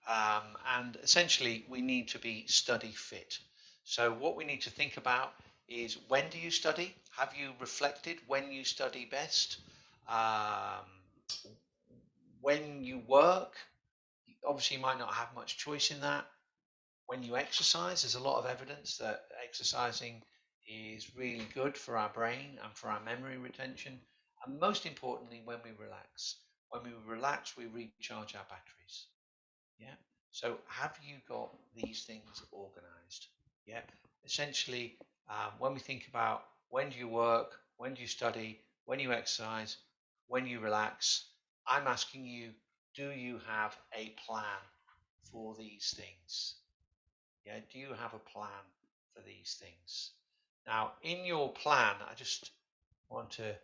and essentially we need to be study fit. So what we need to think about is, when do you study? Have you reflected when you study best? When you work, obviously you might not have much choice in that. When you exercise, there's a lot of evidence that exercising is really good for our brain and for our memory retention. And most importantly, when we relax. When we relax, we recharge our batteries. Yeah. So have you got these things organized? Yeah. Essentially, when we think about, when do you work, when do you study, when you exercise, when you relax, I'm asking you, do you have a plan for these things? Yeah, do you have a plan for these things? Now, in your plan, I just want to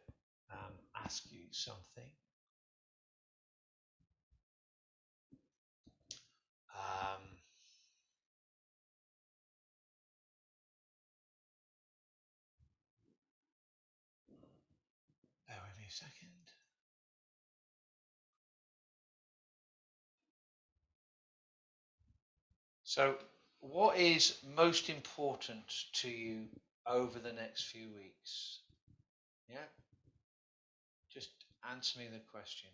ask you something. Bear with me a second. So, what is most important to you over the next few weeks? Yeah, just answer me the question.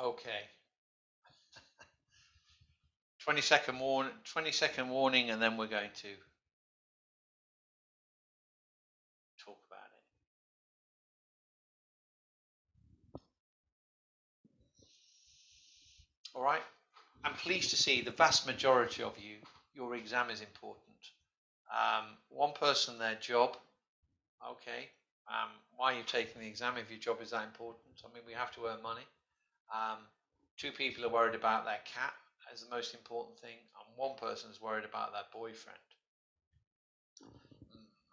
Okay. 20-second warning, 20-second warning, and then we're going to talk about it. All right. I'm pleased to see the vast majority of you, your exam is important. One person, their job. Okay. Why are you taking the exam if your job is that important? I mean, we have to earn money. Two people are worried about their cat as the most important thing, and one person is worried about their boyfriend.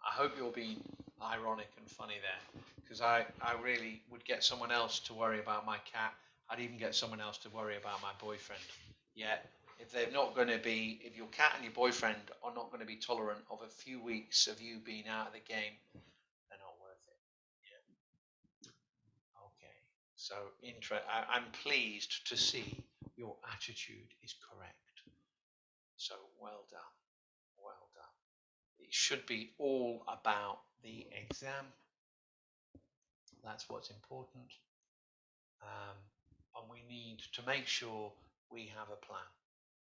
I hope you're being ironic and funny there, because I really would get someone else to worry about my cat. I'd even get someone else to worry about my boyfriend. Yet, if they're not going to be, if your cat and your boyfriend are not going to be tolerant of a few weeks of you being out of the game, they're not worth it. Yeah. Okay. So, I'm pleased to see your attitude is correct. So, well done. Well done. It should be all about the exam. That's what's important. And we need to make sure we have a plan.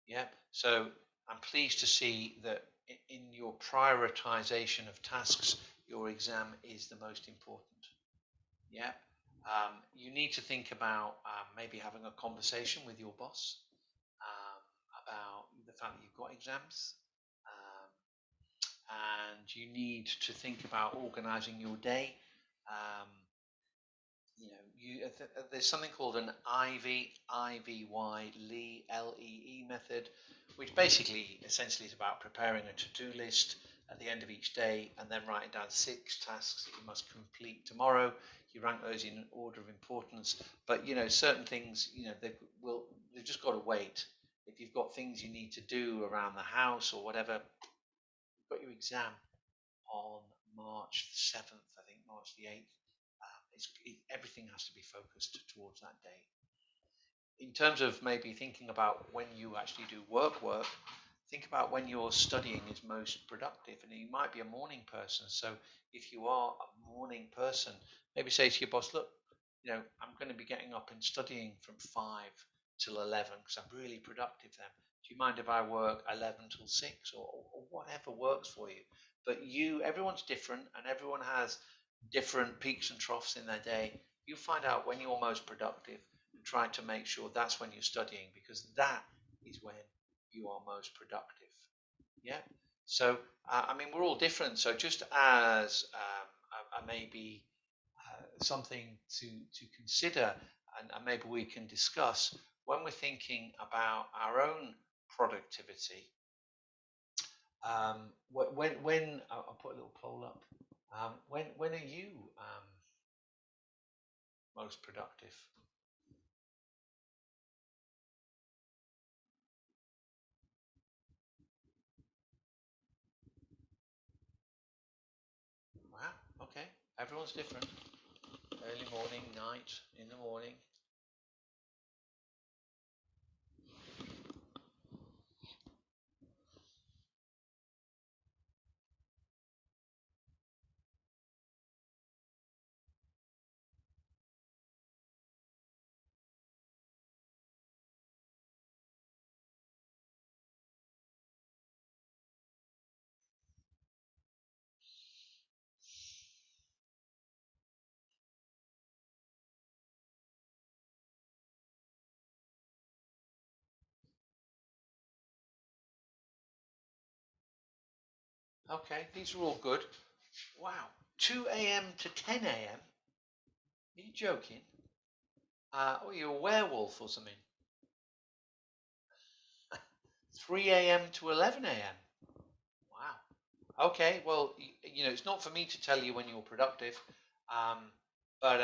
Yeah. So I'm pleased to see that in your prioritization of tasks, your exam is the most important. Yeah. You need to think about maybe having a conversation with your boss about the fact that you've got exams. And you need to think about organizing your day. There's something called an IVY LEE method, which basically essentially is about preparing a to-do list at the end of each day and then writing down 6 tasks that you must complete tomorrow. You rank those in order of importance, but certain things they've just got to wait. If you've got things you need to do around the house or whatever, you've got your exam on March the 7th, I think March the 8th. Everything has to be focused towards that day. In terms of maybe thinking about when you actually do work, think about when your studying is most productive. And you might be a morning person. So if you are a morning person, maybe say to your boss, look, I'm going to be getting up and studying from 5 till 11 because I'm really productive then. Do you mind if I work 11 till 6 or whatever works for you? But everyone's different and everyone has different peaks and troughs in their day. You find out when you're most productive and try to make sure that's when you're studying, because that is when you are most productive. Yeah. So we're all different. So just as maybe something to consider, and maybe we can discuss when we're thinking about our own productivity. When I'll put a little poll up. When are you most productive? Wow. Okay. Everyone's different. Early morning, night, in the morning. Okay, these are all good. Wow, 2 a.m. to 10 a.m. Are you joking? Or you're a werewolf or something? 3 a.m. to 11 a.m. Wow. Okay, well, it's not for me to tell you when you're productive, um, but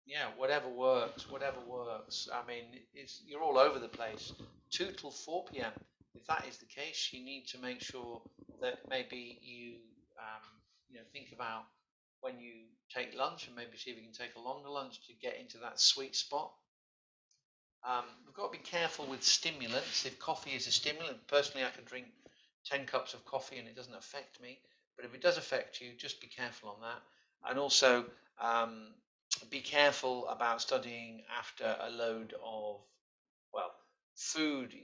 yeah, whatever works, whatever works. I mean, you're all over the place. 2 till 4 p.m. If that is the case, you need to make sure that maybe think about when you take lunch and maybe see if you can take a longer lunch to get into that sweet spot. We've got to be careful with stimulants. If coffee is a stimulant, personally, I can drink 10 cups of coffee and it doesn't affect me. But if it does affect you, just be careful on that. And also, um, be careful about studying after a load of, well, food.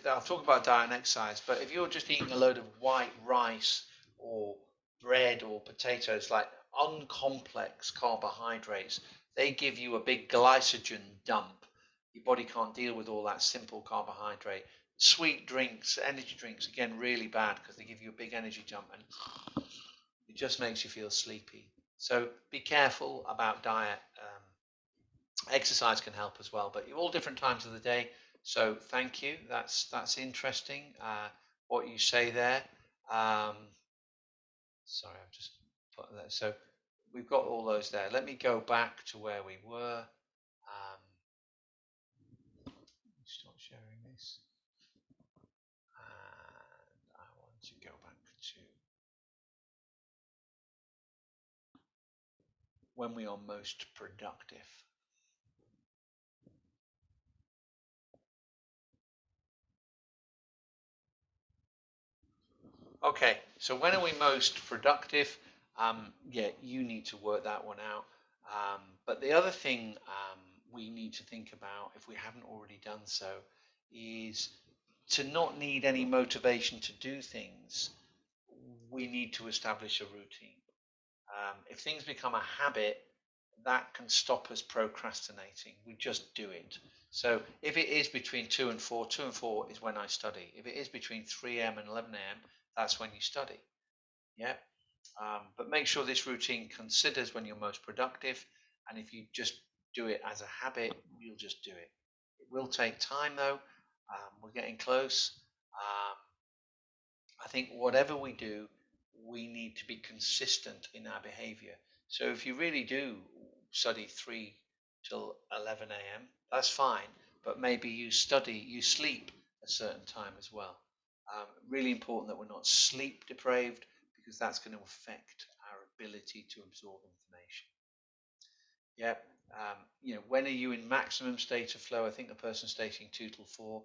I'll talk about diet and exercise, but if you're just eating a load of white rice or bread or potatoes, like uncomplex carbohydrates, they give you a big glycogen dump. Your body can't deal with all that simple carbohydrate. Sweet drinks, energy drinks, again, really bad because they give you a big energy jump and it just makes you feel sleepy. So be careful about diet. Exercise can help as well, but all different times of the day. So thank you. That's interesting. What you say there. Um, sorry, I've just put that. So we've got all those there. Let me go back to where we were. Stop sharing this. And I want to go back to when we are most productive. Okay, so when are we most productive? Yeah, you need to work that one out. But the other thing we need to think about, if we haven't already done so, is to not need any motivation to do things. We need to establish a routine. If things become a habit, that can stop us procrastinating. We just do it. So if it is between 2 and 4 is when I study. If it is between 3 a.m. and 11 a.m., that's when you study. Yeah. But make sure this routine considers when you're most productive. And if you just do it as a habit, you'll just do it. It will take time though. We're getting close. Um, I think whatever we do, we need to be consistent in our behavior. So if you really do study 3 till 11 a.m., that's fine, but maybe you sleep a certain time as well. Really important that we're not sleep depraved because that's going to affect our ability to absorb information. Yeah. When are you in maximum state of flow? I think the person stating 2 till 4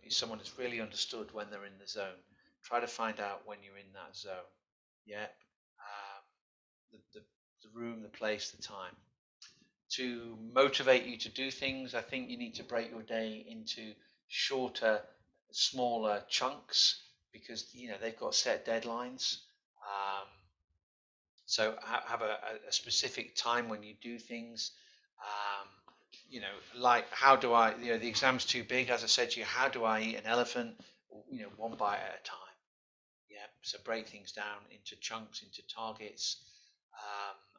is someone that's really understood when they're in the zone. Try to find out when you're in that zone. Yeah. The room, the place, the time. To motivate you to do things, I think you need to break your day into shorter, smaller chunks because they've got set deadlines. Um, so have a specific time when you do things. Um, like how do I, the exam's too big, as I said to you, how do I eat an elephant? One bite at a time. Yeah. So break things down into chunks, into targets.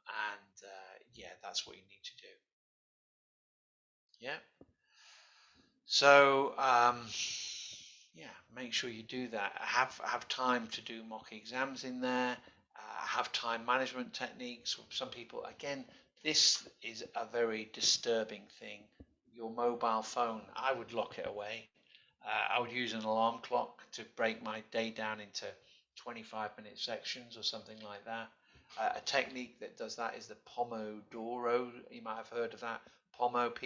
And yeah, that's what you need to do. Yeah. So yeah, make sure you do that. Have time to do mock exams in there. Have time management techniques. Some people, again, this is a very disturbing thing. Your mobile phone, I would lock it away. I would use an alarm clock to break my day down into 25-minute sections or something like that. A technique that does that is the Pomodoro. You might have heard of that. Pomodoro.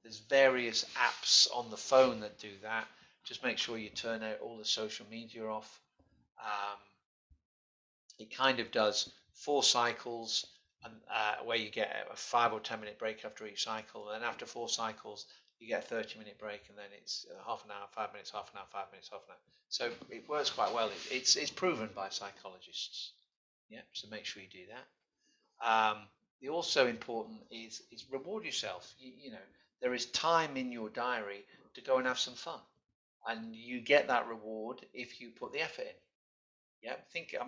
There's various apps on the phone that do that. Just make sure you turn out all the social media off. Um, it kind of does 4 cycles, and where you get a 5 or 10 minute break after each cycle. And then after 4 cycles, you get a 30-minute break, and then it's half an hour, 5 minutes, half an hour, 5 minutes, half an hour. So it works quite well. It's proven by psychologists. Yeah, so make sure you do that. The also important is reward yourself. There is time in your diary to go and have some fun. and you get that reward if you put the effort in. Yeah,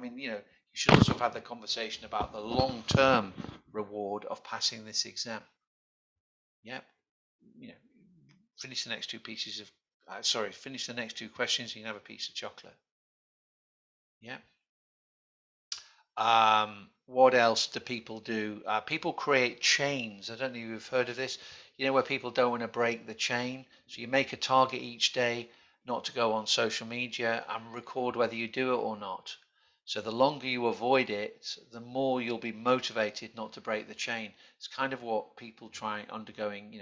you should also have had the conversation about the long-term reward of passing this exam. Yeah, finish the next two pieces of, finish the next two questions, you can have a piece of chocolate. Yeah. What else do people do? People create chains. I don't know if you've heard of this. Where people don't want to break the chain. So you make a target each day not to go on social media and record whether you do it or not. So the longer you avoid it, the more you'll be motivated not to break the chain. It's kind of what people try undergoing,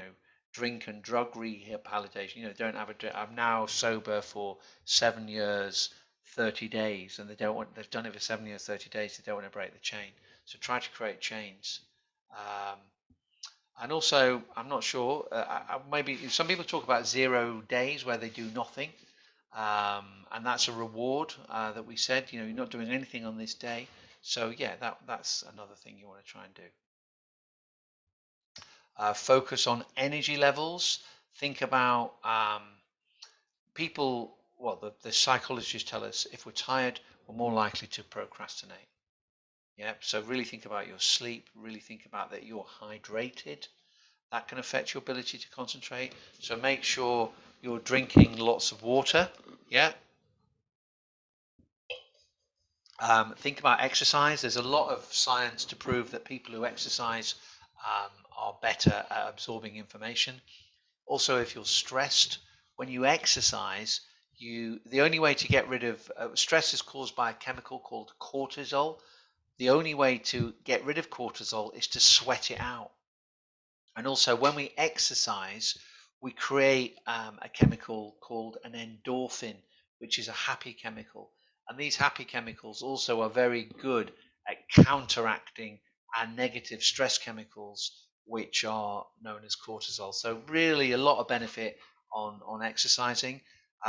drink and drug rehabilitation. Don't have a drink. I'm now sober for 7 years. 30 days, and they've done it for 7 years, 30 days, they don't want to break the chain. So try to create chains. And also, I'm not sure, maybe some people talk about 0 days where they do nothing. And that's a reward that we said, you're not doing anything on this day. So yeah, that's another thing you want to try and do. Focus on energy levels. Think about people. Well, the psychologists tell us if we're tired, we're more likely to procrastinate. Yeah, so really think about your sleep, really think about that you're hydrated. That can affect your ability to concentrate. So make sure you're drinking lots of water. Yeah. Think about exercise. There's a lot of science to prove that people who exercise are better at absorbing information. Also, if you're stressed, when you exercise, the only way to get rid of stress is caused by a chemical called cortisol. The only way to get rid of cortisol is to sweat it out. And also, when we exercise, we create a chemical called an endorphin, which is a happy chemical. And these happy chemicals also are very good at counteracting our negative stress chemicals, which are known as cortisol. So really a lot of benefit on exercising.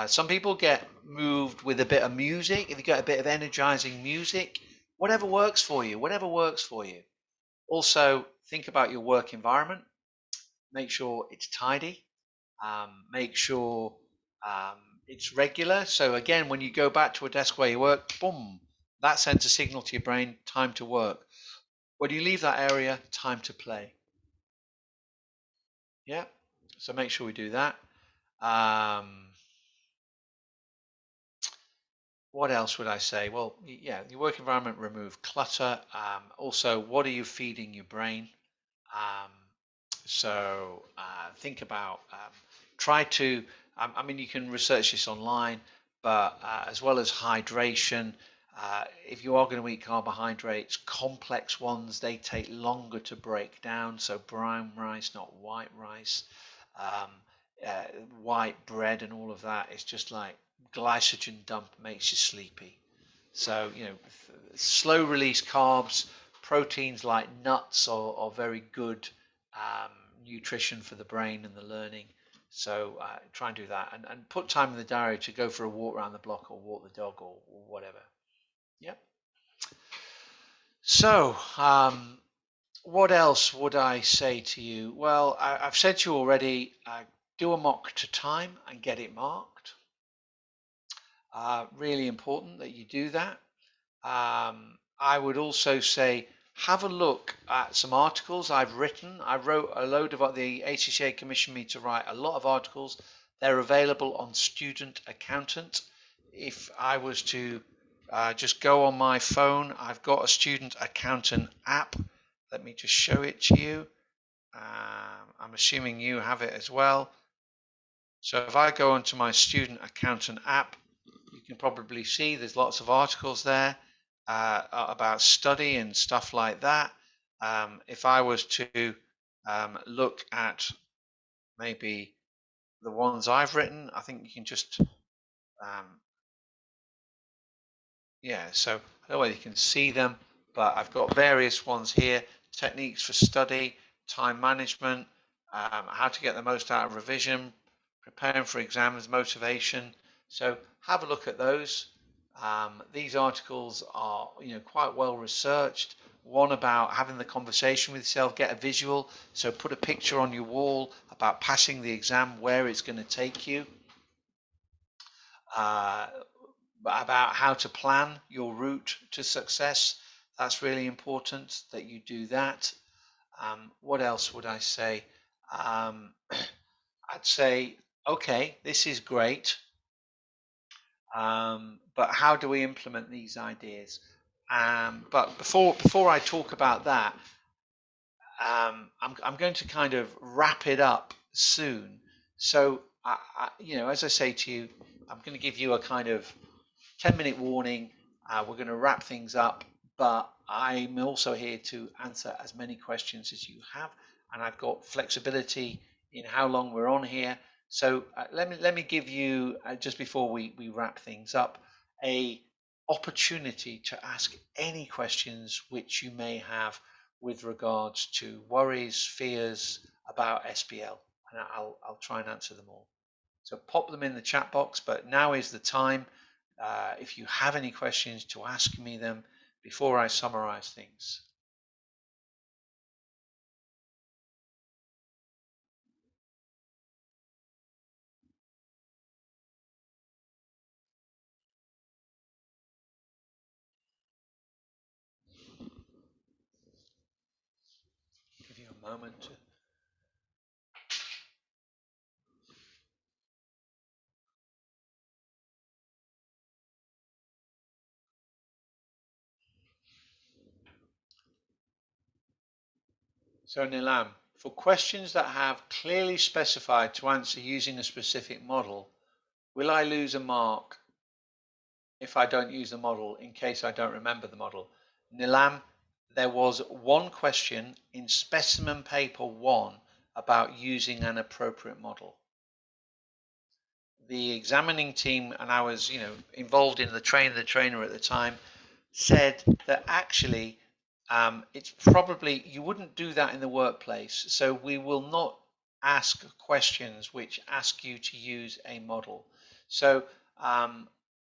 Some people get moved with a bit of music. If you get a bit of energizing music, whatever works for you, whatever works for you. Also, think about your work environment. Make sure it's tidy. Make sure it's regular. So again, when you go back to a desk where you work, boom, that sends a signal to your brain, time to work. When you leave that area, time to play. Yeah, so make sure we do that. What else would I say? Well, yeah, your work environment, remove clutter. Also, what are you feeding your brain? So think about, try to, I mean, you can research this online, but as well as hydration, if you are going to eat carbohydrates, complex ones, they take longer to break down. So brown rice, not white rice. Um, White bread and all of that is just like glycogen dump, makes you sleepy. So, slow release carbs, proteins like nuts are very good nutrition for the brain and the learning. So try and do that, and put time in the diary to go for a walk around the block or walk the dog or whatever. Yep. So what else would I say to you? Well, I've said to you already, do a mock to time and get it marked. Really important that you do that. I would also say have a look at some articles I've written. I wrote a load of the ACCA commissioned me to write a lot of articles. They're available on Student Accountant. If I was to just go on my phone, I've got a Student Accountant app. Let me just show it to you. I'm assuming you have it as well. So if I go onto my Student Accountant app, you can probably see there's lots of articles there about study and stuff like that. If I was to look at maybe the ones I've written, I think you can just, yeah, so I don't know whether you can see them, but I've got various ones here: techniques for study, time management, how to get the most out of revision, preparing for exams, motivation. So have a look at those. These articles are, quite well researched. One about having the conversation with yourself, get a visual. So put a picture on your wall about passing the exam, where it's going to take you. uh, about how to plan your route to success. That's really important that you do that. What else would I say? Um, I'd say, okay, this is great, but how do we implement these ideas? But before I talk about that, I'm going to kind of wrap it up soon. So, as I say to you, I'm going to give you a kind of 10-minute warning. We're going to wrap things up, but I'm also here to answer as many questions as you have, and I've got flexibility in how long we're on here. So let me give you just before we wrap things up a opportunity to ask any questions which you may have with regards to worries, fears about SBL, and I'll try and answer them all. So pop them in the chat box, but now is the time, if you have any questions, to ask me them before I summarize things. Give you a moment to. So Nilam, for questions that have clearly specified to answer using a specific model, will I lose a mark if I don't use the model in case I don't remember the model? Nilam, there was one question in specimen paper 1 about using an appropriate model. The examining team, and I was, involved in the trainer at the time, said that actually it's probably, you wouldn't do that in the workplace. So we will not ask questions which ask you to use a model. So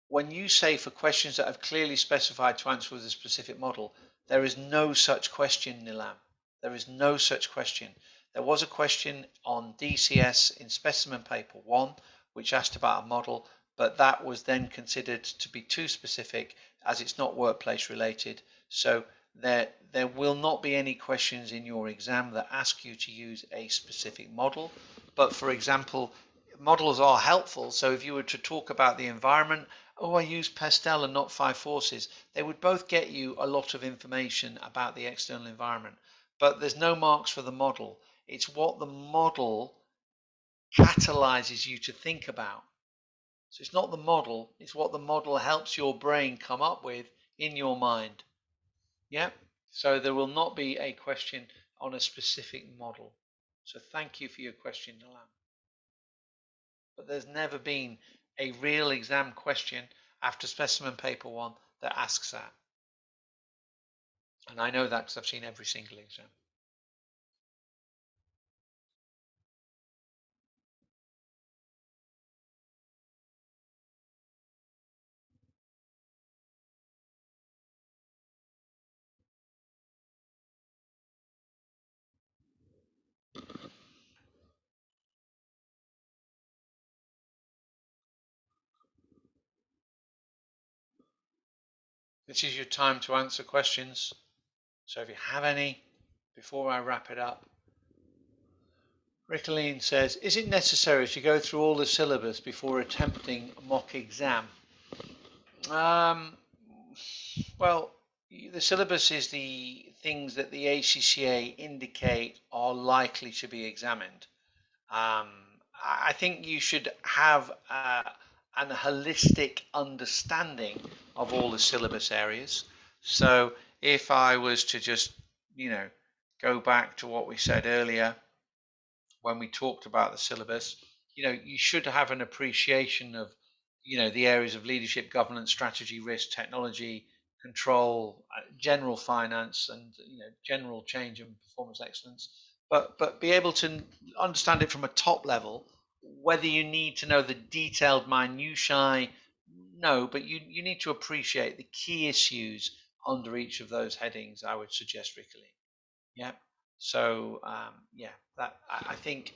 when you say for questions that have clearly specified to answer with a specific model, there is no such question, Nilam. There is no such question. There was a question on DCS in specimen paper 1, which asked about a model, but that was then considered to be too specific as it's not workplace related. So there will not be any questions in your exam that ask you to use a specific model. But for example, models are helpful. So if you were to talk about the environment, oh, I use Purcell and not Five Forces, they would both get you a lot of information about the external environment. But there's no marks for the model. It's what the model catalyzes you to think about. So it's not the model, it's what the model helps your brain come up with in your mind. Yeah? So there will not be a question on a specific model. So thank you for your question, Nalam. But there's never been a real exam question after specimen paper 1 that asks that. And I know that because I've seen every single exam. This is your time to answer questions. So if you have any, before I wrap it up. Rickeline says, is it necessary to go through all the syllabus before attempting a mock exam? Well, the syllabus is the things that the ACCA indicate are likely to be examined. I think you should have an holistic understanding of all the syllabus areas. So if I was to just, go back to what we said earlier when we talked about the syllabus, you should have an appreciation of, the areas of leadership, governance, strategy, risk, technology, control, general finance, and general change and performance excellence. But be able to understand it from a top level. Whether you need to know the detailed minutiae, no, but you need to appreciate the key issues under each of those headings. I would suggest, Rickley. Yeah. So that I think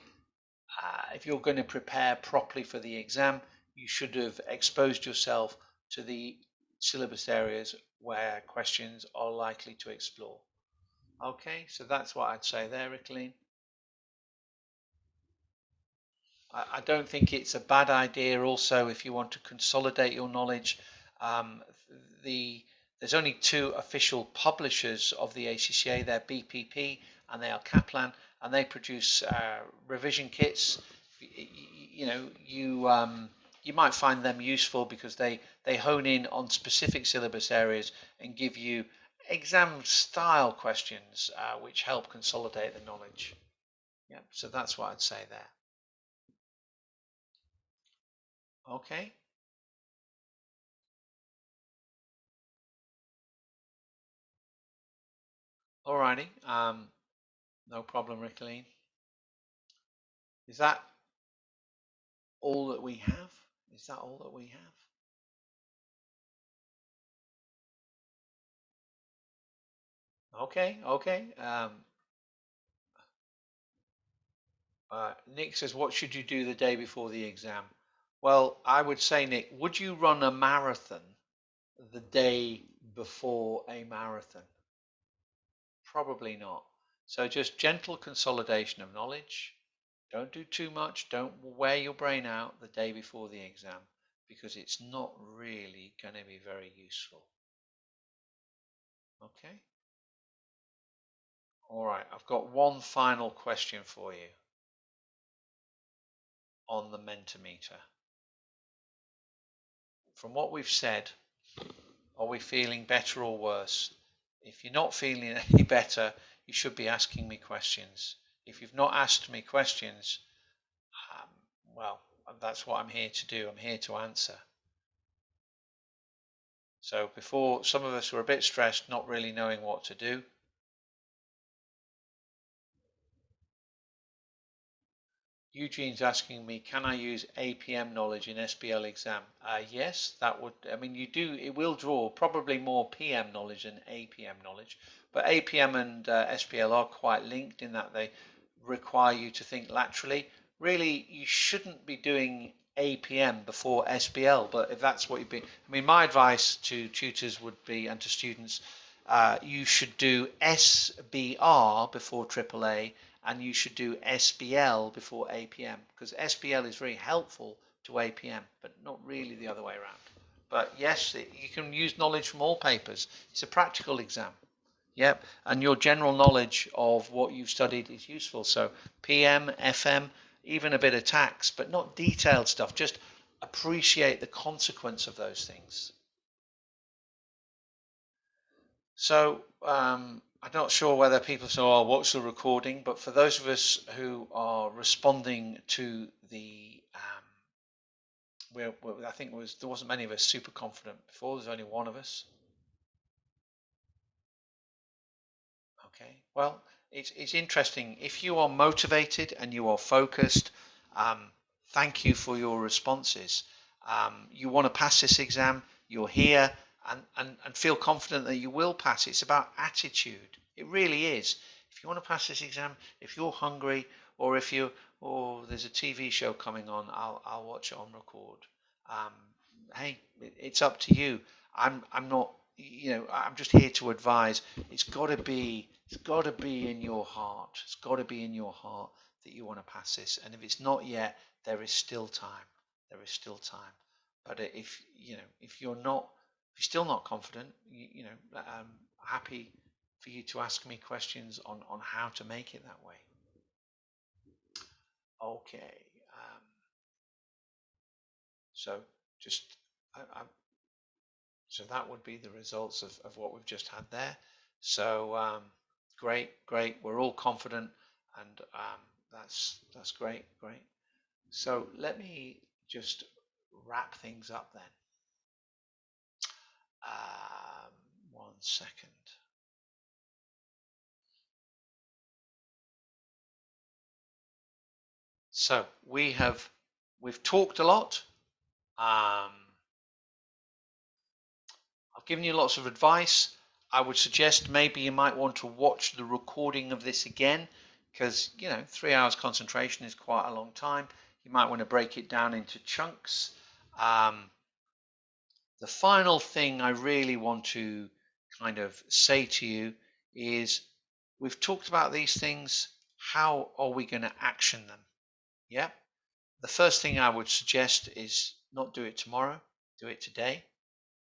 if you're going to prepare properly for the exam, you should have exposed yourself to the syllabus areas where questions are likely to explore. Okay, so that's what I'd say there, Ricolene. I don't think it's a bad idea also if you want to consolidate your knowledge. Um, there's only two official publishers of the ACCA. They're BPP and they are Kaplan, and they produce revision kits. You might find them useful because they hone in on specific syllabus areas and give you exam style questions which help consolidate the knowledge. Yeah, so that's what I'd say there. Okay. Alrighty. No problem, Ricolene. Is that all that we have? Is that all that we have? Okay, okay. Nick says, what should you do the day before the exam? Well, I would say, Nick, would you run a marathon the day before a marathon? Probably not. So just gentle consolidation of knowledge. Don't do too much. Don't wear your brain out the day before the exam because it's not really going to be very useful. Okay. All right. I've got one final question for you on the Mentimeter. From what we've said, are we feeling better or worse? If you're not feeling any better, you should be asking me questions. If you've not asked me questions, well, that's what I'm here to do. I'm here to answer. So before, some of us were a bit stressed, not really knowing what to do. Eugene's asking me, can I use APM knowledge in SBL exam? Yes, that would, I mean, it will draw probably more PM knowledge than APM knowledge, but APM and SBL are quite linked in that they require you to think laterally. Really, you shouldn't be doing APM before SBL, but if that's what you've been, I mean, my advice to tutors would be, and to students, you should do SBR before AAA, and you should do SBL before APM, because SBL is very helpful to APM, but not really the other way around. But yes, you can use knowledge from all papers. It's a practical exam. Yep, and your general knowledge of what you've studied is useful. So PM, FM, even a bit of tax, but not detailed stuff. Just appreciate the consequence of those things. So I'm not sure whether people say, "Oh, watch the recording," but for those of us who are responding to the, I think there wasn't many of us super confident before. There's only one of us. Okay. Well, it's interesting. If you are motivated and you are focused, thank you for your responses. You want to pass this exam. You're here. And feel confident that you will pass. It's about attitude. It really is. If you want to pass this exam, if you're hungry, or if you, or there's a TV show coming on, I'll watch it on record. Hey, it's up to you. I'm not, I'm just here to advise. It's got to be in your heart. It's got to be in your heart that you want to pass this. And if it's not yet, there is still time. There is still time. But if you're still not confident, I'm happy for you to ask me questions on how to make it that way. Okay. So just, so that would be the results of what we've just had there. So great. We're all confident, and that's great. So let me just wrap things up then. 1 second. So we've talked a lot. I've given you lots of advice. I would suggest maybe you might want to watch the recording of this again, because 3 hours concentration is quite a long time. You might want to break it down into chunks. The final thing I really want to kind of say to you is we've talked about these things. How are we going to action them? Yeah. The first thing I would suggest is not do it tomorrow, do it today.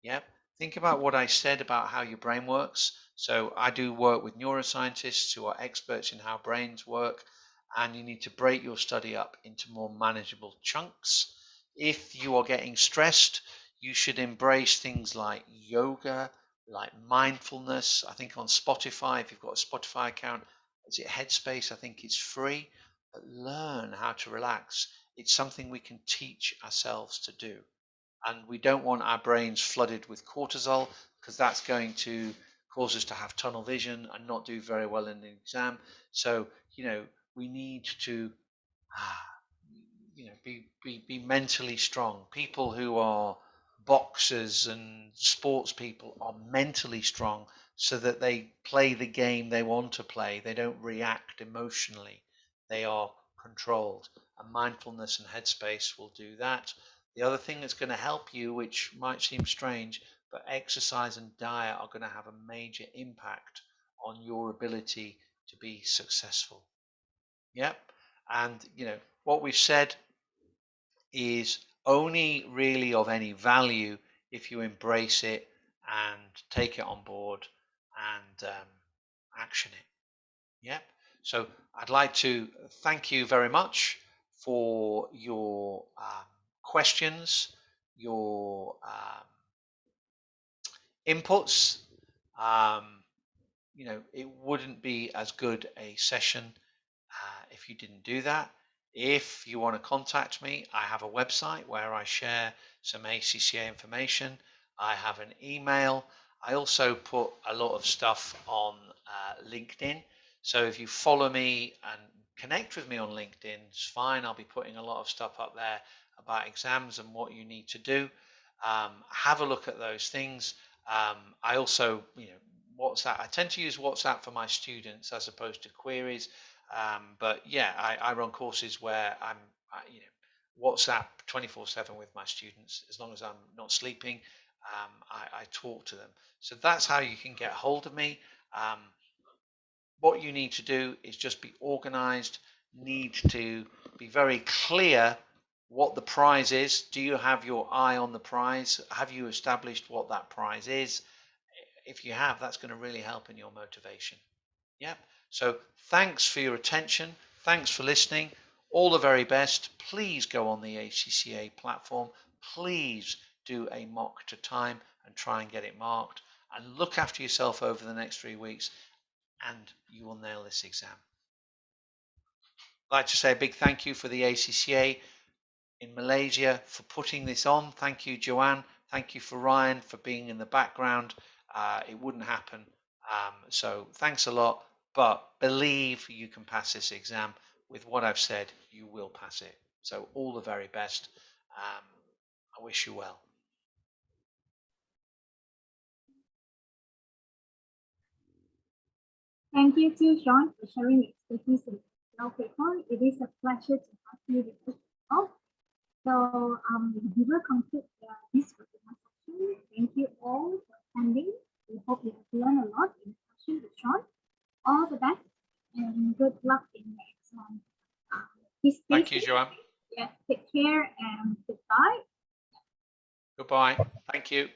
Yeah. Think about what I said about how your brain works. So I do work with neuroscientists who are experts in how brains work, and you need to break your study up into more manageable chunks. If you are getting stressed, you should embrace things like yoga, like mindfulness. I think on Spotify, if you've got a Spotify account, is it Headspace? I think it's free. But learn how to relax. It's something we can teach ourselves to do. And we don't want our brains flooded with cortisol, because that's going to cause us to have tunnel vision and not do very well in the exam. So, we need to be mentally strong. People who are boxers and sports people are mentally strong so that they play the game they want to play. They don't react emotionally. They are controlled. And mindfulness and headspace will do that. The other thing that's going to help you, which might seem strange, but exercise and diet are going to have a major impact on your ability to be successful. Yep. And what we've said is only really of any value if you embrace it and take it on board and action it. Yep. So I'd like to thank you very much for your questions, your inputs. It wouldn't be as good a session if you didn't do that. If you want to contact me, I have a website where I share some ACCA information. I have an email. I also put a lot of stuff on LinkedIn. So if you follow me and connect with me on LinkedIn, it's fine. I'll be putting a lot of stuff up there about exams and what you need to do. Have a look at those things. I also, WhatsApp. I tend to use WhatsApp for my students as opposed to queries. But yeah, I run courses where I'm, WhatsApp 24/7 with my students. As long as I'm not sleeping, I talk to them. So that's how you can get hold of me. What you need to do is just be organized, need to be very clear what the prize is. Do you have your eye on the prize? Have you established what that prize is? If you have, that's going to really help in your motivation. Yep. So thanks for your attention. Thanks for listening. All the very best. Please go on the ACCA platform. Please do a mock to time and try and get it marked. And look after yourself over the next 3 weeks, and you will nail this exam. I'd like to say a big thank you for the ACCA in Malaysia for putting this on. Thank you, Joanne. Thank you for Ryan for being in the background. It wouldn't happen. So thanks a lot. But believe you can pass this exam. With what I've said, you will pass it. So all the very best. I wish you well. Thank you to Sean for sharing expertise in SBL paper. It is a pleasure to have you with us all. So we will conclude this webinar session. Thank you all for attending. We hope you have learned a lot in the session with Sean. All the best and good luck in the exam. Thank you, Joanne. Yeah, take care and goodbye. Goodbye. Thank you.